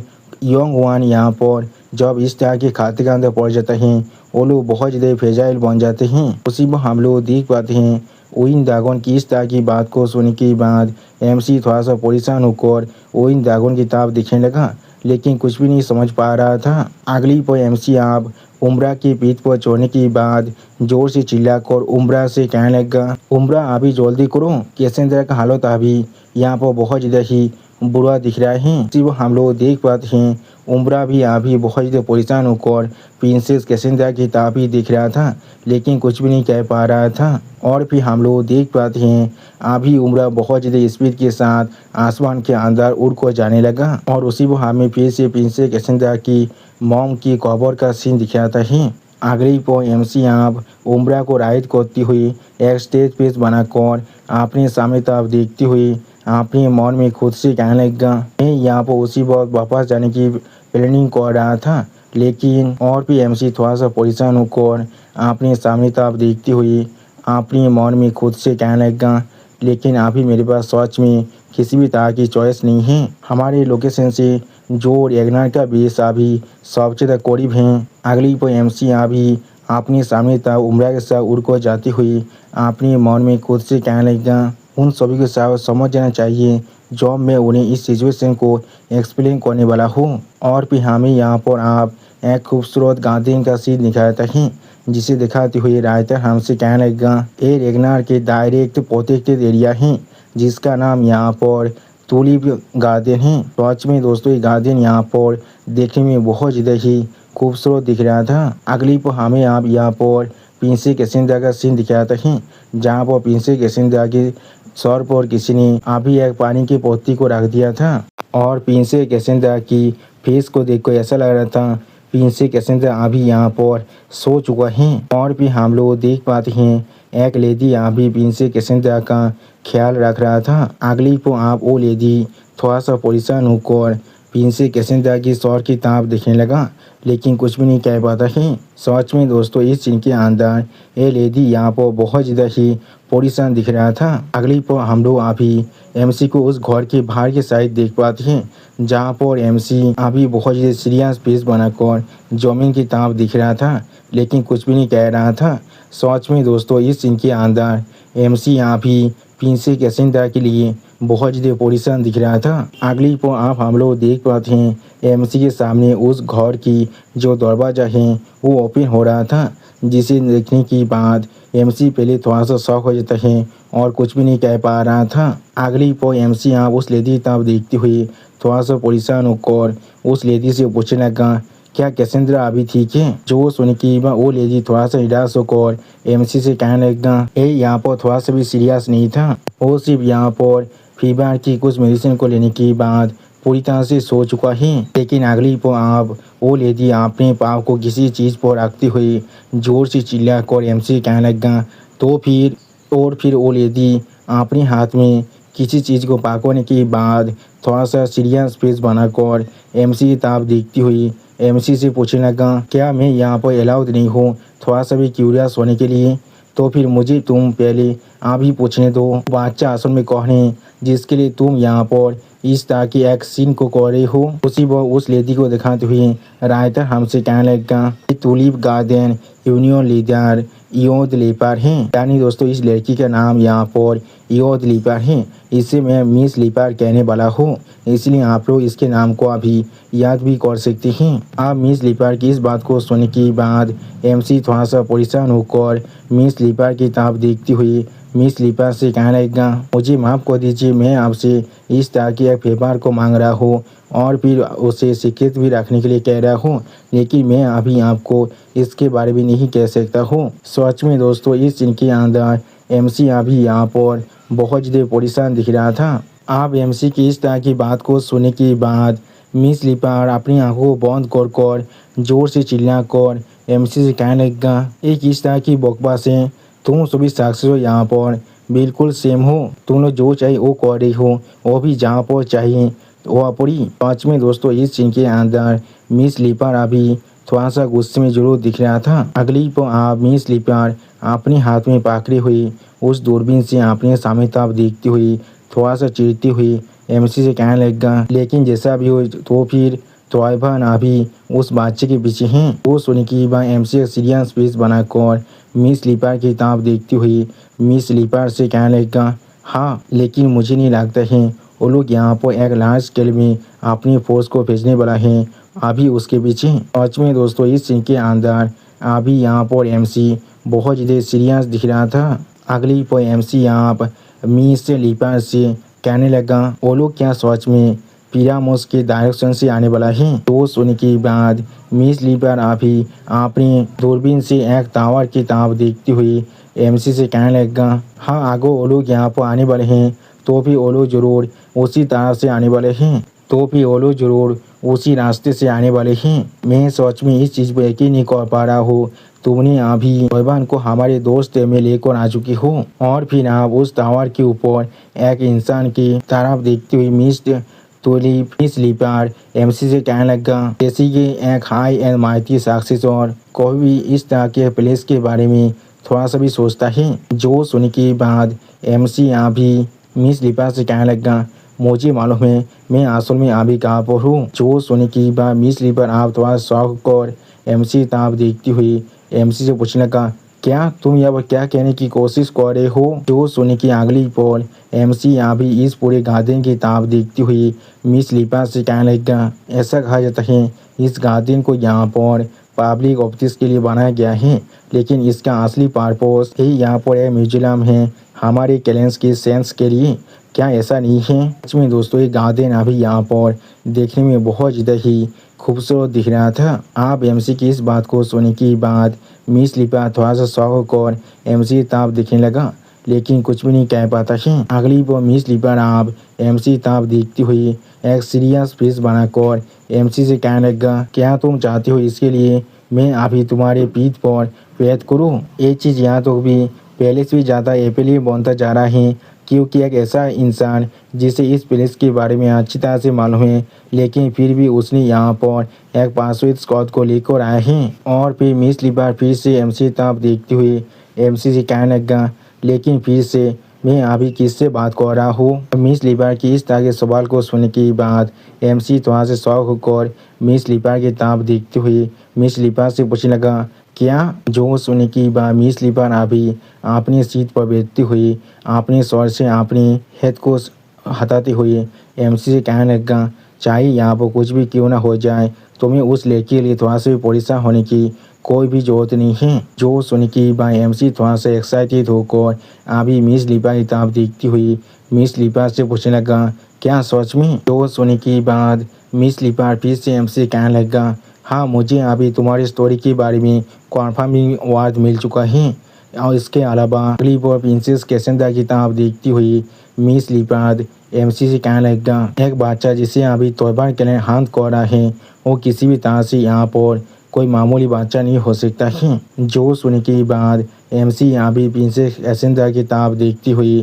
यंग वन यहाँ पर जब इस तरह के खाते के अंदर पड़ जाते हैं वो लोग बहुत ज़्यादा फ्रेजाइल बन जाते हैं। उसी में हम लोग देख पाते हैं विंग ड्रैगन की इस तरह की बात को सुनने के बाद एमसी थोड़ा सा परेशान होकर विंग ड्रैगन की तरफ दिखने लगा, लेकिन कुछ भी नहीं समझ पा रहा था। अगली पर एमसी आप उम्रा की पीठ पर चढ़ने के बाद जोर से चिल्लाकर उम्रा से कहने लगा, उम्रा अभी जल्दी करो, कैसेंड्रा का हालत अभी यहाँ पर बहुत ज़्यादा ही बुरा दिख रहा है। सिर्फ हम लोग देख पाते हैं उम्रा भी अभी बहुत ज़्यादा परेशान होकर प्रिंसेस कैसेंड्रा की तरफ ही दिख रहा था, लेकिन कुछ भी नहीं कह पा रहा था। और फिर हम लोग देख पाते हैं अभी उम्रा बहुत ज़्यादा स्पीड के साथ आसमान के अंदर उड़ कर जाने लगा। और उसी वो हमें फिर से प्रिंसेस कैसेंड्रा की मॉम की कबर का सीन दिखाता है। अगली पर एमसी आप उम्रा को राइड करती हुई एक स्टेज पेज बनाकर अपने सामने तरफ देखती हुई अपने मन में खुद से कहने लगा, मैं यहाँ पर उसी वक्त वापस जाने की प्लानिंग कर रहा था। लेकिन और भी एमसी थोड़ा सा परेशान होकर अपने सामने तरफ देखती हुई अपने मन में खुद से कहने लगा, लेकिन अभी मेरे पास सच में किसी भी तरह की चॉइस नहीं है। हमारे लोकेशन से जो रेगनार का बेस अभी सबसे ज़्यादा करीब हैं। अगली पर एमसी अभी अपने सामने तरफ उम्रा के साथ उड़ कर जाती हुई अपने मन में खुद से कहने लगा, उन सभी के साथ समझ जाना चाहिए जब मैं उन्हें इस सिचुएशन को एक्सप्लेन करने वाला हूँ। और फिर हमें यहाँ पर आप एक खूबसूरत गार्डन का सीन दिखाता है, जिसे दिखाते हुए राइटर हमसे कहने लगा, ये रेगनार के डायरेक्ट प्रोटेक्टेड एरिया है जिसका नाम यहाँ पर टूलिप गार्डन है। सच में दोस्तों ये गार्डन यहाँ पर देखने में बहुत ज़्यादा ही खूबसूरत दिख रहा था। अगली पर हमें आप यहाँ पर प्रिंसेस कैसेंड्रा का सीन दिखाता है, जहाँ पर प्रिंसेस कैसेंड्रा के सर पर किसी ने अभी एक पानी की पोती को रख दिया था। और प्रिंसेस कैसेंड्रा की फेस को देखकर ऐसा लग रहा था प्रिंसेस कैसेंड्रा अभी यहाँ पर सो चुका है। और भी हम लोग देख पाते हैं एक लेडी अभी प्रिंसेस कैसेंड्रा का ख्याल रख रहा था। अगली को आप वो लेडी थोड़ा सा परेशान होकर प्रिंसेस कैसेंड्रा की सौर की ताप देखने लगा, लेकिन कुछ भी नहीं कह पाता है। सच में दोस्तों इस सीन के अंदर ये लेडी यहाँ पर बहुत ज़्यादा ही परेशान दिख रहा था। अगली पर हम लोग अभी एमसी को उस घर के बाहर की साइड देख पाते हैं, जहाँ पर एमसी अभी बहुत ज़्यादा सीरियस फेस बनाकर जमीन की ताप दिख रहा था, लेकिन कुछ भी नहीं कह रहा था। सच में दोस्तों इस सीन के अंदर एमसी यहाँ भी प्रिंसेस कैसेंड्रा के लिए बहुत ज़्यादा परेशान दिख रहा था। अगली पर आप हम लोग देख पाते हैं एमसी के सामने उस घर की जो दरवाज़ा है वो ओपन हो रहा था, जिसे देखने के बाद एमसी पहले थोड़ा सा शॉक हो जाता है और कुछ भी नहीं कह पा रहा था। अगली पर एमसी यहाँ उस लेडी तब देखते हुए थोड़ा सा परेशान होकर उस लेडी से पूछने लगा, क्या कैसेंड्रा अभी ठीक है? जो सुन के वो लेडी थोड़ा सा निराश होकर एमसी से कहने लगा, यहाँ पर थोड़ा सा भी सीरियस नहीं था, वो सिर्फ यहाँ पर फीवर की कुछ मेडिसिन को लेने के बाद पूरी तरह से सो चुका है। लेकिन अगली पर आप वो लेडी अपने पाँव को किसी चीज़ पर रखते हुए जोर से चिल्ला कर एमसी कहने लगा, तो फिर वो लेडी अपने हाथ में किसी चीज़ को पकड़ने के बाद थोड़ा सा सीरियस फेस बनाकर एमसी की ताप देखती हुई एमसी से पूछने लगा, क्या मैं यहाँ पर अलाउड नहीं हूँ थोड़ा सा भी क्यूरियस होने के लिए? तो फिर मुझे तुम पहले अभी पूछने दो, बच्चा असल में कौन है जिसके लिए तुम यहाँ पर इस तरह की एक सीन को कर रहे हो? उसी वो उस लेडी को दिखाते हुए राइटर हमसे कहने लगा, टूलिप गार्डन यूनियन लीडर योद लीपर है। यानी दोस्तों इस लड़की का नाम यहाँ पर योद लीपर है, इसे मैं मिस लीपर कहने वाला हूँ, इसलिए आप लोग इसके नाम को अभी याद भी कर सकते हैं। आप मिस लीपर की इस बात को सुनने के बाद एमसी थोड़ा सा परेशान होकर मिस लीपर की ताप देखती हुई मिस लीपर से कहने लगा, मुझे माफ़ कर दीजिए, मैं आपसे इस तरह के एक फेवर को मांग रहा हूँ और फिर उसे सीक्रेट भी रखने के लिए कह रहा हूँ, लेकिन मैं अभी आपको इसके बारे में नहीं कह सकता हूँ। सच में दोस्तों इस सीन के अंदर एमसी अभी यहाँ पर बहुत ज़्यादा परेशान दिख रहा था। आप एमसी की इस तरह की बात को सुनने के बाद मिस लीपर अपनी आंखों को बंद कर जोर से चिल्ला कर एमसी से कहने लगा, एक इस तरह की बकवास है, तुम सभी साक्षी हो यहाँ पर बिल्कुल सेम हो, तुम लोग जो चाहिए वो कर रही हो, वो भी जहाँ पर चाहिए वो अपनी। पाँच में दोस्तों इस सीन के अंदर मिस लीपर अभी थोड़ा सा गुस्से में जरूर दिख रहा था। अगली पर आप मिस लीपर अपने हाथ में पकड़ी हुई उस दूरबीन से अपने सामने तरफ देखती हुई थोड़ा सा चिढ़ती हुई एमसी से कहने लगा, लेकिन जैसा भी हो तो फिर तोयबा अभी उस बच्चे के पीछे हैं। वो सुन के बाद एमसी सीरियस फेस बनाकर मिस लीपर की ताप देखती हुई मिस लीपर से कहने लगा, हाँ लेकिन मुझे नहीं लगता है वो लोग यहाँ पर एक लार्ज स्केल में अपनी फोर्स को भेजने वाला है अभी उसके पीछे। सच में दोस्तों इस सीन के अंदर अभी यहाँ पर एमसी बहुत ज़्यादा सीरियस दिख रहा था। अगली पर एमसी यहाँ पर मिस लीपर से कहने लगा, वो लोग क्या सच में पिरामोस के डायरेक्शन से आने वाला है? तो सुनने के बाद मिस लीपर अभी अपनी दूरबीन से एक टावर की ताप देखती हुई एमसी से कहने लगा, हाँ आगो वो लोग यहाँ पर आने वाले हैं, तो भी वो लोग जरूर उसी तरह से आने वाले हैं, तो भी वो लोग जरूर उसी रास्ते से आने वाले हैं। मैं सच में इस चीज़ पर यकीन नहीं कर पा रहा हूँ, तुमने अभी तोयबान को हमारे दोस्त में लेकर आ चुकी हो और फिर आप उस टावर के ऊपर एक इंसान की तरफ देखती हुई मिस लीपर एमसी से कहने लगा, जैसे कि एक हाई एंड माइटी सक्सेस और कोई भी इस तरह के प्लेस के बारे में थोड़ा सा भी सोचता है। जो सुनने के बाद एमसी यहाँ भी मिस लीपर से कहने लगा, मुझे मालूम है मैं असल में अभी कहाँ पर हूँ। जो सुनने के बाद मिस लीपर आप थोड़ा शौक कर एमसी ताप देखती हुई एमसी से पूछने लगा, क्या तुम यहाँ पर क्या कहने की कोशिश कर रहे हो? जो सुनने की अगली पर एमसी यहाँ भी इस पूरे गार्डन की ताप देखती हुई मिस लीपर से कहने लगा, ऐसा कहा जाता है इस गार्डन को यहाँ पर पब्लिक ऑफिस के लिए बनाया गया है, लेकिन इसका असली पर्पस ही यहाँ पर एक म्यूजियम है हमारे कैलेंस के सेंस के लिए। क्या ऐसा नहीं है? सच में दोस्तों ये गार्डन अभी यहाँ पर देखने में बहुत ज़्यादा ही खूबसूरत दिख रहा था। आप एमसी की इस बात को सुनने के बाद मिस लीपर थोड़ा सा शौक और एमसी ताप देखने लगा, लेकिन कुछ भी नहीं कह पाता है। अगली बार मिस लीपर आप एमसी ताप देखती हुई एक सीरियस फेस बनाकर एमसी से कहने लगा, क्या तुम चाहती हो इसके लिए मैं अभी तुम्हारे पीठ पर पैद करूँ? ये चीज़ यहाँ तो भी पहले से भी ज़्यादा एपीलिंग बनता जा रहा है, क्योंकि एक ऐसा इंसान जिसे इस प्लेस के बारे में अच्छी तरह से मालूम है, लेकिन फिर भी उसने यहाँ पर एक पासवेद स्क्वाड को लेकर आए हैं। और फिर मिस लिबार फिर से एमसी तरफ देखते हुए एमसी से कहने लगा, लेकिन फिर से मैं अभी किससे बात कर रहा हूँ। मिस लिबार की इस तरह के सवाल को सुनने के बाद एमसी थोड़ा से शौक होकर मिस लिबार की तरफ देखते हुए मिस लिबार से पूछने लगा, क्या? जो सुनने की बाद मिस लिबार अभी अपनी सीट पर बैठती हुई अपने स्वर से अपनी हेड को हटाते हुए एमसी से कहने लगा, चाहे यहाँ पर कुछ भी क्यों ना हो जाए, तुम्हें उस लड़की के लिए थोड़ा सा भी परेशान होने की कोई भी जरूरत नहीं है। जो सुनने की बाद एमसी थोड़ा सा एक्साइटेड होकर अभी मिस लिबार की तरफ देखती हुई मिस लिबार से पूछने लगा, क्या सच में? जो सुनने की बाद मिस लिबार फिर से एमसी कहने लगा, हाँ, मुझे अभी तुम्हारी स्टोरी के बारे में कन्फर्मिंग वर्ड मिल चुका है। और इसके अलावा अगली बार प्रिंसेस कैसेंड्रा की तरफ देखती हुई मिस लिबार एमसी से कहने लगा, एक बच्चा जिसे अभी तौबा के लिए हाथ कर रहा है, वो किसी भी तरह से यहाँ पर कोई मामूली बच्चा नहीं हो सकता है। जो सुनने के बाद एमसी अभी प्रिंसेस कैसेंड्रा की तरफ देखती हुई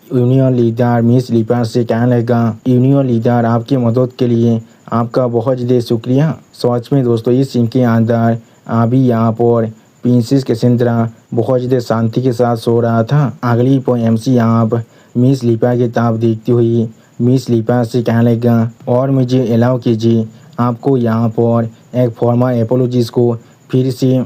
यूनियन लीडर मिस लिबार से कहने लगा, यूनियन लीडर आपकी मदद के लिए आपका बहुत ज़्यादा शुक्रिया। सच में दोस्तों इस सीन के अंदर अभी यहाँ पर प्रिंसेस कैसेंड्रा बहुत ज़्यादा शांति के साथ सो रहा था। अगली पर एमसी यहाँ पर मिस लिबार की तरफ देखती हुई मिस लिबार से कहने लगा, और मुझे अलाउ कीजिए आपको यहाँ पर एक फॉर्मल एपोलॉजीज को फिर से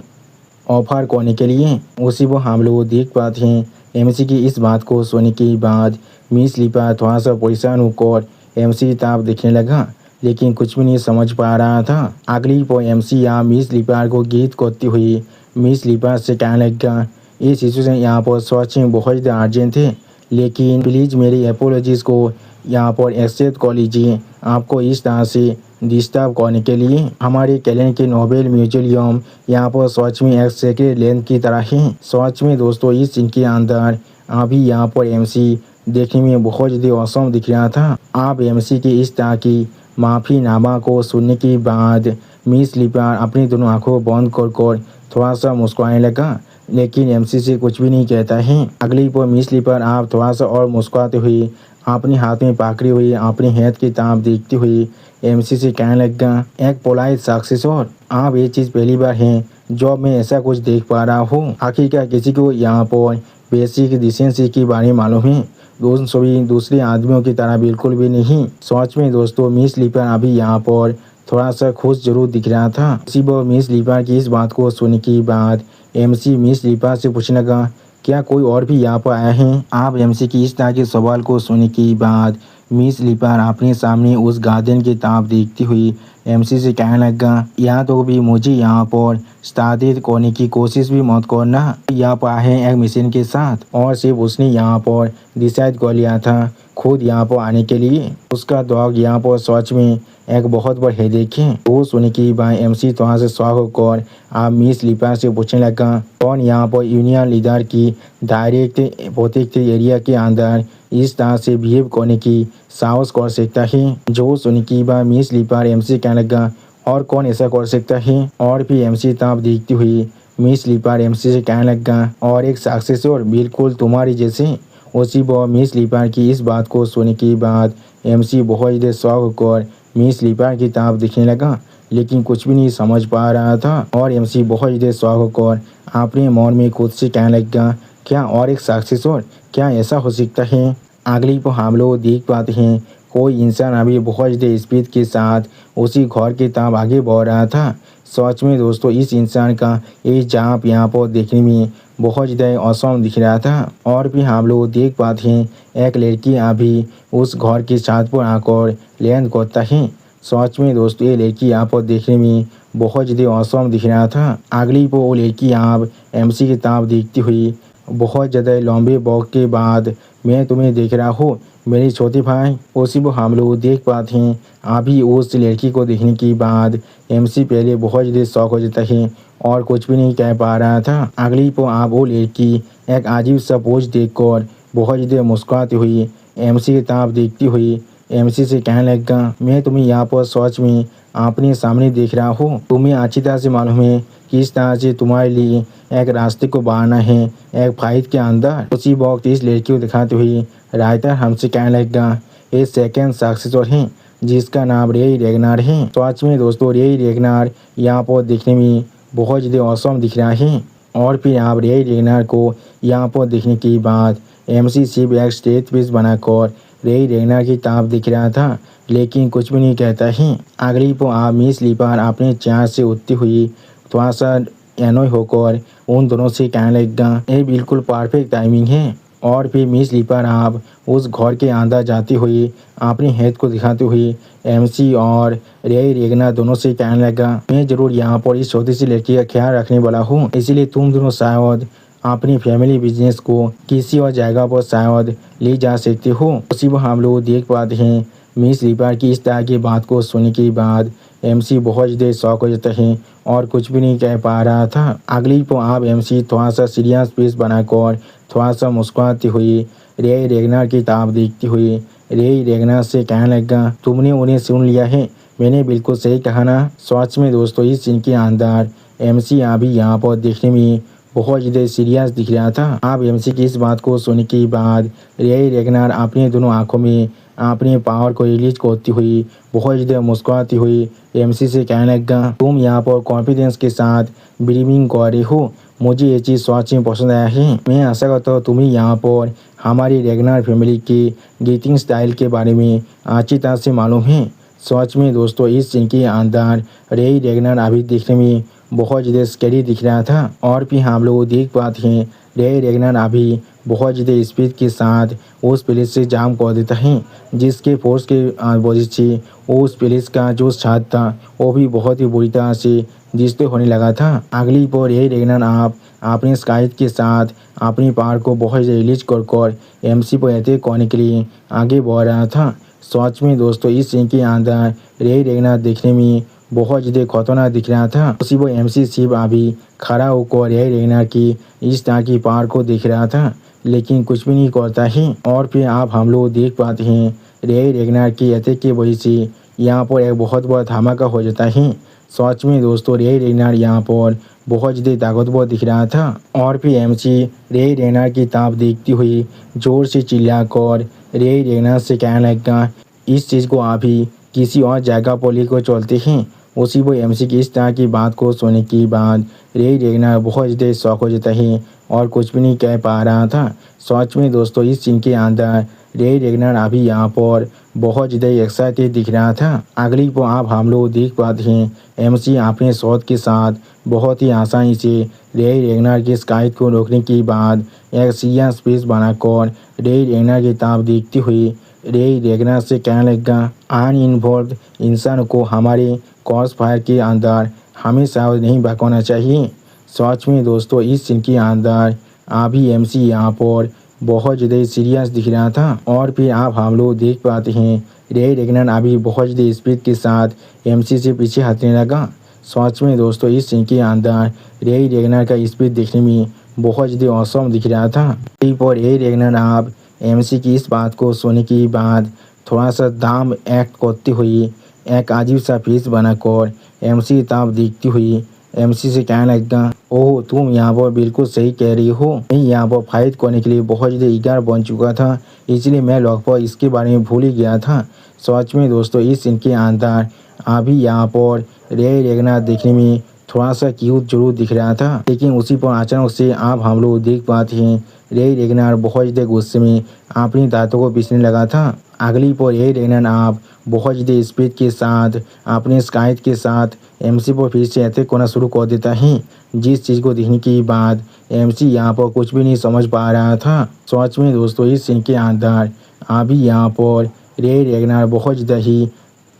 ऑफर करने के लिए। उसी वो हम लोग देख पाते हैं एमसी की इस बात को सुनने के बाद मिस लिबार थोड़ा सा परेशान होकर एमसी की तरफ देखने लगा, लेकिन कुछ भी नहीं समझ पा रहा था। अगली पर एमसी यहाँ मिस लिबार को गीत करती हुई मिस लिबार से कहने लगा, ये सिचुएशन यहाँ पर सच में बहुत ज़्यादा अर्जेंट है, लेकिन प्लीज़ मेरी एपोलॉजीज़ को यहाँ पर एक्सेप्ट कर लीजिए। आपको इस तरह से डिस्टर्ब करने के लिए हमारे कैलेंडर के नोबेल म्यूजियम यहाँ पर सच में एक सेक्रेट लैंड की तरह है। सच में दोस्तों इस सीन के अंदर अभी यहाँ पर एमसी देखने में बहुत ज़्यादा औसम दिख रहा था। आप एमसी की इस तरह की माफ़ीनामा को सुनने के बाद मिस लिबार अपनी दोनों आंखों बंद कर थोड़ा सा मुस्कुराने लगा, लेकिन एमसी से कुछ भी नहीं कहता है। अगली पर मिस लिबार आप थोड़ा सा और मुस्कुराते हुए अपने हाथ में पकड़ी हुई अपनी हेड की तरफ देखती हुई एमसी से कहने लगा, एक पोलाइट सक्सेसर, आप ये चीज़ पहली बार है जो मैं ऐसा कुछ देख पा रहा हूँ। आखिरकार किसी को यहाँ पर बेसिक डिसेंसी के बारे में मालूम है, सभी दूसरे आदमियों की तरह बिल्कुल भी नहीं। सच में दोस्तों मिस लिबार अभी यहाँ पर थोड़ा सा खुश जरूर दिख रहा था। इसी पर मिस लिबार की इस बात को सुनने के बाद एमसी मिस लिबार से पूछने लगा, क्या कोई और भी यहाँ पर आया है? आप एमसी की इस तरह के सवाल को सुनने के बाद मिस लिबार अपने सामने उस गार्डन की तरफ देखती हुई एमसी से कहने लगा, या तो भी मुझे यहाँ पर स्टार्टेड करने की कोशिश भी मत करना। यहाँ पर आए एक मिशन के साथ, और सिर्फ उसने यहाँ पर डिसाइड कर लिया था खुद यहाँ पर आने के लिए। उसका डॉग यहाँ पर सच में एक बहुत बड़ा हेडेक है। वो सुनने के बाद एमसी थोड़ा से शौक होकर आप मिस लिबार से पूछने लगा, कौन यहाँ पर यूनियन लीडर की डायरेक्ट प्रोटेक्ट एरिया के अंदर इस तरह से बिहेव करने की साहस कर सकता है? जो सुनने के बाद मिस लिबार एमसी कहने लगा, और कौन ऐसा कर सकता है? और फिर एमसी तरफ देखती हुई मिस लिबार एमसी से कहने लगा, और एक सक्सेसर बिल्कुल तुम्हारी जैसे। उसी पर मिस लिबार की इस बात को सुनने के बाद एमसी बहुत ज़्यादा शौक होकर मिस लिबार की तरफ देखने लगा, लेकिन कुछ भी नहीं समझ पा रहा था। और एमसी बहुत ज़्यादा शौक होकर अपने मन में खुद से कहने लगा, क्या और एक सक्सेसर, क्या ऐसा हो सकता है? अगली पर हम लोग देख पाते हैं कोई इंसान अभी बहुत ज़्यादा स्पीड के साथ उसी घर की तरफ आगे बढ़ रहा था। सच में दोस्तों इस इंसान का ये जाप यहाँ पर देखने में बहुत ज़्यादा औसम दिख रहा था। और भी हम लोग देख पाते हैं एक लड़की अभी उस घर की छत पर आकर लैंड करता है। सच में दोस्तों ये लड़की यहाँ पर देखने में बहुत ज़्यादा औसम दिख रहा था। अगली पर वो लड़की यहाँ एमसी की तरफ देखती हुई, बहुत ज़्यादा लंबे वक्त के बाद मैं तुम्हें देख रहा हूँ मेरे छोटे भाई। उसी पर हम लोग देख पाते हैं अभी उस लड़की को देखने के बाद एमसी पहले बहुत ज़्यादा शौक हो जाता है और कुछ भी नहीं कह पा रहा था। अगली पर आप वो लड़की एक अजीब सा पोज देखकर बहुत ज़्यादा मुस्कुराती हुई एमसी की तरफ देखती हुई एमसी से कहने लगा, मैं तुम्हें यहाँ पर सच में अपने सामने देख रहा हूँ। तुम्हें अच्छी तरह से मालूम है किस तरह से तुम्हारे लिए एक रास्ते को बढ़ाना है एक फाइट के अंदर। उसी वक्त इस लड़की को दिखाते हुए राइटर हमसे कहने लगा, ये सेकंड सक्सेसर है जिसका नाम रे रेगनार है। सच में दोस्तों रे रेगनार यहाँ पर देखने में बहुत ज़्यादा औसम दिख रहा है। और फिर आप रे रेगनार को यहाँ पर देखने के बाद एमसी सिर्फ एक स्टेज पीस बनाकर रे रेगनार की ताप दिख रहा था, लेकिन कुछ भी नहीं कहता है। अगली को आप मिस लीपर अपने चार से उठती हुई थोड़ा सा एनोय होकर उन दोनों से कहने लगा, ये बिल्कुल परफेक्ट टाइमिंग है। और फिर मिस लीपर आप उस घर के अंदर जाती हुई अपने हेड को दिखाते हुए एमसी और रे रेगनार दोनों से कहने लगा, मैं जरूर यहाँ पर इस छोटी सी लड़की का ख्याल रखने वाला हूँ, इसीलिए तुम दोनों शायद अपनी फैमिली बिजनेस को किसी और जगह पर शायद ले जा सकते हो। उसी वक्त हम लोग देख पाते हैं मिस लीपर की इस तरह की बात को सुनने के बाद एमसी बहुत ज़्यादा शौक हो जाता है और कुछ भी नहीं कह पा रहा था। अगली को आप एमसी थोड़ा सा सीरियस फेस बनाकर थोड़ा सा मुस्कुराती हुई रे रेगनार की ताप देखती हुई रे रेगनार से कहने लगा, तुमने उन्हें सुन लिया है, मैंने बिल्कुल सही कहा ना। सच में दोस्तों इस सीन के अंदर एमसी अभी यहाँ पर देखने में बहुत ज़्यादा सीरियस दिख रहा था। आप एमसी की इस बात को सुनने के बाद रे रेगनार अपने दोनों आंखों में अपने पावर को रिलीज करती हुई बहुत ज़्यादा मुस्कुराती हुई एमसी से कहने लगा, तुम यहाँ पर कॉन्फिडेंस के साथ ब्रीमिंग कर रहे हो, मुझे ये चीज़ सच में पसंद आया है। मैं आशा करता हूँ तुम्हें यहाँ पर हमारी रेगनार फैमिली के गेटिंग स्टाइल के बारे में अच्छी तरह से मालूम है। सच में दोस्तों इस सीन के अंदर रे रेगनार अभी देखने में बहुत ज़्यादा स्कैरी दिख रहा था। और फिर हम लोग देख पाते हैं रे रेगनार अभी बहुत ज़्यादा स्पीड के साथ उस प्लेस से जाम कर देता है, जिसके फोर्स के वजह से उस प्लेस का जो छत था वो भी बहुत ही बुरी तरह से डिस्ट्रॉय होने लगा था। अगली पर रे रेगनार आप अपने स्काइट के साथ अपनी पावर को बहुत ज़्यादा रिलीज कर एमसी पर अटैक करने के लिए आगे बढ़ रहा था। सच में दोस्तों इस सीन के अंदर रे रेगनार देखने में बहुत ज़्यादा खतरनाक दिख रहा था। उसी वो एमसी सिर्फ अभी खड़ा होकर रे रेगनार की इस तरह की पावर को देख रहा था, लेकिन कुछ भी नहीं करता है। और फिर आप हम लोग देख पाते हैं रे रेगनार की अटैक की वजह से यहाँ पर एक बहुत बड़ा धमाका हो जाता है। सच में दोस्तों रे रेगनार यहाँ पर बहुत ज़्यादा ताकतवर दिख रहा था। और फिर एमसी रे रेगनार की ताप देखती हुई जोर से चिल्लाकर रे रेगनार से कहने लगा, इस चीज़ को अभी किसी और जगह पर लेकर चलते हैं। उसी वो एमसी की इस तरह की बात को सुनने के बाद रे रेगनार बहुत ज़्यादा शौक हो जाता है और कुछ भी नहीं कह पा रहा था। सच में दोस्तों इस सीन के अंदर रे रेगनार अभी यहाँ पर बहुत ज़्यादा एक्साइटेड दिख रहा था। अगली को आप हम लोग देख पाते हैं एमसी अपने शॉट के साथ बहुत ही आसानी से रे रेगनार के स्काइट को रोकने के बाद एक सीरियस स्पेस बनाकर रे रेगनार की ताप देखती हुई रे रेगनार से कहने लगा, अनइन्वॉल्व इंसान को हमारे क्रॉस फायर के अंदर हमेशा नहीं भगाना चाहिए। सच में दोस्तों इस सीन के अंदर अभी एमसी यहाँ पर बहुत ज़्यादा सीरियस दिख रहा था। और फिर आप हम लोग देख पाते हैं रे रेगनार अभी बहुत ज़्यादा स्पीड के साथ एमसी से पीछे हटने लगा। सच में दोस्तों इस सीन के अंदर रे रेगनार का स्पीड देखने में बहुत ज़्यादा औसम दिख रहा था। पर रे रेगनार आप एमसी की इस बात को सुनने के बाद थोड़ा सा दाम एक्ट करती हुई एक अजीब सा फेस बनाकर एमसी ताप देखती हुई एमसी से कहने लगा, ओह तुम यहाँ पर बिल्कुल सही कह रही हो, मैं यहाँ पर फाइट करने के लिए बहुत ज़्यादा ईगर बन चुका था, इसलिए मैं लगभग इसके बारे में भूल ही गया था। सच में दोस्तों इस सीन के अंदर अभी यहाँ पर रे रेगनार देखने में थोड़ा सा क्यूट जरूर दिख रहा था, लेकिन उसी पर अचानक से आप हम लोग देख पाते हैं रे रेगनार बहुत ज़्यादा गुस्से में अपनी दांतों को पीसने लगा था। अगली पर रे रेगनार आप बहुत ज़्यादा स्पीड के साथ अपने स्काइट के साथ एमसी पर फिर से अटैक करना शुरू कर देता है, जिस चीज़ को देखने के बाद एमसी यहाँ पर कुछ भी नहीं समझ पा रहा था। सच में दोस्तों इस सीन के अंदर अभी यहाँ पर रे रेगनार बहुत ज़्यादा ही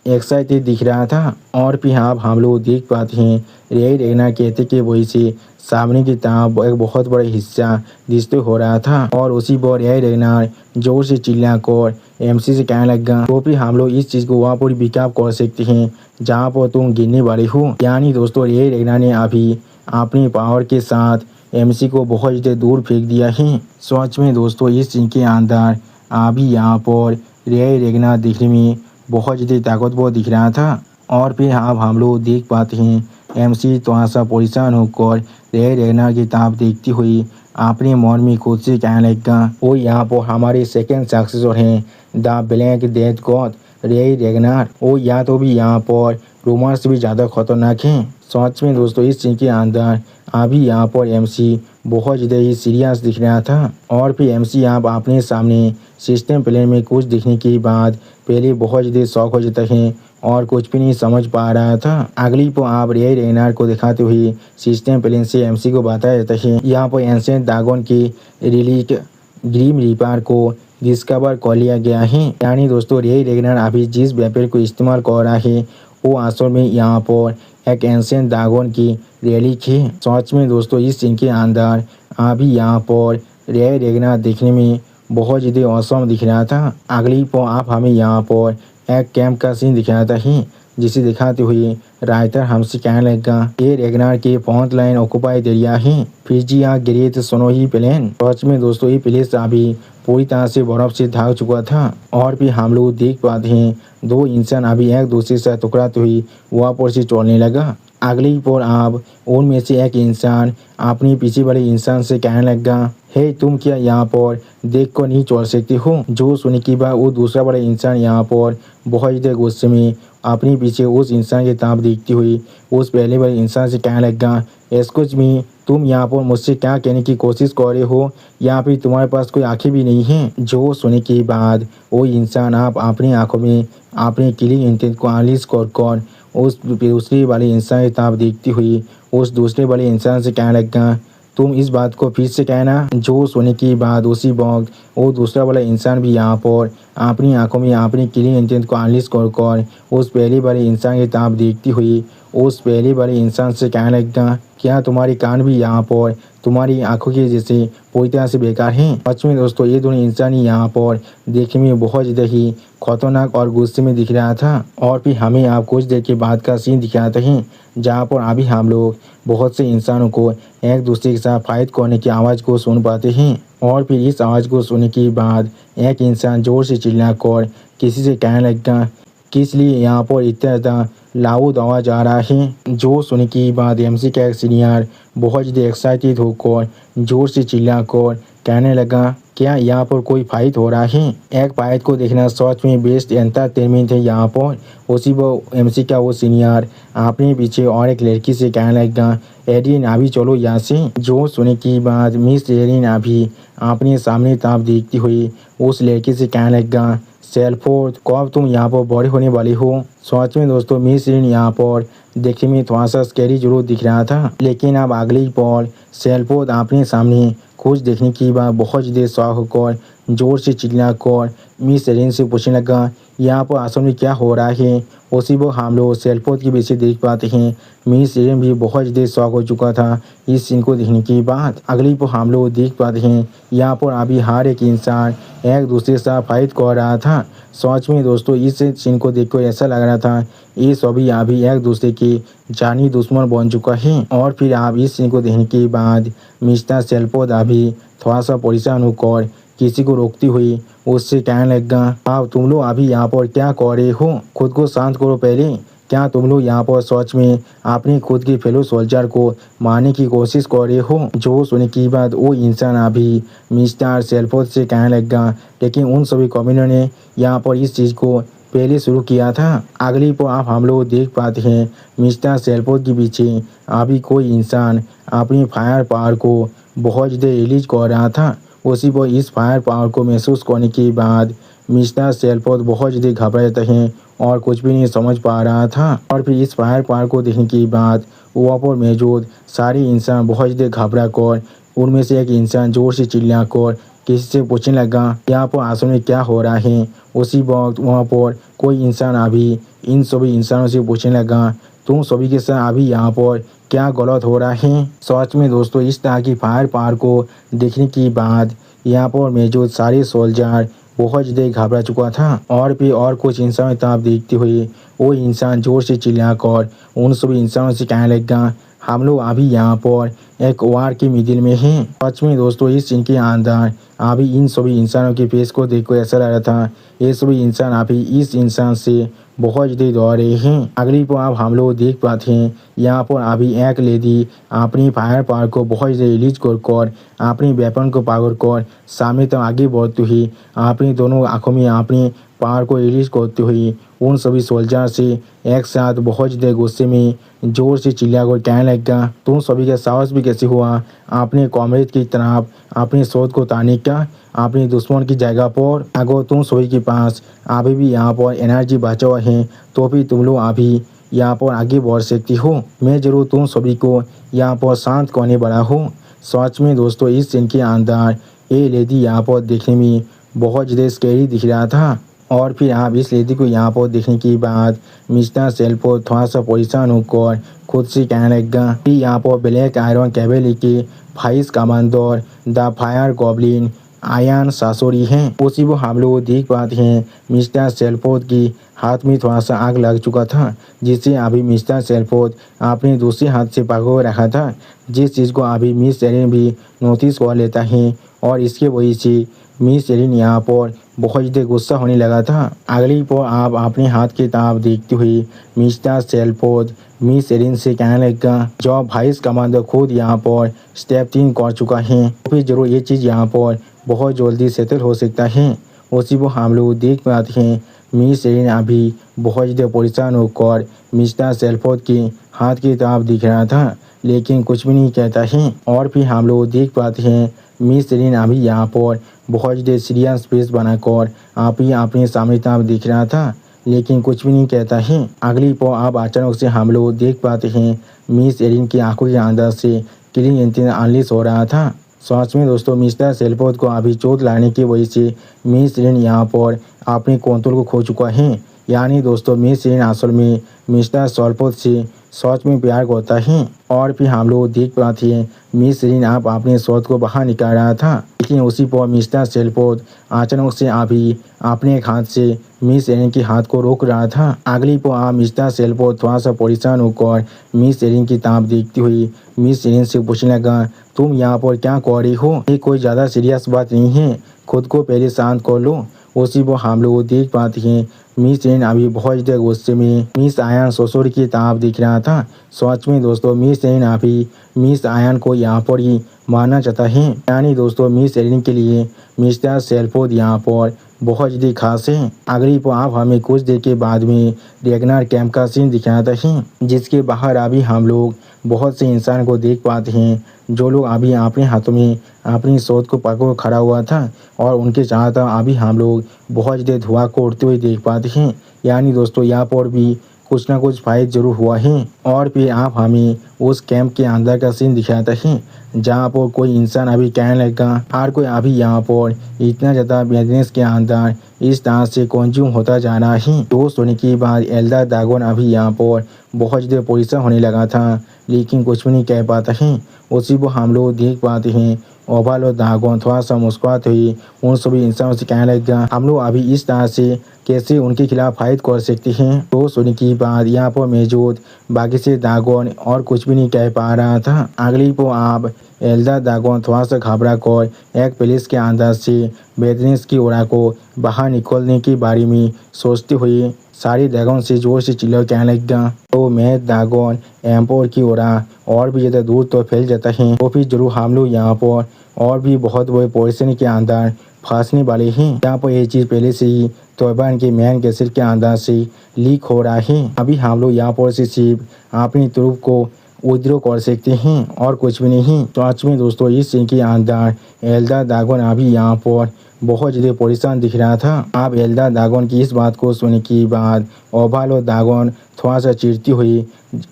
एक्साइटेड दिख रहा था। और फिर आप हम लोग देख पाते हैं रे रेगनार के अटैक की वजह से सामने की तरफ एक बहुत बड़ा हिस्सा डिस्ट्रॉय हो रहा था। और उसी पर रे रेगनार जोर से चिल्लाकर एमसी से कहने लगा, तो फिर हम लोग इस चीज़ को वहाँ पर पिकअप कर सकते हैं जहाँ पर तुम गिरने वाले हो। यानी दोस्तों रे रेगनार ने अभी अपनी पावर के साथ एमसी को बहुत ज़्यादा दूर फेंक दिया है। सच में दोस्तों इस सीन के अंदर अभी यहाँ पर रे रेगना दिखने में बहुत ज़्यादा ताकतवर दिख रहा था। और फिर अब हम लोग देख पाते हैं एमसी थोड़ा सा परेशान होकर रे रेगना की किताब देखती हुई अपने मन में खुद से कहने लगा, वो यहाँ पर हमारे सेकंड सक्सेसर हैं द ब्लैक डेथ गॉड रे रेगनार। वो या तो भी यहाँ पर रोमांस भी ज़्यादा खतरनाक है। सच में दोस्तों इस सीन के अंदर अभी यहाँ पर एमसी बहुत ज़्यादा ही सीरियस दिख रहा था। और फिर एमसी आप अपने सामने सिस्टम प्लेन में कुछ दिखने के बाद पहले बहुत ज़्यादा शौक हो जाता है और कुछ भी नहीं समझ पा रहा था। अगली पर आप रे रेगनार को दिखाते हुए सिस्टम प्लेन से एमसी को बताया जाता है यहाँ पर एंशिएंट ड्रैगन की रिलीक ग्रीम रीपर को डिस्कवर कर लिया गया है। यानी दोस्तों रे रेगनार अभी जिस वेपन को इस्तेमाल कर रहा है वो असल में यहाँ पर एक एंशिएंट ड्रैगन की रेलिक है। सच में दोस्तों इस सीन के अंदर अभी यहाँ पर रे रेगनार देखने में बहुत ज़्यादा औसम दिख रहा था। अगली पर आप हमें यहाँ पर एक कैंप का सीन दिखाता है जिसे दिखाते हुए राइटर हमसे कहने लगा ये रेगनार के फ्रंट लाइन ऑक्युपाइड एरिया है फिजिया ग्रेट स्नोई प्लेन। सच में दोस्तों ये प्लेस अभी पूरी तरह से बर्फ से ढक चुका था। और भी हम लोग देख पाते हैं दो इंसान अभी एक दूसरे से टकराते हुए वहाँ पर से चलने लगा। अगली पर आप उनमें से एक इंसान अपने पीछे वाले इंसान से कहने लगा, हे तुम क्या यहाँ पर देख कर नहीं चल सकते हो। जो सुनने के बाद वो दूसरा वाला इंसान यहाँ पर बहुत ज़्यादा गुस्से में अपने पीछे उस इंसान की तरफ देखती हुई उस पहले वाले इंसान से कहने लगा, एक्सक्यूज मी तुम यहाँ पर मुझसे क्या कहने की कोशिश कर रहे हो, यहाँ पे तुम्हारे पास कोई आंखें भी नहीं हैं। जो सुनने के बाद वो इंसान आप अपनी आंखों में अपने किलिंग इंटेंट को एनालिस कर उस दूसरे वाले इंसान की तरफ देखती हुई उस दूसरे वाले इंसान से कहने लगा, तुम इस बात को फिर से कहना। जो सुनने के बाद उसी वक्त वो दूसरा वाला इंसान भी यहाँ पर अपनी आंखों में अपनी किलिंग इंटेंट को एनालिस कर उस पहले वाले इंसान की तरफ देखती हुई उस पहले वाले इंसान से कहने लगा, क्या तुम्हारी कान भी यहाँ पर तुम्हारी आंखों के जैसे पूरी तरह से बेकार हैं। सच में दोस्तों ये दोनों इंसान ही यहाँ पर देखने में बहुत ज़्यादा ही खतरनाक और गुस्से में दिख रहा था। और फिर हमें आप कुछ देर के बाद का सीन दिखाते हैं जहाँ पर अभी हम लोग बहुत से इंसानों को एक दूसरे के साथ फाइट करने की आवाज़ को सुन पाते हैं। और फिर इस आवाज़ को सुनने के बाद एक इंसान जोर से चिल्लाकर किसी से कहने लगा, किस लिए यहाँ पर इतना ज़्यादा लाउड आवाज़ आ रहा है। जो सुनने के बाद एमसी का एक सीनियर बहुत ज़्यादा एक्साइटेड होकर जोर से चिल्लाकर कहने लगा, क्या यहाँ पर कोई फाइट हो रहा है। एक फाइट को देखना सच में बेस्ट एंटरटेनमेंट है यहाँ पर। उसी वो एमसी का वो सीनियर अपने पीछे और एक लड़की से कहने लगा, एरिन अभी चलो यहाँ से। जो सुनने के बाद मिस एरिन अभी अपने सामने तरफ देखती हुई उस लड़की से कहने लगा, सेल्फोर्ड कब तुम यहाँ पर बड़े होने वाली हो। सच में दोस्तों मिस एरिन यहाँ पर देखने में थोड़ा सा स्कैरी जरूर दिख रहा था, लेकिन अब अगली पल सेल्फोर्ड अपने सामने कुछ देखने के बाद बहुत ज़्यादा शौक होकर जोर से चिल्लाकर मिस एरिन से पूछने लगा, यहाँ पर असल में क्या हो रहा है। उसी वो हम लोग सेल्फोर्ड के पीछे देख पाते हैं मिस एरिन भी बहुत ज़्यादा शौक हो चुका था इस सीन को देखने के बाद। अगली पर हम लोग देख पाते हैं यहाँ पर अभी हर एक इंसान एक दूसरे से फाइट कर रहा था। सच में दोस्तों इस सीन को देखकर ऐसा लग रहा था ये सभी अभी एक दूसरे के जानी दुश्मन बन चुका है। और फिर आप इस सीन को देखने के बाद मिस्टर सेल्फोर्ड अभी थोड़ा सा परेशान होकर किसी को रोकती हुई उससे कहने लगा, आप तुम लोग अभी यहाँ पर क्या कर रहे हो, खुद को शांत करो पहले। क्या तुम लोग यहाँ पर सच में अपने खुद के फेलो सोल्जर को मारने की कोशिश कर रहे हो। जो सुनने के बाद वो इंसान अभी मिस्टर सेल्फोर्ड से कहने लगा, लेकिन उन सभी कम्युनियों ने यहाँ पर इस चीज़ को पहले शुरू किया था। अगली पर आप हम लोग देख पाते हैं मिस्टर सेल्फोर्ड के पीछे अभी कोई इंसान अपनी फायर पावर को बहुत ज़्यादा रिलीज कर रहा था। उसी पर इस फायर पावर को महसूस करने के बाद मिस्टर सेल्फोर्ड बहुत ज़्यादा घबरा जाते हैं और कुछ भी नहीं समझ पा रहा था। और फिर इस फायर पावर को देखने के बाद वहाँ पर मौजूद सारे इंसान बहुत ज़्यादा घबरा कर उनमें से एक इंसान जोर से चिल्ला कर किसी से पूछने लगा, यहाँ पर असल में क्या हो रहा है। उसी वक्त वहाँ पर कोई इंसान अभी इन सभी इंसानों से पूछने लगा, तुम सभी के साथ अभी यहाँ पर क्या गलत हो रहा है। सच में दोस्तों इस तरह की फायर पावर को देखने के बाद यहाँ पर मौजूद सारे सोल्जर बहुत ज़्यादा घबरा चुका था। और भी और कुछ इंसानों की तरफ देखते हुए वो इंसान जोर से चिल्लाकर उन सभी इंसानों से कहने लगा, हम लोग अभी यहाँ पर एक वार के मिडिल में हैं। सच में दोस्तों इस सीन के अंदर अभी इन सभी इंसानों के फेस को देखकर ऐसा लग रहा था ये सभी इंसान अभी इस इंसान से बहुत ज़्यादा दौड़ रहे हैं। अगली पर आप हम लोग देख पाते हैं यहाँ पर अभी एक लेडी अपनी फायर पावर को बहुत ज़्यादा रिलीज कर अपनी वेपन को पावर कर सामने तक आगे बढ़ती हुई अपनी दोनों आंखों में अपनी पावर को रिलीज करते हुए उन सभी सोल्जर से एक साथ बहुत ज़्यादा गुस्से में जोर से चिल्ला कर कहने लगा तुम सभी का साहस भी कैसे हुआ अपने कॉमरेड की तरफ अपनी सोच को ताने का अपने दुश्मन की जगह पर। अगर तुम सभी के पास अभी भी यहाँ पर एनर्जी बचा हुआ है तो भी तुम लोग अभी यहाँ पर आगे बढ़ सकती हो। मैं जरूर तुम सभी को यहाँ पर शांत करने वाला हूँ। सच में दोस्तों इस सीन के अंदर ये लेडी यहाँ पर देखने में बहुत ज़्यादा स्कैरी दिख रहा था। और फिर आप इस लेडी को यहाँ पर देखने के बाद मिस्टर सेल्फो थोड़ा सा परेशान होकर खुद से कहने लगा कि यहाँ पर ब्लैक आयरन कैवेली के vice commander the fire goblin आयन सासोरी हैं। उसी वो हम लोग देख पाते हैं मिस्टर सेल्फोर्ड की हाथ में थोड़ा सा आग लग चुका था जिससे अभी मिस्टर सेल्फोर्ड अपने दूसरे हाथ से पकड़ रखा था जिस चीज़ को अभी मिस एरिन भी नोटिस कर लेता है और इसके वजह से मिस एरिन यहाँ पर बहुत ज़्यादा गुस्सा होने लगा था। अगली पर आप अपने हाथ की तरफ देखते हुए मिस्टर सेल्फोर्ड मिस एरिन से कहने लगा जब वाइस कमांडर खुद यहाँ पर स्टेप 3 कर चुका है तो फिर जरूर ये चीज़ यहाँ पर बहुत जल्दी सेटल हो सकता है। उसी को हम लोग देख पाते हैं मिस एरिन अभी बहुत ज़्यादा परेशान होकर मिस्टर सेल्फोर्ड के हाथ की तरफ दिख रहा था लेकिन कुछ भी नहीं कहता है। और फिर हम लोग देख पाते हैं मिस एरिन अभी यहाँ पर बहुत ज़्यादा सीरियस फेस बनाकर आप ही अपने सामने तरफ दिख रहा था लेकिन कुछ भी नहीं कहता है। अगली पर आप अचानक से हम लोग देख पाते हैं मिस एरिन की आंखों के अंदर से किलिंग इंस्टिंक्ट अनलीश हो रहा था। सच में दोस्तों मिस्टर सेल्फोर्ड को अभी चोट लागने की वजह से मिस एरिन यहाँ पर अपने कंट्रोल को खो चुका है। यानी दोस्तों मिस एरिन असल में मिस्टर सेल्फोर्ड से सच में प्यार करता है। और फिर हम लोग देख पाते हैं मिस एरिन आप अपने शॉट को बाहर निकाल रहा था लेकिन उसी पर मिस्टर सेल्फोर्ड अचानक से अभी अपने एक हाथ से मिस एरिन के हाथ को रोक रहा था। अगली पर आप मिस्टर सेल्फोर्ड थोड़ा सा परेशान होकर मिस एरिन की तरफ देखती हुई मिस एरिन से पूछने लगा तुम यहाँ पर क्या कर रही हो ये कोई ज़्यादा सीरियस बात नहीं है खुद को पहले शांत कर लो। उसी पर हम लोग देख पाते हैं मिस एरिन अभी बहुत ज़्यादा गुस्से में मिस आयन ससुर की तरफ दिख रहा था। सच में दोस्तों मिस एरिन अभी मिस आयन को यहाँ पर ही मारना चाहता है। यानी दोस्तों मिस एरिन के लिए मिस्टर सेल्फोर्ड यहाँ पर बहुत ज़्यादा खास है। अगली पर आप हमें कुछ देर के बाद में रेगनार कैंप का सीन दिखाता है जिसके बाहर अभी हम लोग बहुत से इंसान को देख पाते हैं जो लोग अभी अपने हाथों में अपनी सोच को पकड़ खड़ा हुआ था और उनके चाहता अभी हम लोग बहुत ज़्यादा धुआं को उड़ते हुए देख पाते हैं। यानी दोस्तों यहाँ पर भी कुछ ना कुछ फाइट जरूर हुआ है। और फिर आप हमें उस कैंप के अंदर का सीन दिखाता है जहाँ पर कोई इंसान अभी कहने लगा हर कोई अभी यहाँ पर इतना ज़्यादा बिजनेस के अंदर इस तरह से कंज्यूम होता जा रहा है। दोस्त होने के बाद एल्डर ड्रैगन अभी यहाँ पर बहुत ज़्यादा परेशान होने लगा था लेकिन कुछ भी नहीं कह पाता है। उसी को हम लोग देख पाते हैं ओवल और ड्रैगन थोड़ा सा मुस्कुराते हुए उन सभी इंसानों से कहने लगा हम लोग अभी इस तरह से कैसे उनके खिलाफ फाइट कर सकते हैं। तो सुनने के बाद यहाँ पर मौजूद बाकी से ड्रैगन और कुछ भी नहीं कह पा रहा था। अगली को आप एल्डर ड्रैगन थोड़ा सा घबरा कर एक प्लेस के अंदर से बेदनेस की ओरा को बाहर निकलने के बारे में सोचते हुए सारे ड्रैगन से जोर से चिल्ला कहने लगा तो मैं ड्रैगन एम्पोर की ओरा और भी ज़्यादा दूर तो फैल जाता है तो फिर जरूर हम लोग यहाँ पर और भी बहुत बड़े पोजिशन के अंदर फंसने वाले हैं। यहाँ पर ये चीज़ पहले से ही तोयबान के मैन कैसल के अंदर से लीक हो रहा है। अभी हम लोग यहाँ पर से सिर्फ अपनी ट्रूप को विड्रॉ कर सकते हैं और कुछ भी नहीं। तो आज में दोस्तों इस सीन के अंदर एल्डर ड्रैगन अभी यहाँ पर बहुत ज़्यादा परेशान दिख रहा था। आप एल्डर ड्रैगन की इस बात को सुनने के बाद ओवल और ड्रैगन थोड़ा सा चिढ़ती हुई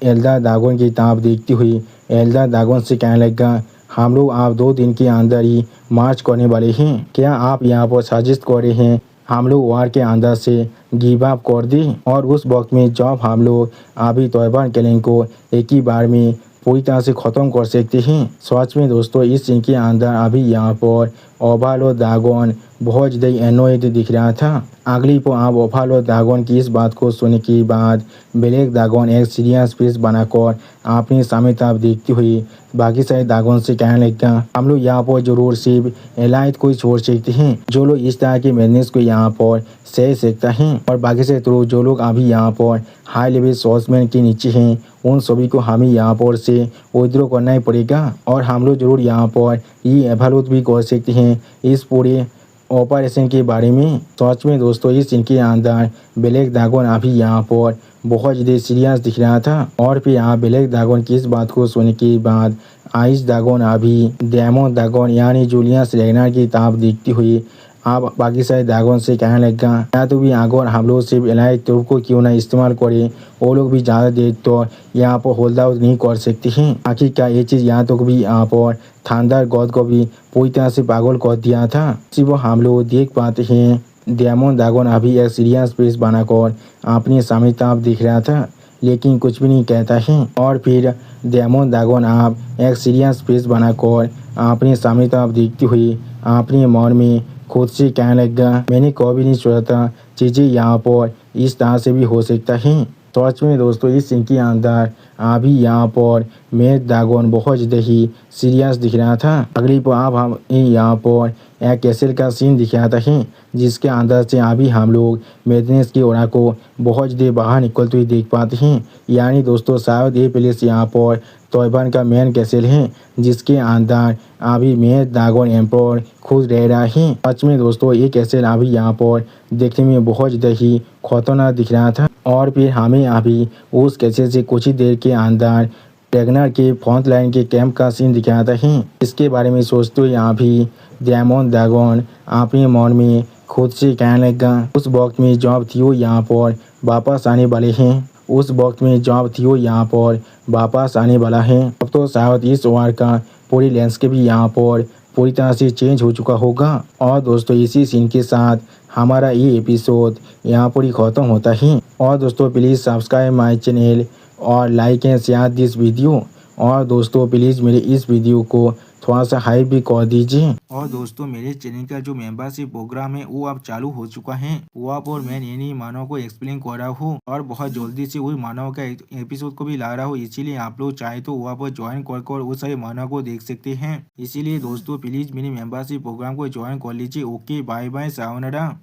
एल्डर ड्रैगन की तरफ देखती हुई एल्डर ड्रैगन से कहने लगा हम लोग आप 2 दिन के अंदर ही मार्च करने वाले हैं। क्या आप यहाँ पर सजेस्ट कर रहे हैं हम लोग वार के अंदर से गिव अप कर दें और उस वक्त में जब हम लोग अभी तोयबान क्लैन को एक ही बार में पूरी तरह से ख़त्म कर सकते हैं। सच में दोस्तों इस सीन के अंदर अभी यहाँ पर ओवल और ड्रैगन बहुत ज़्यादा एनोयड दिख रहा था। अगली को आप बफालो ड्रैगन की इस बात को सुनने के बाद ब्लैक ड्रैगन एक सीरियस फेस बनाकर अपनी सामने तरफ देखती हुई बाकी सारे ड्रैगन से कहने लगा, हम लोग यहाँ पर जरूर सिर्फ एलाइट को ही छोड़ सकते हैं जो लोग इस तरह के बिजनेस को यहाँ पर सह सकता है, और बाकी से तो जो लोग अभी यहाँ पर हाई लेवल सॉर्समैन के नीचे हैं उन सभी को हमें यहाँ पर से विड्रॉ करना ही पड़ेगा, और हम लोग जरूर यहाँ पर ये एवलूट भी कर सकते हैं इस पूरे ऑपरेशन के बारे में। सच में दोस्तों इस इनके अंदर ब्लैक ड्रैगन अभी यहाँ पर बहुत ज़्यादा सीरियस दिख रहा था, और फिर यहाँ ब्लैक ड्रैगन की इस बात को सुनने के बाद आइस ड्रैगन अभी डेमन ड्रैगन यानी जूलियस रेगनर की तरफ देखती हुई आप बाकी सारे ड्रैगन से कहने लगा, या तो भी अगर हम लोग सिर्फ एलाइट ट्रूप को क्यों ना इस्तेमाल करें, वो लोग भी ज़्यादा देर तो यहाँ पर होल्ड आउट नहीं कर सकते हैं। आखिरकार ये चीज़ यहाँ तक भी यहाँ पर थंडर गॉड को भी पूरी तरह से पागल कर दिया था। सिर्फ हम लोग देख पाते हैं डेमन ड्रैगन अभी एक सीरियस फेस बनाकर अपने सामने तरफ दिख रहा था लेकिन कुछ भी नहीं कहता है, और फिर डेमन ड्रैगन आप एक सीरियस फेस बनाकर अपने सामने तरफ देखती हुई अपने मन में खुद से कहने लगा, मैंने कभी नहीं सोचा था चीज़ें यहाँ पर इस तरह से भी हो सकता है। सच में दोस्तों इस सीन के अंदर अभी यहाँ पर मेड ड्रैगन बहुत ज़्यादा ही सीरियस दिख रहा था। अगली पर अब हम यहाँ पर एक कैसल का सीन दिख रहा था जिसके अंदर से अभी हम लोग मेडनेस की ओरा को बहुत ज़्यादा बाहर निकलते हुए देख पाते हैं, यानी दोस्तों शायद ये प्लेस यहाँ पर तोयबान का मेन कैसल है जिसके अंदर अभी मेड ड्रैगन एम्पर खुद रह रहा है। सच में दोस्तों ये कैसल अभी यहाँ पर देखने में बहुत ज़्यादा ही खतरनाक दिख रहा था, और फिर हमें अभी उस कैसल से कुछ ही देर के अंदर रेगनर के फ्रंट लाइन के कैंप का सीन दिखाता है। इसके बारे में सोचते हुए यहाँ भी डेमन ड्रैगन अपने मन में खुद से कहने लगा, उस वक्त में जब थियो यहाँ पर वापस आने वाले हैं, उस वक्त में जब थियो यहाँ पर वापस आने वाला है, अब तो शायद इस वार का पूरी लैंडस्केप भी यहाँ पर पूरी तरह से चेंज हो चुका होगा। और दोस्तों इसी सीन के साथ हमारा ये एपिसोड यहाँ पर ही ख़त्म होता है। और दोस्तों प्लीज़ सब्सक्राइब माय चैनल और like and share this video, और दोस्तों प्लीज़ मेरे इस वीडियो को थोड़ा सा हाइप भी कर दीजिए। और दोस्तों मेरे चैनल का जो मेंबरशिप प्रोग्राम है वो अब चालू हो चुका है, वो आप और मैं नई मानव को एक्सप्लेन कर रहा हूँ और बहुत जल्दी से वही मानव का एपिसोड को भी ला रहा हूँ, इसीलिए आप लोग चाहे तो वहाँ पर ज्वाइन कर उस सारे मानव को देख सकते हैं। इसीलिए दोस्तों प्लीज मेरे मेंबरशिप प्रोग्राम को ज्वाइन कर लीजिए। Okay bye bye sayonara.